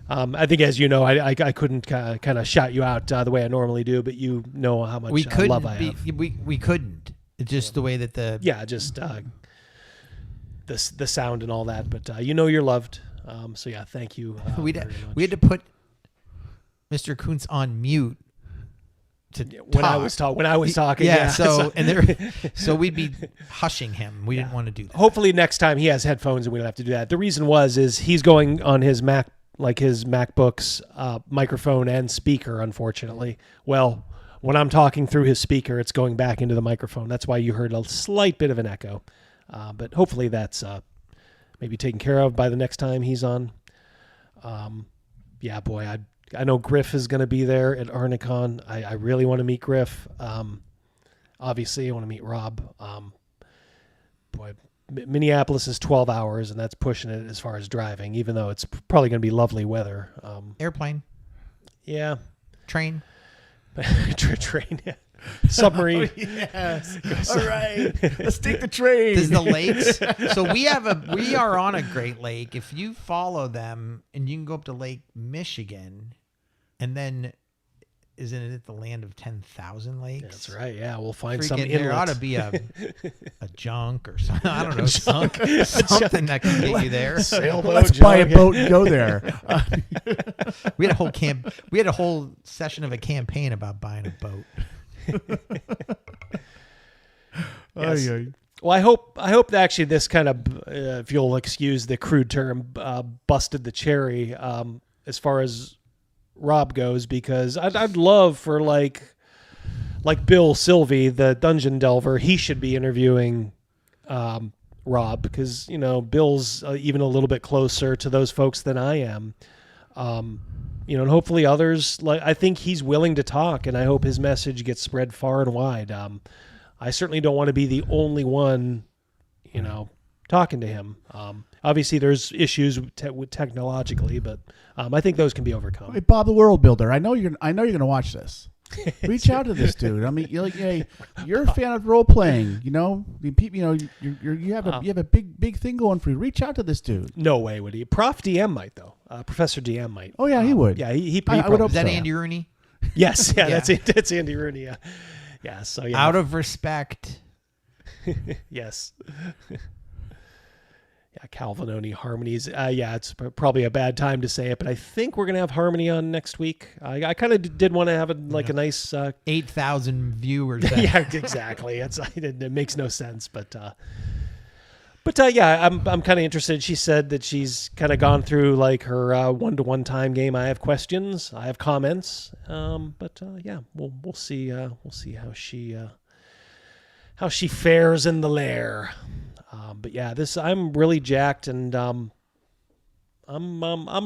I think, as you know, I couldn't kind of shout you out the way I normally do, but you know how much love I have. We couldn't. It's just the way that the the sound and all that. But you know you're loved. So yeah, thank you. We had to put Mr. Kuntz on mute. When I was talking, yeah. So we'd be hushing him. We didn't want to do that. Hopefully next time he has headphones and we don't have to do that. The reason is he's going on his Mac, like his MacBook's microphone and speaker. Unfortunately, well, when I'm talking through his speaker, it's going back into the microphone. That's why you heard a slight bit of an echo. But hopefully that's maybe taken care of by the next time he's on. Yeah, boy, I know Griff is going to be there at Arneson. I really want to meet Griff. Obviously, I want to meet Rob. Boy, Minneapolis is 12 hours, and that's pushing it as far as driving, even though it's probably going to be lovely weather. Airplane. Yeah. Train. Train, yeah. Submarine. Oh, yes. All right. Let's take the train. There's the lakes. So we are on a Great Lake. If you follow them, and you can go up to Lake Michigan, and then isn't it the land of 10,000 lakes? That's right. Yeah, we'll find Freaking, some inlet. There ought to be a junk or something. I don't know, something that can get you there. Sailboat. Let's buy a boat and go there. We had a whole We had a whole session of a campaign about buying a boat. Yes. Well, I hope that actually this kind of, if you'll excuse the crude term, busted the cherry as far as Rob goes, because I'd love for like Bill Sylvie, the dungeon delver, he should be interviewing Rob, because Bill's even a little bit closer to those folks than I am. And hopefully others, I think he's willing to talk, and I hope his message gets spread far and wide. I certainly don't want to be the only one, talking to him. Obviously there's issues technologically, but I think those can be overcome. Hey, Bob the World Builder, I know you're going to watch this. Reach out to this dude. I mean, you're a fan of role playing. You have a big thing going for you. Reach out to this dude. No way would he. Prof DM might though. Professor DM might. Oh yeah, he would. Yeah, he I would hope Is that so. Andy Rooney? Yes, yeah, that's Andy Rooney. Yeah, yeah. So yeah. Out of respect. Yes. Yeah, Calvinoni harmonies. Yeah, it's probably a bad time to say it, but I think we're gonna have Harmony on next week. I kind of did want to have a nice 8,000 viewers. Yeah, exactly. It makes no sense, but yeah, I'm kind of interested. She said that she's kind of gone through her 1-to-1 time game. I have questions, I have comments, but yeah, we'll see how she fares in the lair. But yeah, I'm really jacked, and I'm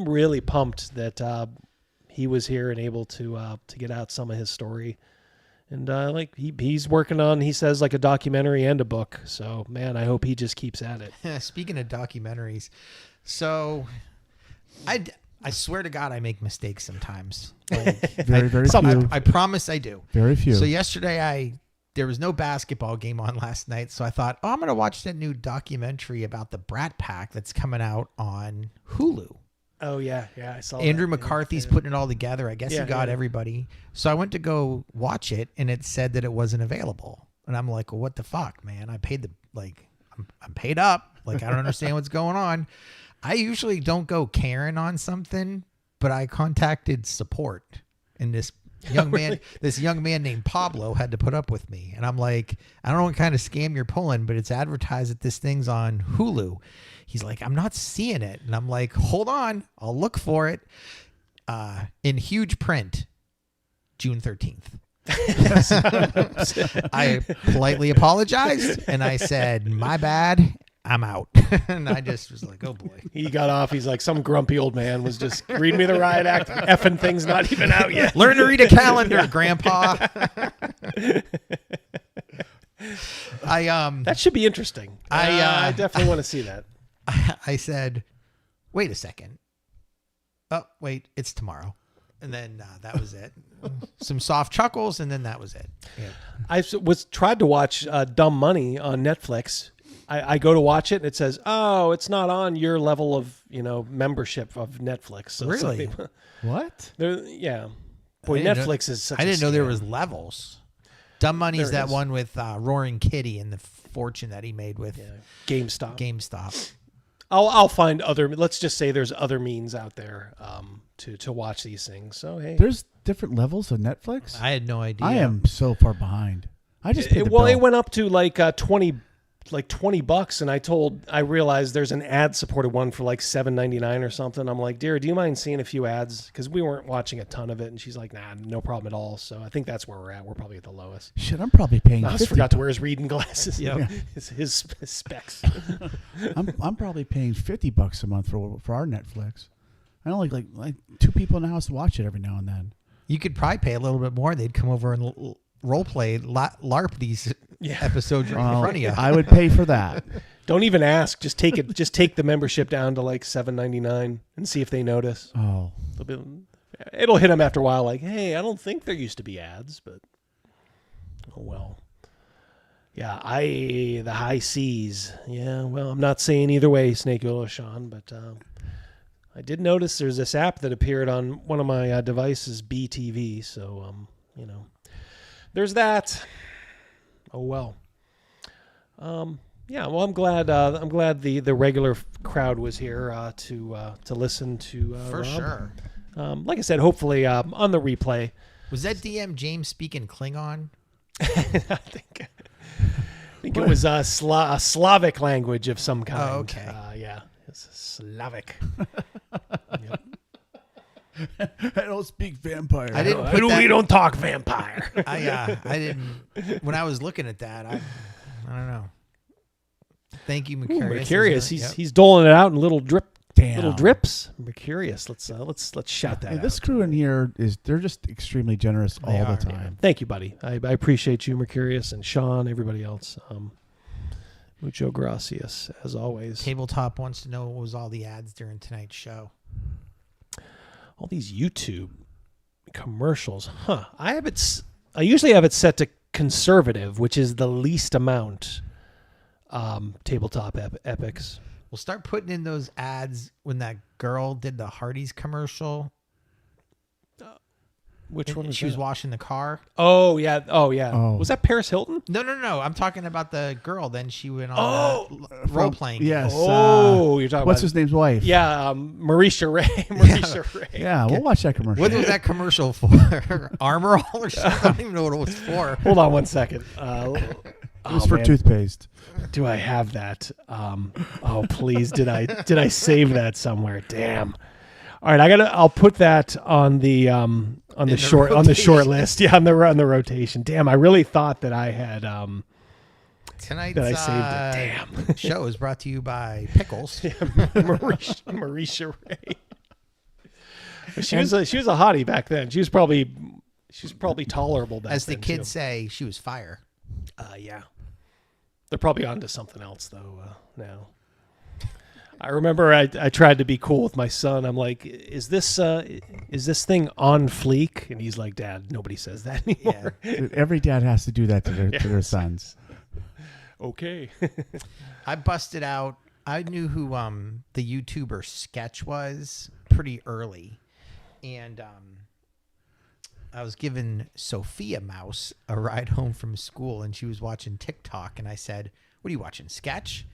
really pumped that he was here and able to get out some of his story, and he's working on, he says, a documentary and a book. So man, I hope he just keeps at it. Speaking of documentaries, so I swear to God I make mistakes sometimes. Very few. I promise I do. Very few. So yesterday there was no basketball game on last night, so I thought, I'm going to watch that new documentary about the Brat Pack that's coming out on Hulu. Oh, yeah, I saw Andrew that. McCarthy's putting it all together. I guess he got everybody. So I went to go watch it, and it said that it wasn't available. And I'm like, well, what the fuck, man? I paid I'm paid up. I don't understand what's going on. I usually don't go Karen on something, but I contacted support, and this young man named Pablo had to put up with me. And I'm like, I don't know what kind of scam you're pulling, but it's advertised that this thing's on Hulu. He's like, I'm not seeing it. And I'm like, hold on, I'll look for it. In huge print, June 13th. I politely apologized, and I said, my bad, I'm out. And I just was like, oh boy. He got off. He's like, some grumpy old man was just reading me the riot act. Effing thing's not even out yet. Learn to read a calendar, Grandpa. That should be interesting. I definitely want to see that. I said, wait a second. Oh, wait, it's tomorrow. And then that was it. Some soft chuckles, and then that was it. Yeah. I tried to watch Dumb Money on Netflix. I go to watch it, and it says, "Oh, it's not on your level of membership of Netflix." So Really? What? Yeah. Boy, Netflix is such. I didn't a know there scam. was levels. Dumb Money is There that is. one with Roaring Kitty and the fortune that he made with GameStop. I'll find other. Let's just say there's other means out there to watch these things. So hey, There's different levels of Netflix. I had no idea. I am so far behind. I just paid the well, bill. it went up to like $20, and I realized there's an ad supported one for like $7.99 or something. I'm like, dear, do you mind seeing a few ads? Because we weren't watching a ton of it, and she's like, nah, no problem at all. So I think that's where we're at. We're probably at the lowest. Shit, I'm probably paying. Nas 50 forgot to wear his reading glasses. Yeah. his specs. I'm probably paying $50 a month for our Netflix. I only like 2 people in the house watch it every now and then. You could probably pay a little bit more. They'd come over and role play, LARP these episodes right in front of you. I would pay for that. Don't even ask. Just take it. Just take the membership down to like $7.99 and see if they notice. Oh, it'll hit them after a while. Like, hey, I don't think there used to be ads, but oh well. Yeah, the high seas. Yeah, well, I'm not saying either way, Snake Oil Sean, but I did notice there's this app that appeared on one of my devices, BTV. So there's that. Oh well. Yeah, well, I'm glad the regular crowd was here to listen to For Rob. sure. Like I said, hopefully on the replay. Was that DM James speaking Klingon? I think it was a Slavic language of some kind. Oh, okay. Yeah, it's Slavic. I don't speak vampire. I didn't. Put that, we don't talk vampire. I didn't. When I was looking at that, I don't know. Thank you, Mercurius. Mercurius, Yep. he's doling it out in little Damn. little drips. Mercurius, let's shout that out. This crew in here they're just extremely generous all the time. Thank you, buddy. I appreciate you, Mercurius, and Sean, everybody else. Mucho gracias, as always. Tabletop wants to know what was all the ads during tonight's show. All these YouTube commercials, huh? I usually have it set to conservative, which is the least amount. Tabletop epics. We'll start putting in those ads when that girl did the Hardee's commercial. Which one? She was washing the car. Oh yeah. Oh. Was that Paris Hilton? No. I'm talking about the girl. Then she went on role playing. Yes. You're talking what's about his name's wife? Yeah, Marisha Ray. Marisha Ray. Yeah, we'll watch that commercial. What was that commercial for? Armor All or something? I don't even know what it was for. Hold on one second. It was for toothpaste. Do I have that? Oh please, did I save that somewhere? Damn. All right, I'll put that on the short list. Yeah, on the rotation. Damn, I really thought that I had Tonight's that I saved it. Damn. show is brought to you by Pickles. Yeah, Marisha Ray. She was a hottie back then. She was probably tolerable back then. As the kids say, she was fire. Yeah. They're probably onto something else though now. I remember I tried to be cool with my son. I'm like, is this thing on fleek? And he's like, Dad, nobody says that anymore. Yeah. Every dad has to do that to their sons. Okay. I busted out. I knew who the YouTuber Sketch was pretty early, and I was giving Sophia Mouse a ride home from school, and she was watching TikTok, and I said, "What are you watching, Sketch?"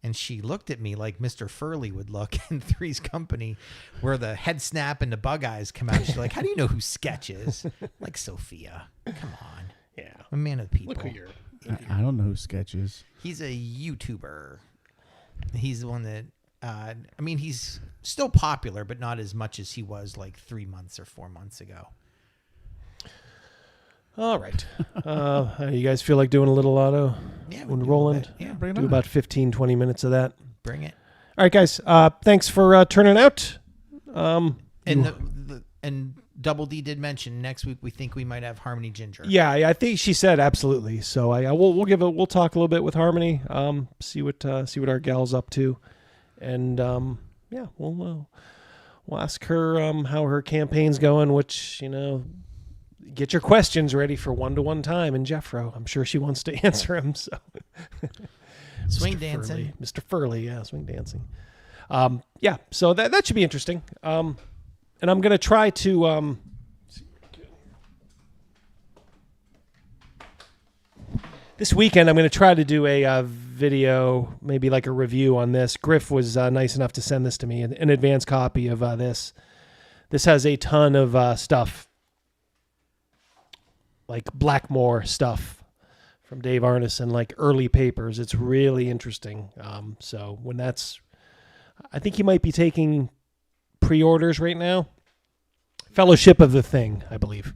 And she looked at me like Mr. Furley would look in Three's Company, where the head snap and the bug eyes come out. She's like, "How do you know who Sketch is?" Like, Sophia, come on. Yeah, a man of the people. Look who you're. I don't know who Sketch is. He's a YouTuber. He's the one that, he's still popular, but not as much as he was like 3 months or 4 months ago. All right. You guys feel like doing a little auto? Yeah, when rolling? Yeah, bring it do on. about 15, 20 minutes of that. Bring it. All right, guys. Thanks for turning out. And Double D did mention next week we think we might have Harmony Ginger. Yeah, I think she said absolutely. So we'll talk a little bit with Harmony. See what our gal's up to, and we'll we'll ask her how her campaign's going, which, get your questions ready for one-to-one time in Jeffro. I'm sure she wants to answer them. So, Swing Mr. dancing. Furley. Mr. Furley, yeah, swing dancing. Yeah, so that should be interesting. And I'm going to try to... this weekend, I'm going to try to do a video, maybe like a review on this. Griff was nice enough to send this to me, an advance copy of this. This has a ton of stuff, like Blackmore stuff from Dave Arneson, like early papers. It's really interesting. So when that's... I think he might be taking pre-orders right now. Fellowship of the Thing, I believe.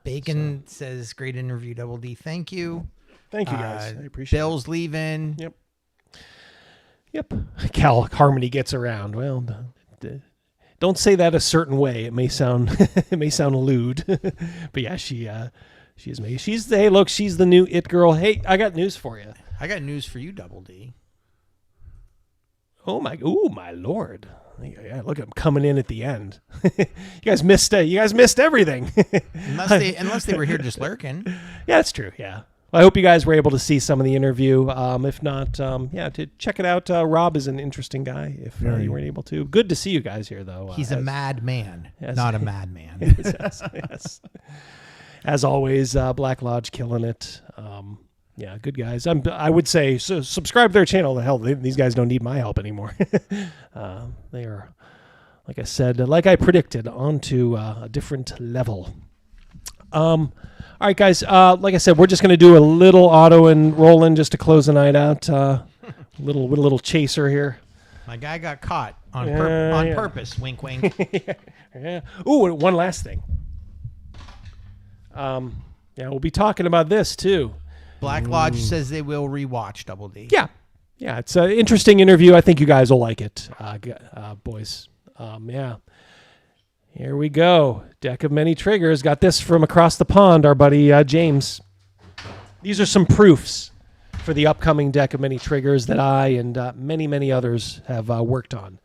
Bacon says, great interview, Double D. Thank you. Thank you, guys. I appreciate Bill's leaving. Yep. Cal Harmony gets around. Well, don't say that a certain way. It may sound lewd. But yeah, she is me. She's the new it girl. Hey, I got news for you. I got news for you, Double D. Oh my Lord. Yeah, look at him coming in at the end. You guys missed everything. unless they were here just lurking. Yeah, that's true. Yeah. Well, I hope you guys were able to see some of the interview. If not, to check it out. Rob is an interesting guy. If you weren't able to, good to see you guys here, though. He's a madman, not a madman. Yes. As always, Black Lodge killing it. Yeah, good guys. I would say subscribe to their channel. The hell, these guys don't need my help anymore. They are, like I said, like I predicted, onto a different level. All right, guys. Like I said, we're just going to do a little auto and roll-in just to close the night out. Little chaser here. My guy got caught on purpose. Wink, wink. Yeah. Ooh, one last thing. We'll be talking about this too. Black Lodge says they will rewatch Double D. Yeah, it's an interesting interview. I think you guys will like it, boys. Yeah. Here we go. Deck of Many Triggers. Got this from across the pond, our buddy James. These are some proofs for the upcoming Deck of Many Triggers that I and many, many others have worked on.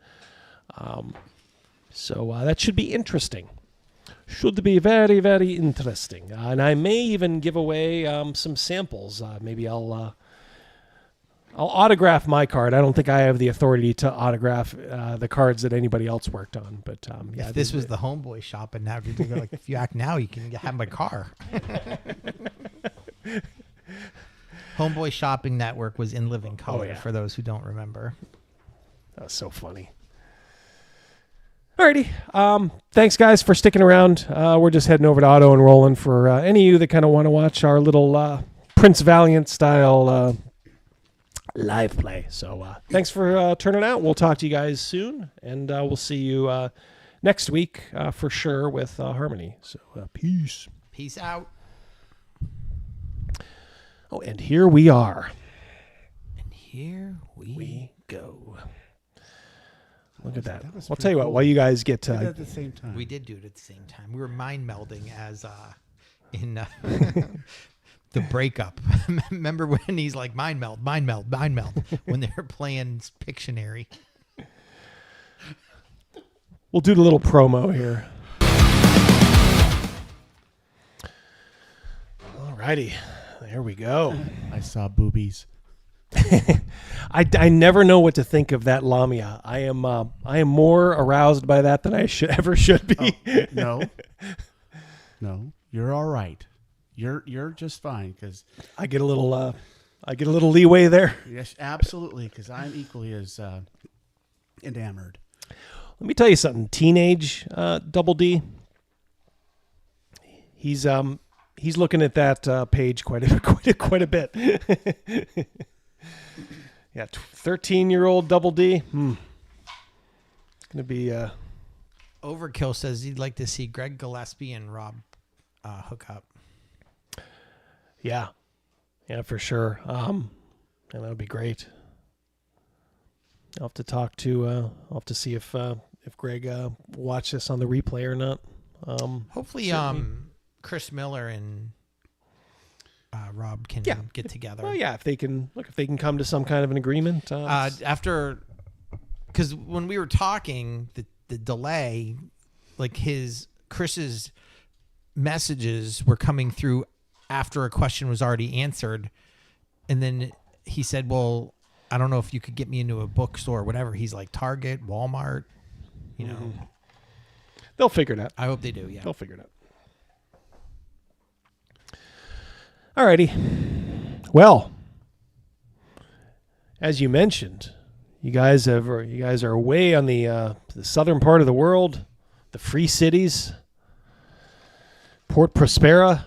So that should be interesting. Should be very, very interesting. And I may even give away some samples. Maybe I'll autograph my card. I don't think I have the authority to autograph the cards that anybody else worked on. But yeah, if this was the Homeboy shop, and now if you act now, you can have my car. Homeboy Shopping Network was in living color for those who don't remember. That was so funny. Alrighty. Thanks, guys, for sticking around. We're just heading over to Auto and Rolling for any of you that kind of want to watch our little Prince Valiant style live play. So thanks for turning out. We'll talk to you guys soon, and we'll see you next week for sure with Harmony. So peace. Peace out. Oh, and here we are. And here we go. Look at that. I'll tell you what, while you guys get We did it at the same time. We did do it at the same time. We were mind melding as in the breakup. Remember when he's like mind meld when they were playing Pictionary. We'll do the little promo here. Alrighty. There we go. I saw boobies. I never know what to think of that Lamia. I am more aroused by that than I should be. No, you're all right. You're just fine because I get a little leeway there. Yes, absolutely, because I'm equally as enamored. Let me tell you something. Teenage Double D. He's looking at that page quite a bit. Yeah, 13-year-old Double D. It's gonna be. Overkill says he'd like to see Greg Gillespie and Rob hook up. Yeah, for sure. And that would be great. I'll have to talk to. I'll have to see if Greg watched this on the replay or not. Hopefully, Chris Miller and Rob can get together. Well, yeah, if they can come to some kind of an agreement. After, because when we were talking, the delay, like Chris's messages were coming through after a question was already answered. And then he said, well, I don't know if you could get me into a bookstore or whatever. He's like Target, Walmart, you know. They'll figure it out. I hope they do, yeah. They'll figure it out. Alrighty. Well, as you mentioned, you guys are away on the southern part of the world, the free cities, Port Prospera,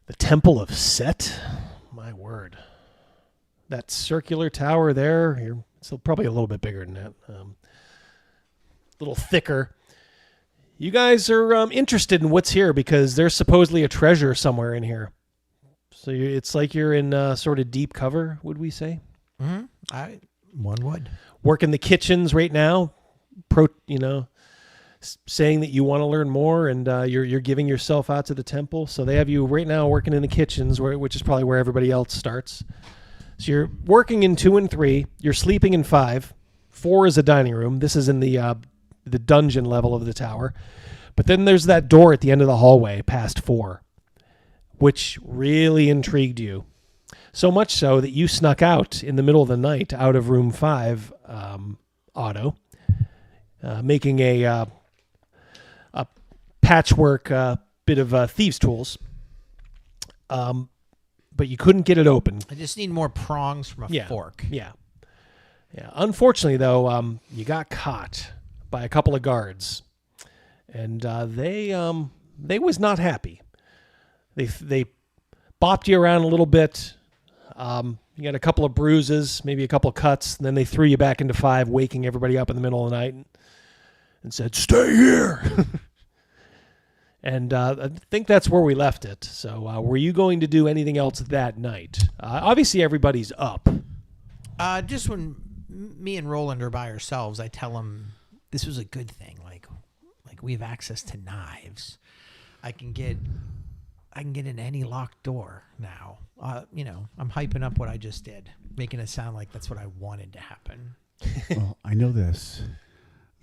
the Temple of Set. My word. That circular tower there, it's probably a little bit bigger than that. A little thicker. You guys are interested in what's here because there's supposedly a treasure somewhere in here. So it's like you're in sort of deep cover, would we say? Mm-hmm. One would. Work in the kitchens right now, saying that you want to learn more, and you're giving yourself out to the temple. So they have you right now working in the kitchens, which is probably where everybody else starts. So you're working in 2 and 3. You're sleeping in 5. 4 is a dining room. This is in the dungeon level of the tower. But then there's that door at the end of the hallway past 4, which really intrigued you. So much so that you snuck out in the middle of the night out of room 5, Otto, making a patchwork bit of thieves' tools. But you couldn't get it open. I just need more prongs from a fork. Yeah. Unfortunately, though, you got caught by a couple of guards, and they was not happy. They bopped you around a little bit. You got a couple of bruises, maybe a couple of cuts, and then they threw you back into 5, waking everybody up in the middle of the night, and said, "Stay here." And I think that's where we left it. So were you going to do anything else that night? Obviously, everybody's up. Just when me and Roland are by ourselves, I tell him this was a good thing. Like we have access to knives. I can get in any locked door now. I'm hyping up what I just did, making it sound like that's what I wanted to happen. Well, I know this,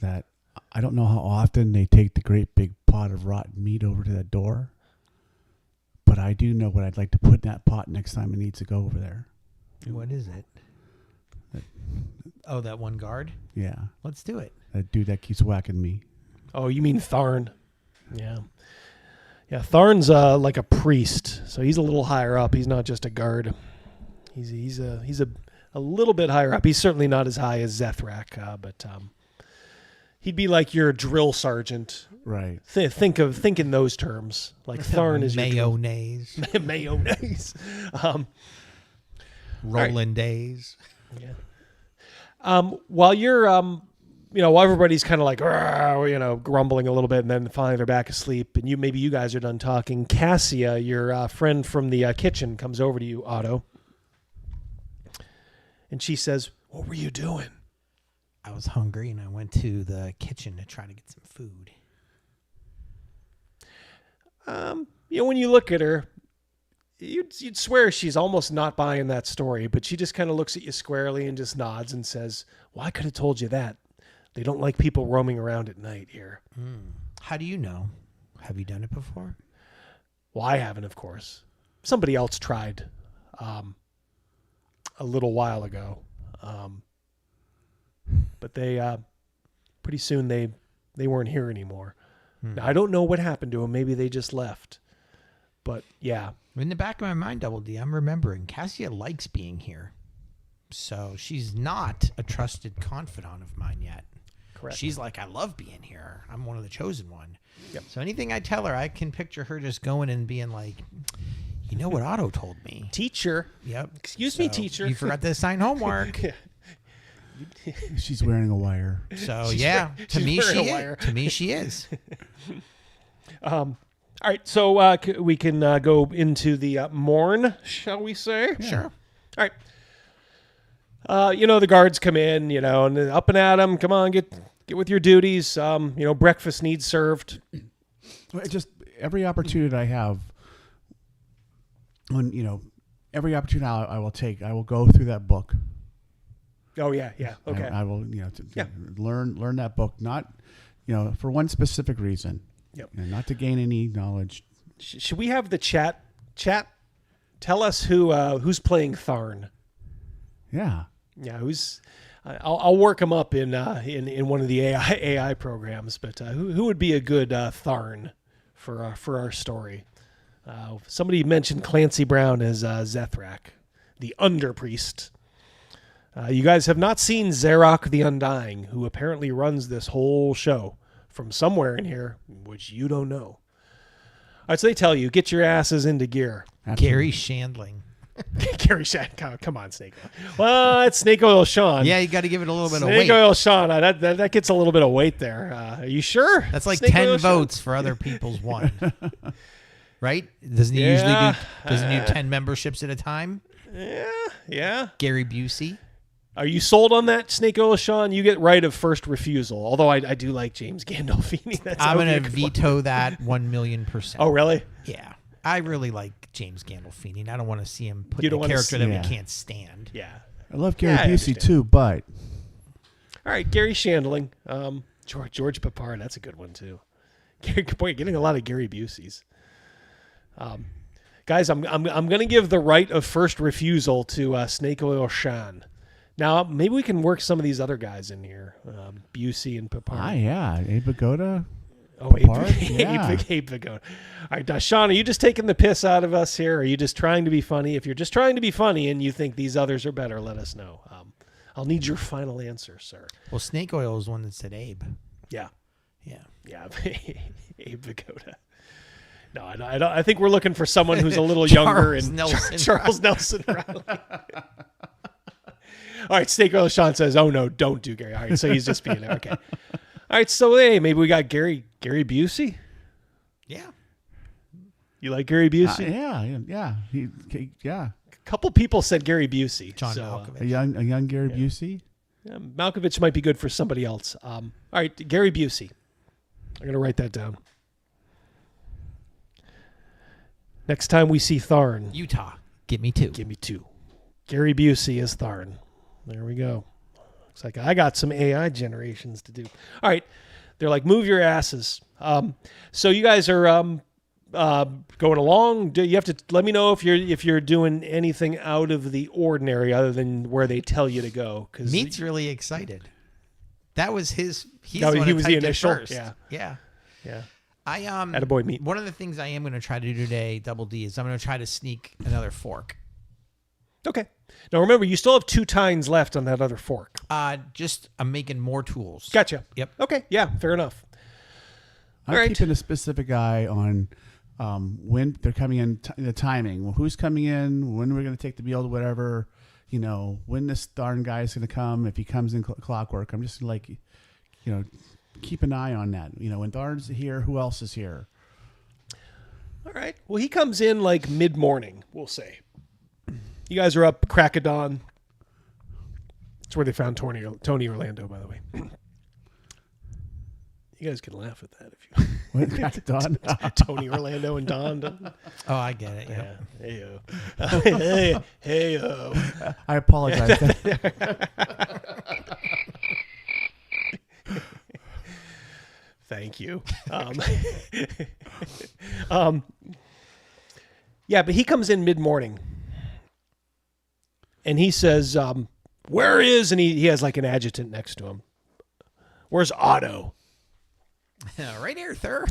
that I don't know how often they take the great big pot of rotten meat over to that door, but I do know what I'd like to put in that pot next time it needs to go over there. What is it? That one guard? Yeah. Let's do it. That dude that keeps whacking me. Oh, you mean Tharn? Yeah. Yeah, Tharn's like a priest, so he's a little higher up. He's not just a guard. He's a little bit higher up. He's certainly not as high as Zethrak, but he'd be like your drill sergeant. Right. Think in those terms. Like Tharn is mayonnaise. Your mayonnaise. Rolling days. Yeah. While you're while everybody's kind of like grumbling a little bit, and then finally they're back asleep, and maybe you guys are done talking, Cassia, your friend from the kitchen, comes over to you, Otto, and she says, "What were you doing?" I was hungry, and I went to the kitchen to try to get some food. When you look at her, you'd swear she's almost not buying that story, but she just kind of looks at you squarely and just nods and says, "Well, I could have told you that. They don't like people roaming around at night here." How do you know? Have you done it before? Well, I haven't, of course. Somebody else tried a little while ago. But they pretty soon they weren't here anymore. Now, I don't know what happened to them. Maybe they just left. But yeah. In the back of my mind, Double D, I'm remembering Cassia likes being here. So she's not a trusted confidant of mine yet. Correct. She's like, I love being here. I'm one of the chosen one. Yep. So anything I tell her, I can picture her just going and being like, you know what Otto told me? Teacher. Yep. Excuse me, teacher. You forgot to assign homework. She's wearing a wire. So to me she is. All right, so we can go into the morn, shall we say? Yeah. Sure. All right. The guards come in, and up and at them. Come on, get with your duties. Breakfast needs served. Just every opportunity I have, every opportunity I will take, I will go through that book. Oh yeah, okay. I will, learn that book, not, for one specific reason. Yep. Not to gain any knowledge. Should we have the chat? Tell us who's playing Tharn. Yeah. Yeah, who's? I'll work him up in one of the AI programs. But who would be a good Tharn for our story? Somebody mentioned Clancy Brown as Zethrak, the Underpriest. You guys have not seen Zarok the Undying, who apparently runs this whole show from somewhere in here, which you don't know. All right, so they tell you, get your asses into gear. Gary Shandling. Gary Shandling. Come on, Snake Oil. Well, it's Snake Oil Sean. Yeah, you got to give it a little bit of weight. weight. Snake Oil Sean, that gets a little bit of weight there. Are you sure? That's like Snake 10 Oil votes Sean? for other people's one. Right? Doesn't he usually do 10 memberships at a time? Yeah. Gary Busey. Are you sold on that, Snake Oil Sean? You get right of first refusal. Although I do like James Gandolfini. I'm going to veto that 1,000,000%. Oh, really? Yeah. I really like James Gandolfini, and I don't want to see him put You in don't a wanna character see- that Yeah. we can't stand. Yeah. I love Gary Yeah, I Busey understand. too, but All right, Gary Shandling. George Papard, that's a good one too. Boy, getting a lot of Gary Buseys. Guys, I'm going to give the right of first refusal to Snake Oil Sean. Now, maybe we can work some of these other guys in here, Busey and Papard. yeah, Abe Vigoda. Oh, Abe Papard, yeah. Vigoda. All right, Sean, are you just taking the piss out of us here? Or are you just trying to be funny? If you're just trying to be funny and you think these others are better, let us know. I'll need your final answer, sir. Well, Snake Oil is one that said Abe. Yeah. Yeah. Abe Vigoda. No, I don't. I think we're looking for someone who's a little younger and Charles Nelson Riley. All right, Snake Oil Sean says, "Oh no, don't do Gary." All right, so he's just being there. Okay. All right, so hey, maybe we got Gary Busey. Yeah. You like Gary Busey? Yeah. Yeah. A couple people said Gary Busey. John so, Malkovich. A young Gary Busey. Yeah, Malkovich might be good for somebody else. All right, Gary Busey. I'm gonna write that down. Next time we see Tharn, Utah. Give me 2. Give me 2. Gary Busey is Tharn. There we go. Looks like I got some AI generations to do. All right. They're like, move your asses. So you guys are going along. You have to let me know if you're doing anything out of the ordinary other than where they tell you to go. Because Meat's really excited. That was his. He was the typed it initial. first. Yeah. Attaboy Meat. One of the things I am going to try to do today, Double D, is I'm going to try to sneak another fork. Okay. Now remember, you still have 2 tines left on that other fork. I'm making more tools. Gotcha. Yep. Okay. Yeah. Fair enough. I'm keeping a specific eye on when they're coming in, the timing. Well, who's coming in? When we're going to take the build, whatever. When this darn guy is going to come. If he comes in clockwork, I'm just like, keep an eye on that. When Tharn's here, who else is here? All right. Well, he comes in like mid-morning, we'll say. You guys are up crack of dawn. That's where they found Tony Orlando, by the way. You guys can laugh at that if you What, crack of dawn? Tony Orlando and Don. Oh, I get it. Yeah. Hey-o. I apologize. Thank you. Yeah, but he comes in mid-morning. And he says, where is, and he has like an adjutant next to him. Where's Otto? Right here, sir.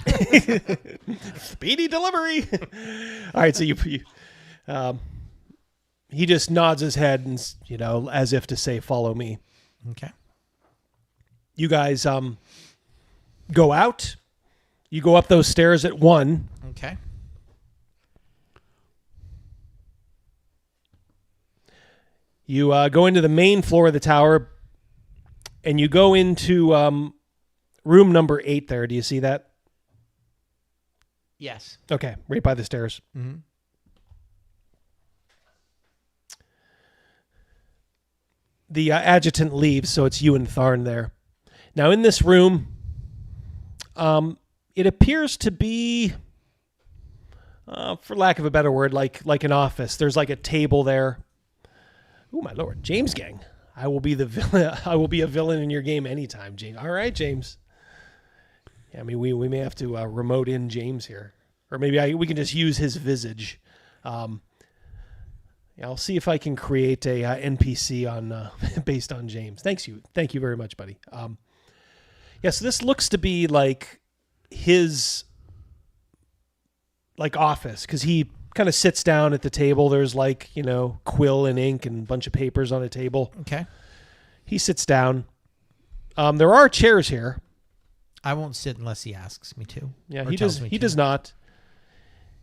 Speedy delivery. All right, so he just nods his head and, as if to say, follow me. Okay. You guys go out. You go up those stairs at 1. Okay. You go into the main floor of the tower, and you go into room number 8 there. Do you see that? Yes. Okay, right by the stairs. Mm-hmm. The adjutant leaves, so it's you and Tharn there. Now, in this room, it appears to be, for lack of a better word, like an office. There's like a table there. Oh, my Lord. James Gang. I will be the villain. I will be a villain in your game anytime, James. All right, James. Yeah, I mean, we may have to remote in James here, or maybe we can just use his visage. Yeah, I'll see if I can create a NPC on based on James. Thank you very much, buddy. Yeah, so this looks to be like his office, because he kind of sits down at the table. There's quill and ink and a bunch of papers on a table. Okay. He sits down. There are chairs here. I won't sit unless he asks me to. Yeah, or he tells does. me He to. does not.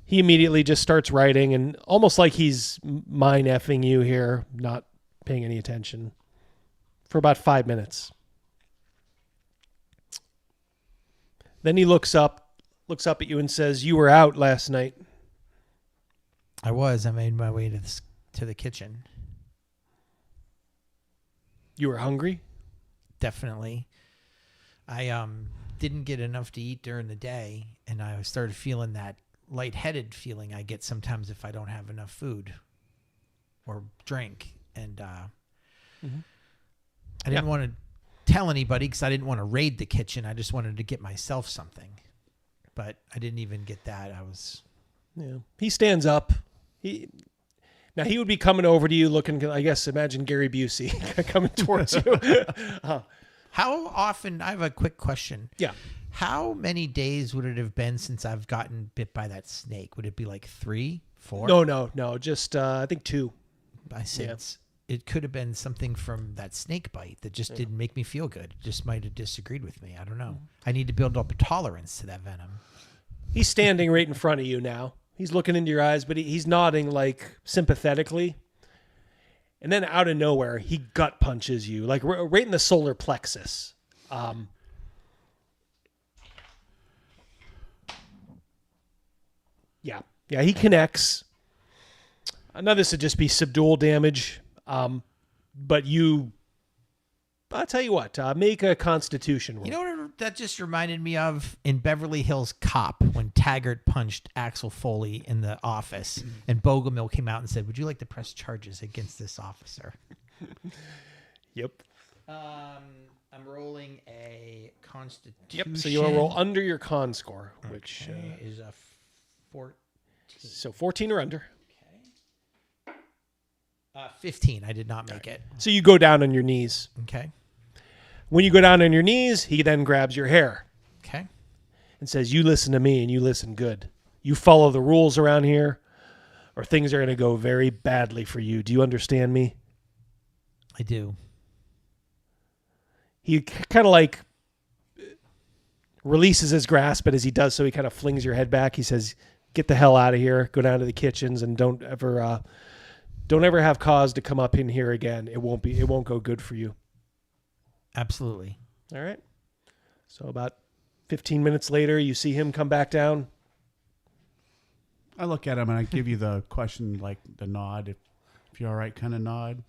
He immediately just starts writing, and almost like he's mind effing you here, not paying any attention, for about 5 minutes. Then he looks up at you and says, "You were out last night." I was. I made my way to the kitchen. You were hungry? Definitely. I didn't get enough to eat during the day, and I started feeling that lightheaded feeling I get sometimes if I don't have enough food or drink. And I didn't want to tell anybody because I didn't want to raid the kitchen. I just wanted to get myself something. But I didn't even get that. Yeah. He stands up. He would be coming over to you looking, I guess, imagine Gary Busey coming towards you. How often, I have a quick question. Yeah. How many days would it have been since I've gotten bit by that snake? Would it be like 3, 4? No. Just, I think 2. I said it could have been something from that snake bite that just didn't make me feel good. Just might have disagreed with me. I don't know. I need to build up a tolerance to that venom. He's standing right in front of you now. He's looking into your eyes, but he's nodding sympathetically. And then out of nowhere, he gut punches you, right in the solar plexus. Yeah, he connects. Now this would just be subdual damage. But I'll tell you what, make a Constitution roll. You know what that just reminded me of? In Beverly Hills Cop, when Taggart punched Axel Foley in the office, and Bogomil came out and said, "Would you like to press charges against this officer?" Yep. I'm rolling a Constitution. Yep. So you'll roll under your con score, which is a 14. So 14 or under. 15. I did not make it. So you go down on your knees. Okay. When you go down on your knees, he then grabs your hair. Okay. And says, "You listen to me and you listen good. You follow the rules around here, or things are going to go very badly for you. Do you understand me?" I do. He kind of releases his grasp, but as he does so, he kind of flings your head back. He says, "Get the hell out of here. Go down to the kitchens and don't ever have cause to come up in here again. It won't go good for you." Absolutely. All right. So about 15 minutes later, you see him come back down. I look at him and I give you the question, the nod, if you're all right, kind of nod.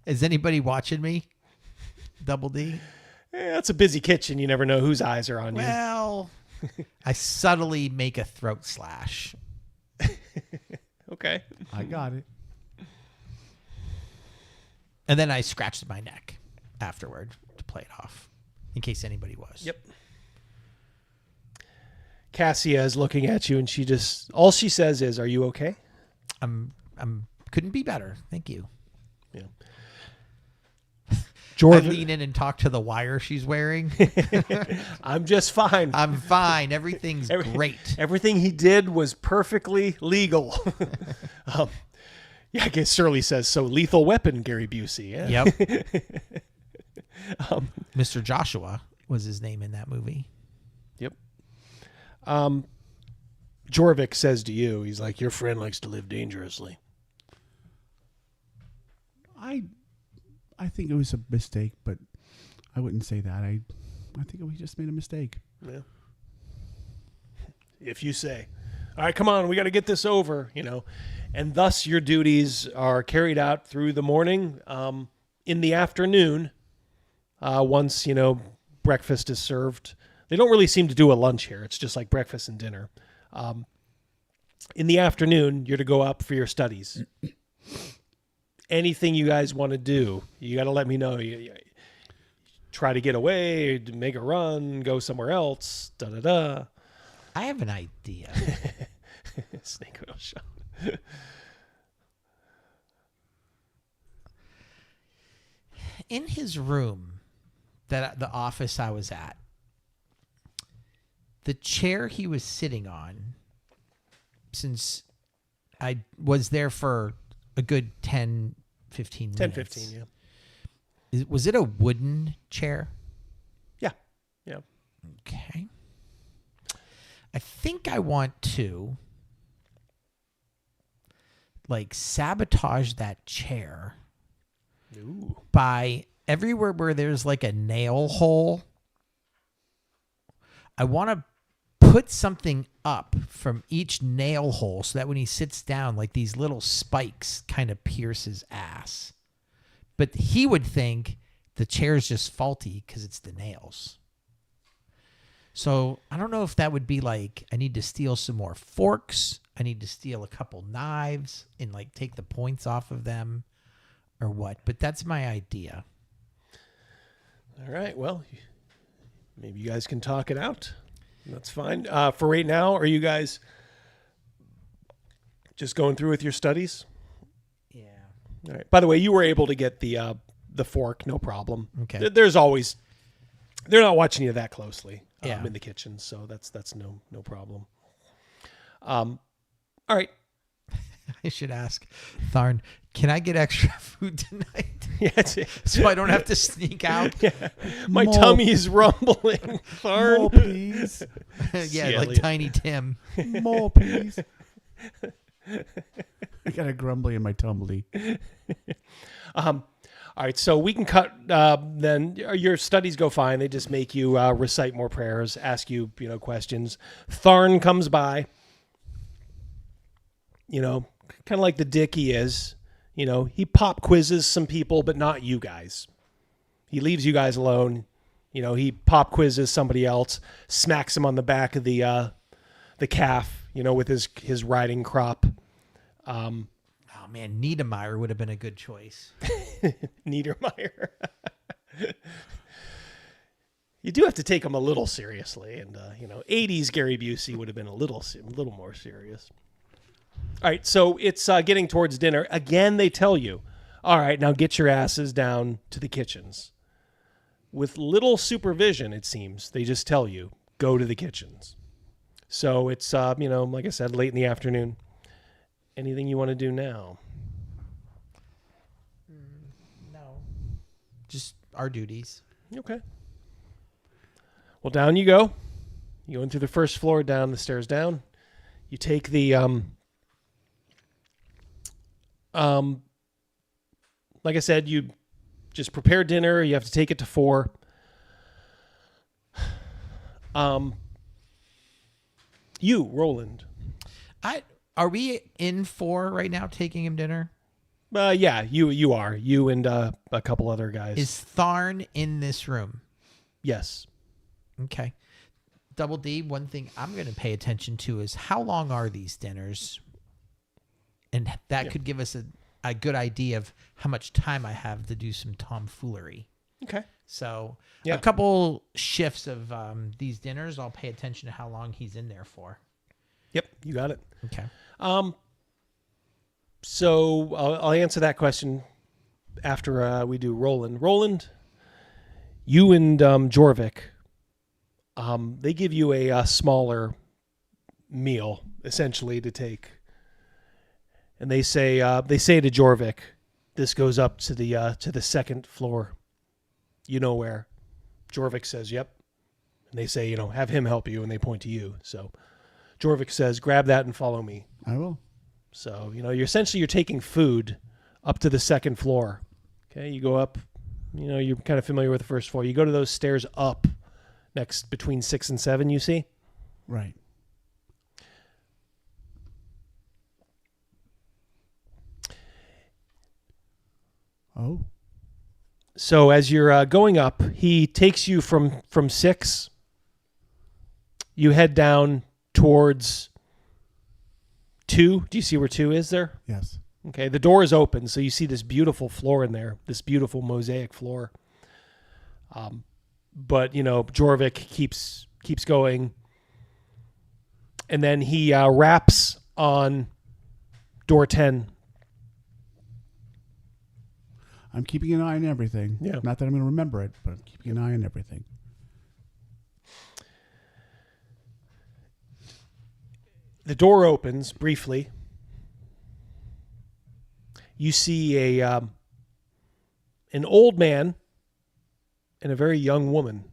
Is anybody watching me? Double D? Yeah, it's a busy kitchen. You never know whose eyes are on you. Well, I subtly make a throat slash. Okay. I got it. And then I scratched my neck afterward to play it off, in case anybody was. Yep. Cassia is looking at you, and all she says is, "Are you okay?" Couldn't be better. Thank you. Yeah. I lean in and talk to the wire she's wearing. I'm just fine. I'm fine. Everything's great. Everything he did was perfectly legal. Yeah, I guess Shirley says, "So lethal weapon, Gary Busey." Yeah. Yep. Mr. Joshua was his name in that movie. Yep. Jorvik says to you, he's like, "Your friend likes to live dangerously." I think it was a mistake, but I wouldn't say that. I think we just made a mistake. Yeah. If you say. All right, come on, we got to get this over, And thus your duties are carried out through the morning. In the afternoon, once, breakfast is served. They don't really seem to do a lunch here. It's just like breakfast and dinner. In the afternoon, you're to go up for your studies. anything you guys want to do, you got to let me know. You try to get away, make a run, go somewhere else. Da da da. I have an idea. Snake oil shot. In his room, the office I was at, the chair he was sitting on, since I was there for a good 10, 15 minutes. 10, 15, yeah. Was it a wooden chair? Yeah. Yeah. Okay. I think I want to sabotage that chair. Ooh. By everywhere where there's a nail hole, I want to put something up from each nail hole so that when he sits down, these little spikes kind of pierce his ass. But he would think the chair's just faulty because it's the nails. So I don't know if that would be I need to steal some more forks. I need to steal a couple knives and take the points off of them. Or what, but that's my idea. All right, well, maybe you guys can talk it out. That's fine. For right now, are you guys just going through with your studies? Yeah. All right. By the way, you were able to get the fork, no problem. Okay. There's always, they're not watching you that closely Yeah. in the kitchen, so that's no problem. All right. I should ask Tharn, can I get extra food tonight? Yeah, so I don't have to sneak out. Yeah. My tummy is rumbling. Tharn. More, please. Yeah, See, like Elliot. Tiny Tim. More, please. I got a grumbly in my tumbly. All right, so we can cut. Then your studies go fine. They just make you recite more prayers, ask you, questions. Tharn comes by. Kind of like the dick he is. He pop quizzes some people, but not you guys. He leaves you guys alone. He pop quizzes somebody else, smacks him on the back of the calf, with his riding crop. Oh man, Niedermeyer would have been a good choice. Niedermeyer. You do have to take him a little seriously, and 80s Gary Busey would have been a little more serious. All right, so it's getting towards dinner. Again, they tell you, all right, now get your asses down to the kitchens. With little supervision, it seems. They just tell you, go to the kitchens. So it's, like I said, late in the afternoon. Anything you want to do now? No. Just our duties. Okay. Well, down you go. You go in through the first floor, down the stairs down. You take the... like I said, you just prepare dinner. You have to take it to 4. You, Roland. Are we in 4 right now taking him dinner? Yeah, you are. You and a couple other guys. Is Tharn in this room? Yes. Okay. Double D, one thing I'm going to pay attention to is how long are these dinners? And that could give us a good idea of how much time I have to do some tomfoolery. Okay. So Yeah. a couple shifts of these dinners, I'll pay attention to how long he's in there for. Yep, you got it. Okay. So I'll answer that question after we do Roland. Roland, you and Jorvik, they give you a smaller meal essentially to take, and they say to Jorvik, this goes up to the second floor. You know where? Jorvik says, "Yep," and they say, have him help you, and they point to you. So Jorvik says, "Grab that and follow me." I will. So, you're taking food up to the second floor. Okay, you go up, you're kind of familiar with the first floor. You go to those stairs up next between 6 and 7, you see? Right. Oh. So as you're going up, he takes you from 6. You head down towards 2. Do you see where 2 is there? Yes. Okay, the door is open, so you see this beautiful floor in there, this beautiful mosaic floor. But, Jorvik keeps going. And then he raps on door 10. I'm keeping an eye on everything. Yeah. Not that I'm going to remember it, but I'm keeping an eye on everything. The door opens briefly. You see an old man and a very young woman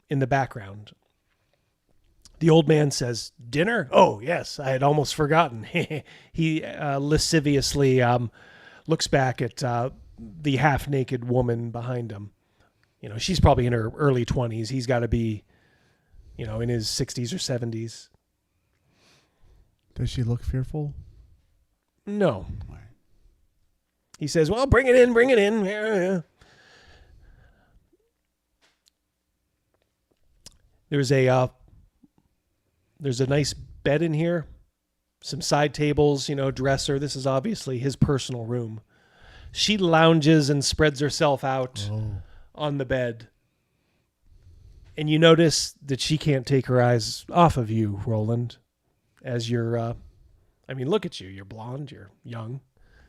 in the background. The old man says, "Dinner? Oh, yes, I had almost forgotten." He lasciviously looks back at the half-naked woman behind him. She's probably in her early 20s. He's got to be, in his 60s or 70s. Does she look fearful? No. He says, "Well, bring it in, bring it in." Yeah. There's a nice bed in here, some side tables, dresser. This is obviously his personal room. She lounges and spreads herself out on the bed. And you notice that she can't take her eyes off of you, Roland, as you're, look at you. You're blonde, you're young.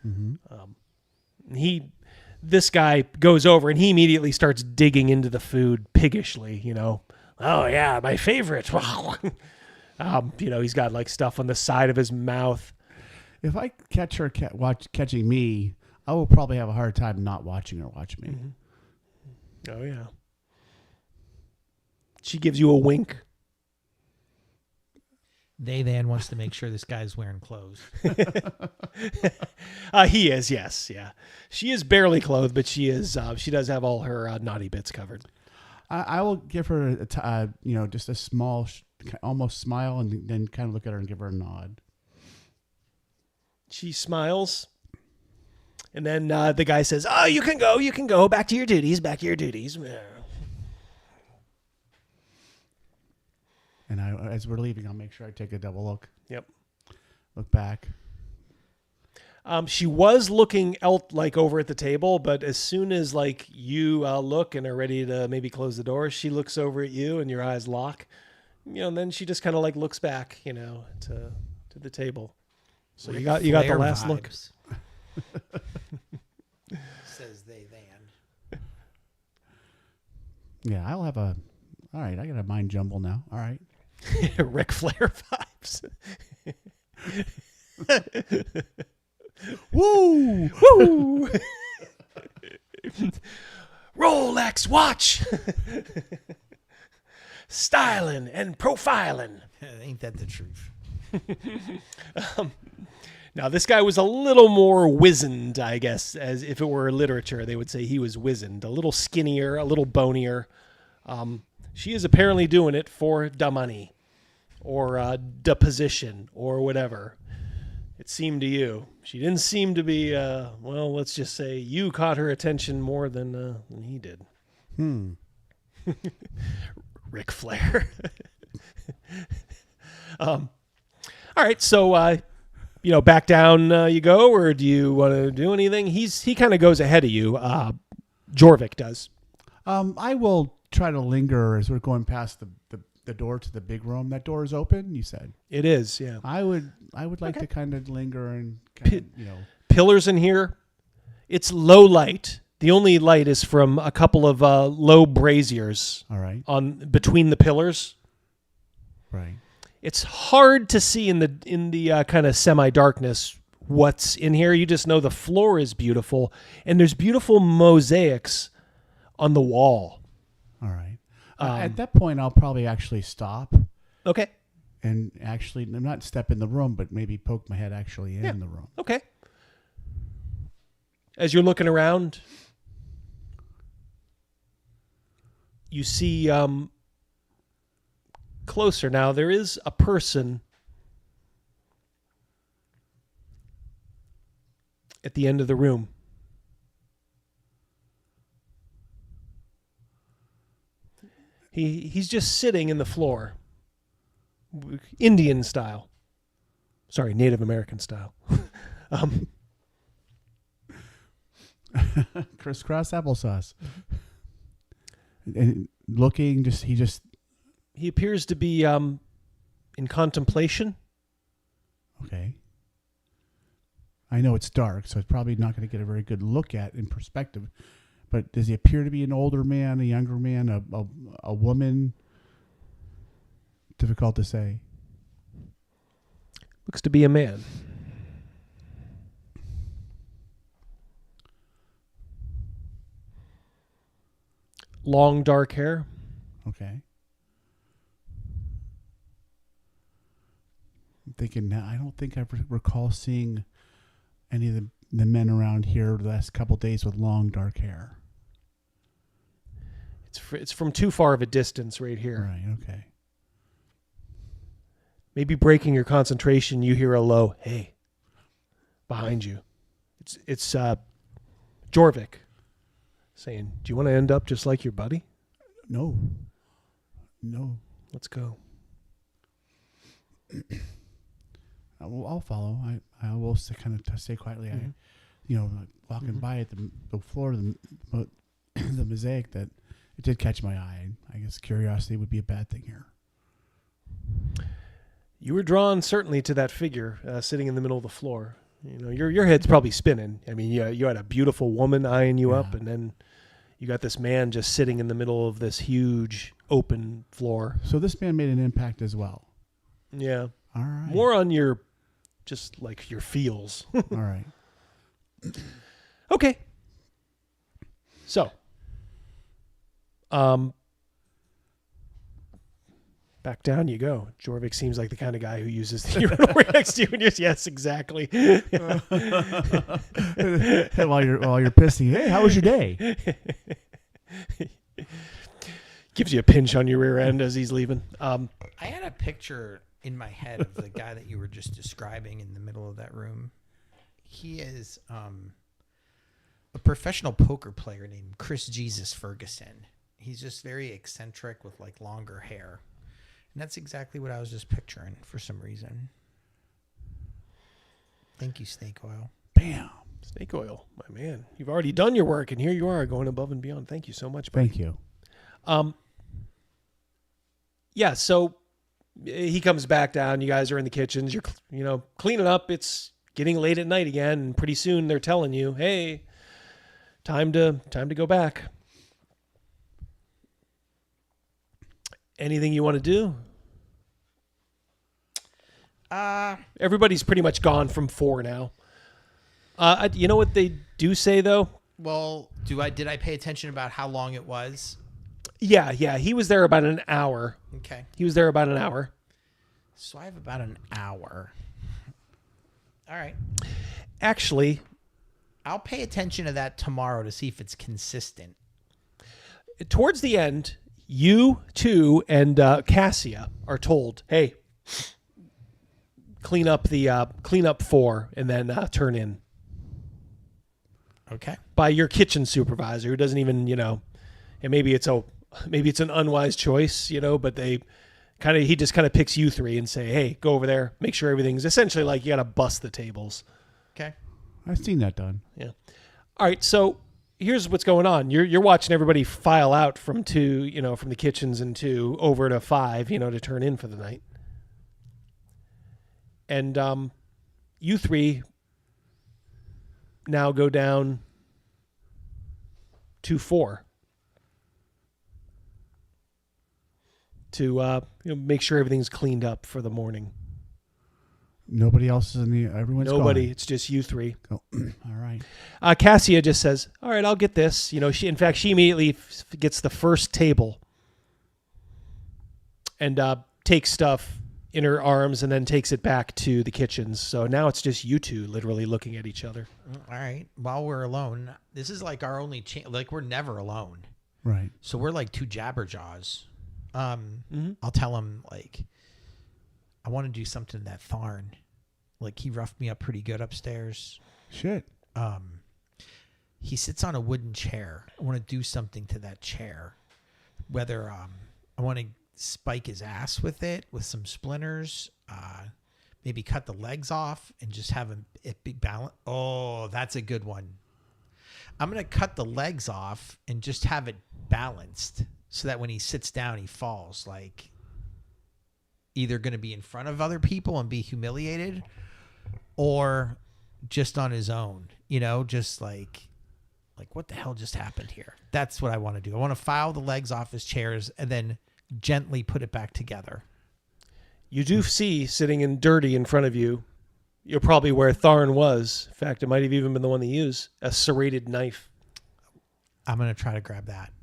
Mm-hmm. This guy goes over and he immediately starts digging into the food piggishly, Oh, yeah, my favorite. He's got like stuff on the side of his mouth. If I catch her catching me, I will probably have a hard time not watching her watch me. Mm-hmm. Oh, yeah. She gives you a wink. They then wants to make sure this guy's wearing clothes. He is, yes, yeah. She is barely clothed, but she is. She does have all her naughty bits covered. I will give her just a small, almost smile, and then kind of look at her and give her a nod. She smiles, and then the guy says, "Oh, you can go back to your duties, And as we're leaving, I'll make sure I take a double look. Yep. Look back. She was looking over at the table, but as soon as you look and are ready to maybe close the door, she looks over at you and your eyes lock. And then she just kind of looks back, to the table. So you got the last look. Says they then. Yeah, I'll have a. All right, I got a mind jumble now. All right. Ric Flair vibes. Woo! Woo! Rolex watch. Styling and profiling. Ain't that the truth? Now, this guy was a little more wizened, I guess, as if it were literature. They would say he was wizened, a little skinnier, a little bonier. She is apparently doing it for the money or the position or whatever. It seemed to you. She didn't seem to be, let's just say you caught her attention more than he did. Ric Flair. All right, so, back down you go, or do you want to do anything? He kind of goes ahead of you. Jorvik does. I will try to linger as we're going past the door to the big room. That door is open, you said? It is, yeah. I would like to kind of linger and pillars in here. It's low light. The only light is from a couple of low braziers. All right. On between the pillars. Right. It's hard to see in the kind of semi-darkness what's in here. You just know the floor is beautiful, and there's beautiful mosaics on the wall. All right. At that point, I'll probably actually stop. Okay. And actually, not step in the room, but maybe poke my head actually in the room. Okay. As you're looking around, you see closer now. There is a person at the end of the room. He's just sitting in the floor, Indian style. Sorry, Native American style. Crisscross applesauce. And looking, he appears to be in contemplation. Okay. I know it's dark, so it's probably not going to get a very good look at in perspective. But does he appear to be an older man, a younger man, a woman? Difficult to say. Looks to be a man. Long dark hair. Okay. I'm thinking now, I don't think I recall seeing any of the men around here the last couple days with long dark hair. It's from too far of a distance right here. Right, okay. Maybe breaking your concentration, you hear a low, "Hey," behind you. It's Jorvik saying, "Do you want to end up just like your buddy?" No. Let's go. I'll follow. I will kind of stay quietly. Mm-hmm. Walking by at the floor of the mosaic, that it did catch my eye. I guess curiosity would be a bad thing here. You were drawn certainly to that figure sitting in the middle of the floor. Your head's probably spinning. I mean, you had a beautiful woman eyeing you up, and then you got this man just sitting in the middle of this huge open floor. So this man made an impact as well. Yeah. All right. More on your feels. All right. Okay. So, back down you go. Jorvik seems like the kind of guy who uses the urinal right next to you and just, yes, exactly. while you're pissing, hey, how was your day? Gives you a pinch on your rear end as he's leaving. I had a picture in my head of the guy that you were just describing in the middle of that room. He is a professional poker player named Chris Jesus Ferguson. He's just very eccentric with like longer hair. And that's exactly what I was just picturing for some reason. Thank you, Snake Oil. Bam. Snake Oil, my man. You've already done your work, and here you are going above and beyond. Thank you so much, buddy. Thank you. Yeah, so he comes back down. You guys are in the kitchens. You're, cleaning up. It's getting late at night again, and pretty soon they're telling you, hey, time to go back. Anything you want to do? Everybody's pretty much gone from 4 now. You know what they do say though? Well, did I pay attention about how long it was? Yeah. He was there about an hour. Okay. He was there about an hour. So I have about an hour. All right. Actually, I'll pay attention to that tomorrow to see if it's consistent. Towards the end, you two and Cassia are told, "Hey, clean up 4 and then turn in." Okay. By your kitchen supervisor, who doesn't even, and maybe it's an unwise choice, but he just kind of picks you 3 and say, "Hey, go over there, make sure everything's," essentially like you got to bust the tables. Okay. I've seen that done. Yeah. All right. So here's what's going on. You're watching everybody file out from 2, from the kitchens and 2 over to 5, to turn in for the night. And you 3 now go down to 4 to make sure everything's cleaned up for the morning. Nobody else is everyone's nobody. Gone. It's just you 3. Oh, all right. Cassia just says, "All right, I'll get this." She immediately gets the first table and takes stuff in her arms and then takes it back to the kitchens. So now it's just you 2 literally looking at each other. All right. While we're alone, this is like our only chance. Like we're never alone. Right. So we're like 2 jabberjaws. I'll tell him like, I want to do something to that Tharn. Like he roughed me up pretty good upstairs. Shit. He sits on a wooden chair. I want to do something to that chair. Whether I want to spike his ass with it with some splinters, maybe cut the legs off and just have it be balanced. Oh, that's a good one. I'm going to cut the legs off and just have it balanced so that when he sits down, he falls. Like, either going to be in front of other people and be humiliated, or just on his own, you know, just like what the hell just happened here? That's what I want to do. I want to file the legs off his chairs and then gently put it back together. You do see sitting in dirty in front of you, you're probably where Tharn was. In fact, it might have even been the one they used, a serrated knife. I'm going to try to grab that.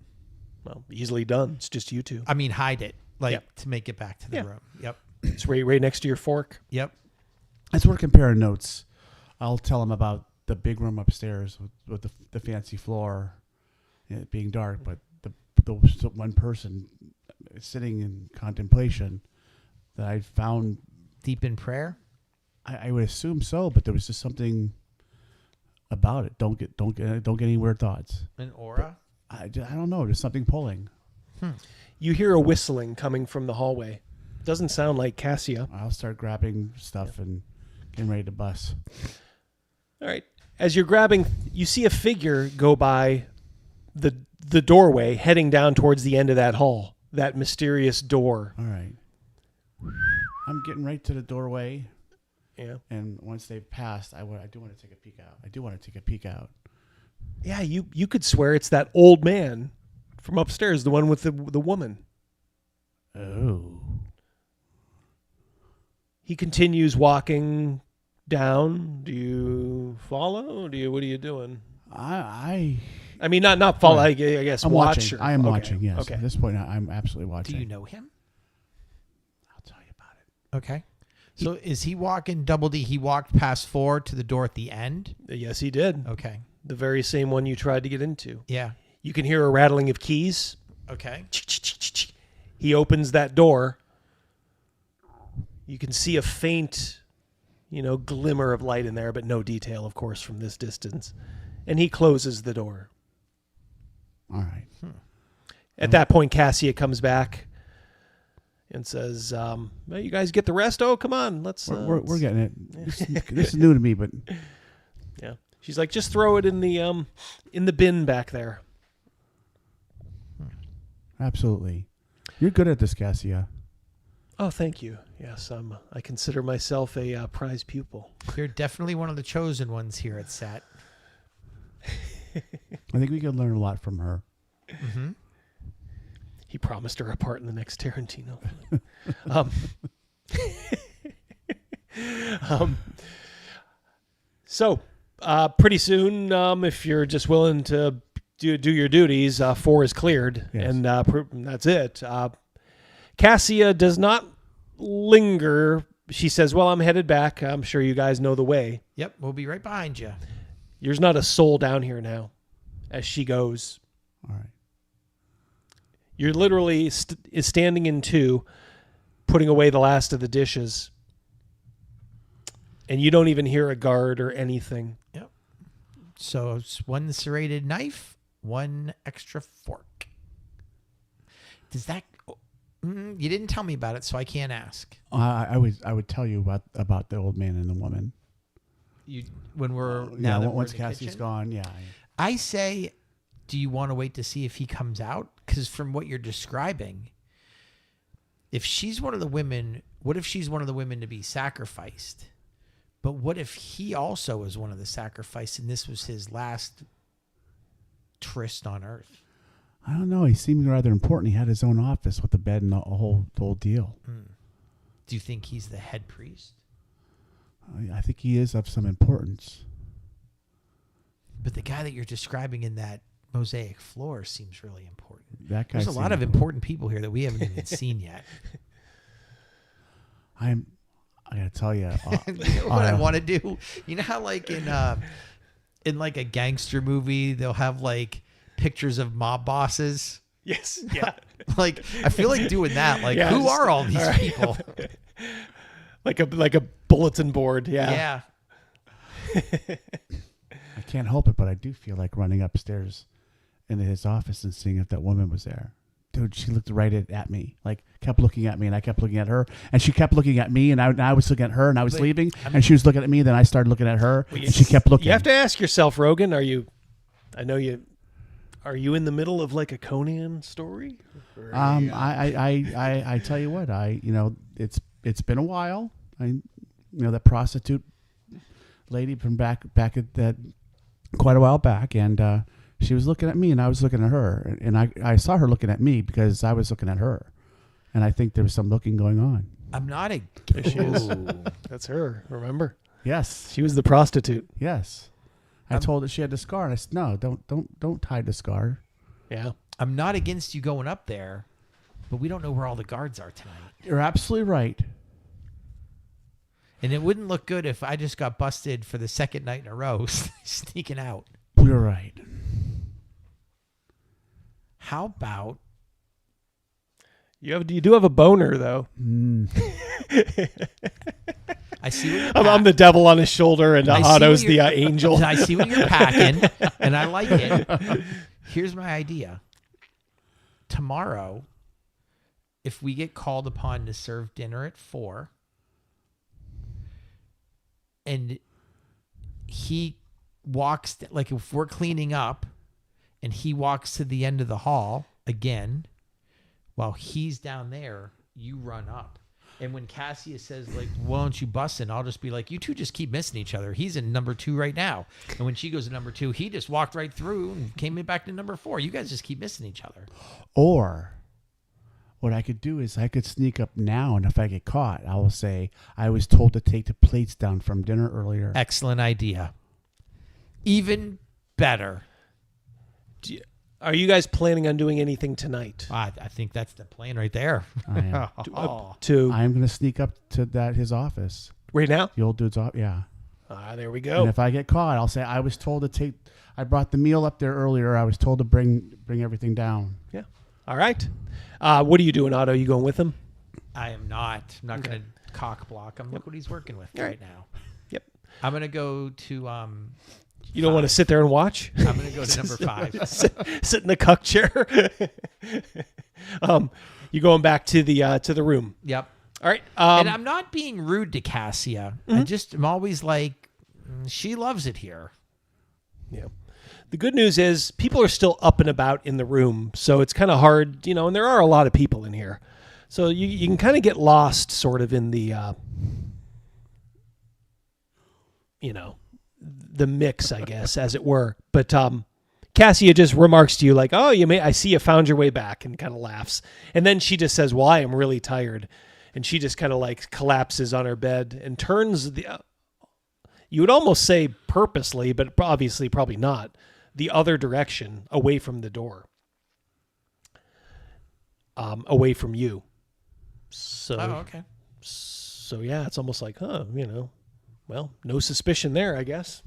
Well, easily done. It's just you two. I mean, hide it, to make it back to the room. Yep. It's right next to your fork. Yep. As we're comparing notes, I'll tell him about the big room upstairs with the fancy floor, it being dark, but the one person sitting in contemplation that I found deep in prayer. I would assume so, but there was just something about it. Don't get any weird thoughts. An aura? I don't know. There's something pulling. You hear a whistling coming from the hallway. Doesn't sound like Cassia. I'll start grabbing stuff and getting ready to bus. All right. As you're grabbing, you see a figure go by the doorway heading down towards the end of that hall, that mysterious door. All right. I'm getting right to the doorway. Yeah. And once they've passed, I do want to take a peek out. Yeah, you could swear it's that old man from upstairs, the one with the woman. Oh. He continues walking down. Do you follow? What are you doing? I mean, not follow. I guess I'm watch. watching. I am watching. Yes. Okay. At this point, I'm absolutely watching. Do you know him? I'll tell you about it. Okay. So is he walking double D? He walked past 4 to the door at the end? Yes, he did. Okay. The very same one you tried to get into. Yeah. You can hear a rattling of keys. Okay. He opens that door. You can see a faint, glimmer of light in there, but no detail, of course, from this distance. And he closes the door. All right. At that point, Cassia comes back and says, well, you guys get the rest? Oh, come on. We're getting it. This is new to me, but... Yeah. She's like, just throw it in the bin back there. Absolutely. You're good at this, Cassia. Oh, thank you. Yes, I consider myself a prize pupil. You're definitely one of the chosen ones here at SAT. I think we could learn a lot from her. Mm-hmm. He promised her a part in the next Tarantino. So, pretty soon, if you're just willing to do your duties, 4 is cleared, yes. And that's it. Cassia does not linger. She says, well, I'm headed back. I'm sure you guys know the way. Yep, we'll be right behind you. There's not a soul down here now as she goes. All right. You're literally standing in 2, putting away the last of the dishes. And you don't even hear a guard or anything. Yep. So it's 1 serrated knife, 1 extra fork. Does that... you didn't tell me about it, so I can't ask. I would tell you about the old man and the woman. When we're once Cassie's gone, yeah. I say, do you want to wait to see if he comes out? Because from what you're describing, if she's one of the women, what if she's one of the women to be sacrificed? But what if he also was one of the sacrificed and this was his last tryst on Earth? I don't know. He seemed rather important. He had his own office with the bed and the whole deal. Do you think he's the head priest? I think he is of some importance. But the guy that you're describing in that mosaic floor seems really important. That guy. There's a lot of important people here that we haven't even seen yet. I gotta tell you, you know what I want to do? You know how like in like a gangster movie, they'll have like pictures of mob bosses. Yes. Yeah. Like I feel like doing that. Like who are all these people? like a bulletin board. Yeah. Yeah. I can't help it, but I do feel like running upstairs into his office and seeing if that woman was there. Dude, she looked right at me, like kept looking at me, and I kept looking at her, and she kept looking at me, and I was looking at her, and I was leaving, and she was looking at me, then I started looking at her, and she kept looking. You have to ask yourself, Rogan, are you I know you. Are you in the middle of like a Conan story? Or I tell you what, it's been a while. The prostitute lady from back at that quite a while back, and she was looking at me, and I was looking at her, and I saw her looking at me because I was looking at her, and I think there was some looking going on. I'm not a. There she is. That's her. Remember? Yes, she was the prostitute. Yes. I told her she had the scar, and I said, "No, don't hide the scar." Yeah, I'm not against you going up there, but we don't know where all the guards are tonight. You're absolutely right. And it wouldn't look good if I just got busted for the second night in a row sneaking out. You're right. How about you do have a boner though. I see what I'm the devil on his shoulder, and Otto's the angel. I see what you're packing, and I like it. Here's my idea. Tomorrow, if we get called upon to serve dinner at 4, and he walks, like if we're cleaning up, and he walks to the end of the hall again, while he's down there, you run up. And when Cassia says, like, why don't you bust in, I'll just be like, you two just keep missing each other. He's in number 2 right now. And when she goes to number 2, he just walked right through and came back to number 4. You guys just keep missing each other. Or what I could do is I could sneak up now, and if I get caught, I will say, I was told to take the plates down from dinner earlier. Excellent idea. Even better. Are you guys planning on doing anything tonight? I think that's the plan right there. I am. I'm going to sneak up to his office. Right now? The old dude's office, yeah. There we go. And if I get caught, I'll say, I was told to take, I brought the meal up there earlier. I was told to bring everything down. Yeah. All right. What are you doing, Otto? You going with him? I am not. I'm not going to cock block him. Look what he's working with right now. Yep. I'm going to go to... You don't want to sit there and watch? I'm going to go to number 5. sit in the cuck chair. You going back to the room? Yep. All right. And I'm not being rude to Cassia. I'm always like, she loves it here. Yeah. The good news is people are still up and about in the room, so it's kind of hard, and there are a lot of people in here. So you can kind of get lost sort of in the, the mix, I guess, as it were. But Cassia just remarks to you like, "Oh, I see you found your way back," and kind of laughs. And then she just says, "Well, I am really tired," and she just kind of like collapses on her bed and turns you would almost say purposely, but obviously probably not, the other direction, away from the door, away from you. So, okay. So yeah, it's almost like, well, no suspicion there, I guess.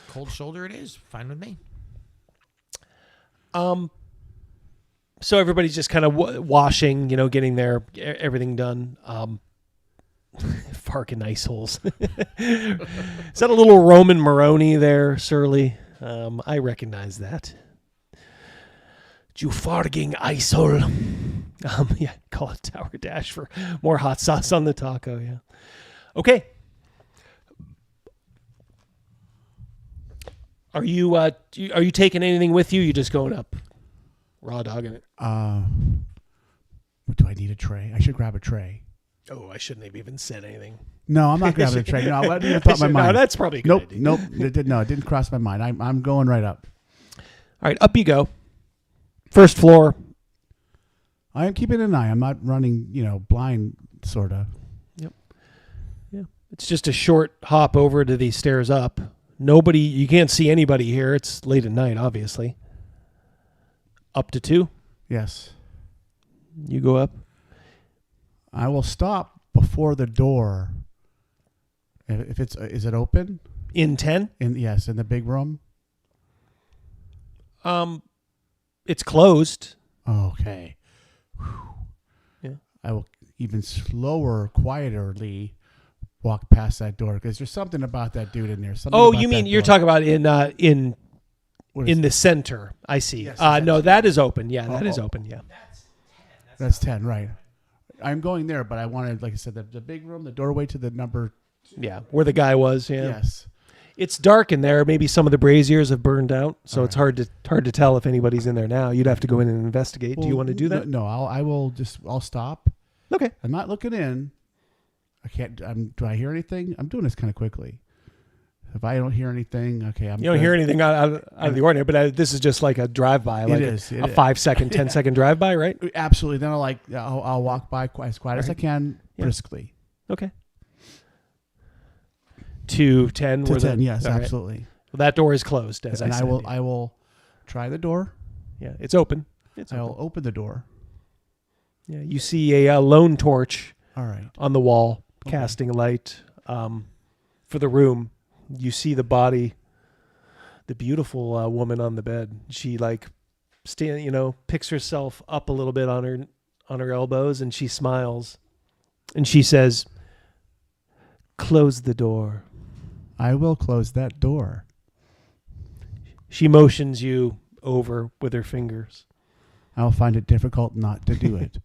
Cold shoulder it is. Fine with me. So everybody's just kind of washing, getting everything done. Farking ice holes. Is that a little Roman Moroni there, Surly? I recognize that. You farging ice hole. Yeah, call it Tower Dash for more hot sauce on the taco, yeah. Okay. Are you taking anything with you? You just going up, raw dogging it? Do I need a tray? I should grab a tray. Oh, I shouldn't have even said anything. No, I'm not grabbing a tray. No, I didn't even thought my mind. No, that's probably a good idea. Nope. It didn't cross my mind. I'm going right up. All right, up you go. First floor. I am keeping an eye. I'm not running, blind, sort of. Yep. Yeah. It's just a short hop over to the stairs up. You can't see anybody here. It's late at night, obviously. Up to 2? Yes. You go up? I will stop before the door. If is it open? In 10? Yes, in the big room. It's closed. Okay. Yeah. I will even slower, quieterly walk past that door because there's something about that dude in there. Oh, you mean you're talking about in the center? I see. Yes, no, that is open. Yeah, that is open. Yeah. That's 10, right? I'm going there, but I wanted, like I said, the big room, the doorway to the number. Yeah, where the guy was. Yeah. Yes. It's dark in there. Maybe some of the braziers have burned out, so it's hard to tell if anybody's in there now. You'd have to go in and investigate. Do you want to do that? No, I'll stop. Okay. I'm not looking in. I can't. Do I hear anything? I'm doing this kind of quickly. If I don't hear anything, okay. You don't hear anything out of the ordinary, but this is just like a drive-by, like a 5-second, 10-second drive-by, right? Absolutely. Then I'll walk by as quiet as I can, briskly. Okay. To 10. To 10, yes, absolutely. Right. Well, that door is closed, as and I said. I will try the door. Yeah, it's open. I'll open the door. Yeah, you see a lone torch. All right. On the wall, casting light for the room. You see the body, the beautiful woman on the bed. She picks herself up a little bit on her elbows, and she smiles, and she says, "Close the door." I will close that door. She motions you over with her fingers. I'll find it difficult not to do it.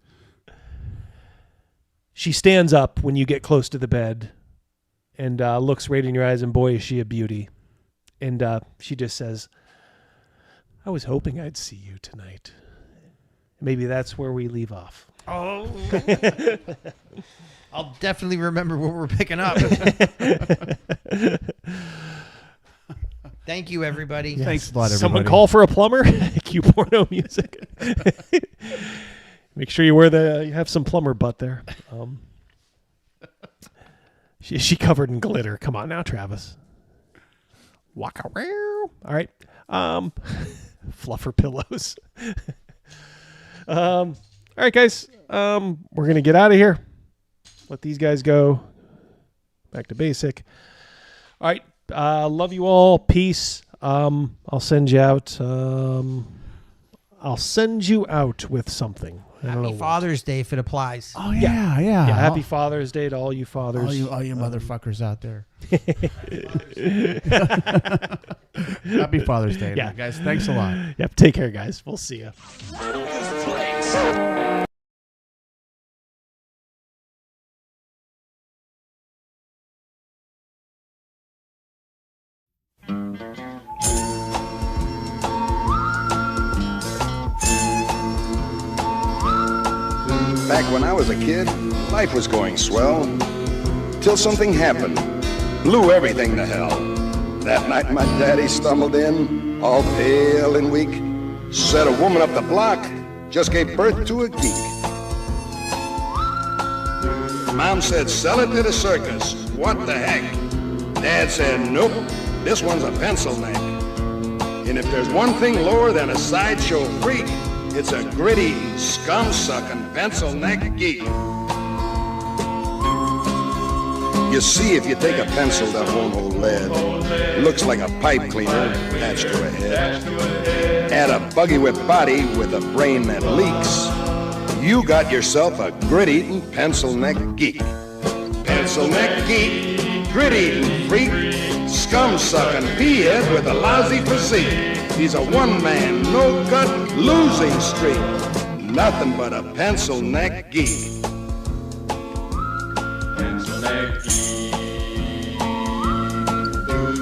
She stands up when you get close to the bed and looks right in your eyes, and boy, is she a beauty. And she just says, "I was hoping I'd see you tonight." Maybe that's where we leave off. Oh. I'll definitely remember what we're picking up. Thank you, everybody. Yes. Thanks a lot, everybody. Someone call for a plumber? Cue porno music. Make sure you have some plumber butt there. She covered in glitter. Come on now, Travis. Walk around. All right. Fluffer pillows. All right, guys. We're going to get out of here. Let these guys go. Back to basic. All right. Love you all. Peace. I'll send you out. I'll send you out with something. Happy Father's Day if it applies. Oh yeah. Happy Father's Day to all you fathers. All you motherfuckers out there. Happy Father's Day, guys. Thanks a lot. Yep. Take care, guys. We'll see you. Back when I was a kid, life was going swell. Till something happened. Blew everything to hell. That night my daddy stumbled in, all pale and weak. Said a woman up the block just gave birth to a geek. Mom said, sell it to the circus. What the heck? Dad said, nope, this one's a pencil neck. And if there's one thing lower than a sideshow freak, it's a gritty, scum-sucking pencil neck geek. You see, if you take a pencil that won't hold lead, it looks like a pipe cleaner attached to a head. Add a buggy whip body with a brain that leaks, you got yourself a grit-eating pencil neck geek. Pencil neck geek, grit-eating freak, scum-sucking pea-head with a lousy physique. He's a one-man, no-gut, losing streak. Nothing but a pencil neck geek. Pencil neck geek.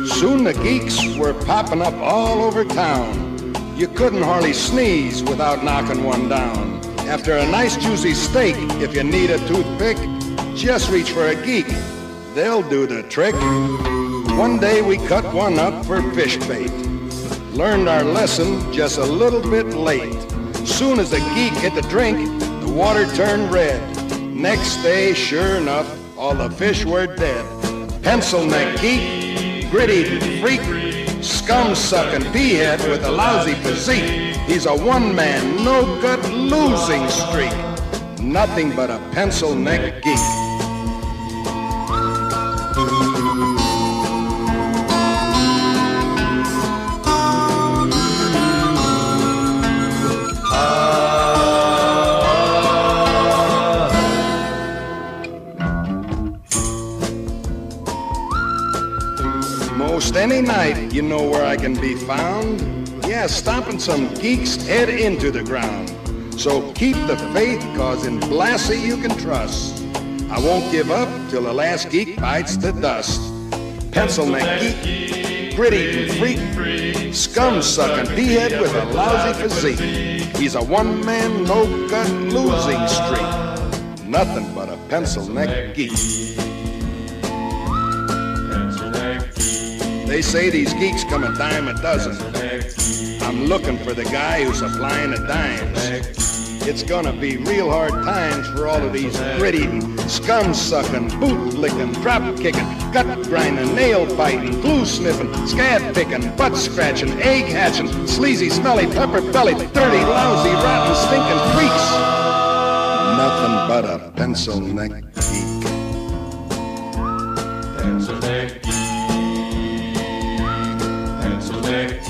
Soon the geeks were popping up all over town. You couldn't hardly sneeze without knocking one down. After a nice juicy steak, if you need a toothpick, just reach for a geek. They'll do the trick. One day we cut one up for fish bait. Learned our lesson just a little bit late. Soon as the geek hit the drink, the water turned red. Next day, sure enough, all the fish were dead. Pencil neck geek, grit-eating freak, scum-sucking pea-head with a lousy physique. He's a one-man, no-gut, losing streak. Nothing but a pencil neck geek. Most any night, you know where I can be found. Yeah, stomping some geek's head into the ground. So keep the faith, cause in Blassie you can trust. I won't give up till the last geek bites the dust. pencil neck geek, grit-eating freak, scum-sucking d-head with a lousy physique. He's a one-man, no-gut losing streak. Nothing but a pencil neck geek. They say these geeks come a dime a dozen. I'm looking for the guy who's supplying the dimes. It's gonna be real hard times for all of these grit-eating, scum-sucking, boot-licking, drop-kicking, gut-grinding, nail-biting, glue-sniffing, scab-picking, butt-scratching, egg-hatching, sleazy, smelly, pepper-bellied, dirty, lousy, rotten, stinking freaks. Nothing but a pencil neck geek. Pencil neck geek. Pencil neck geek.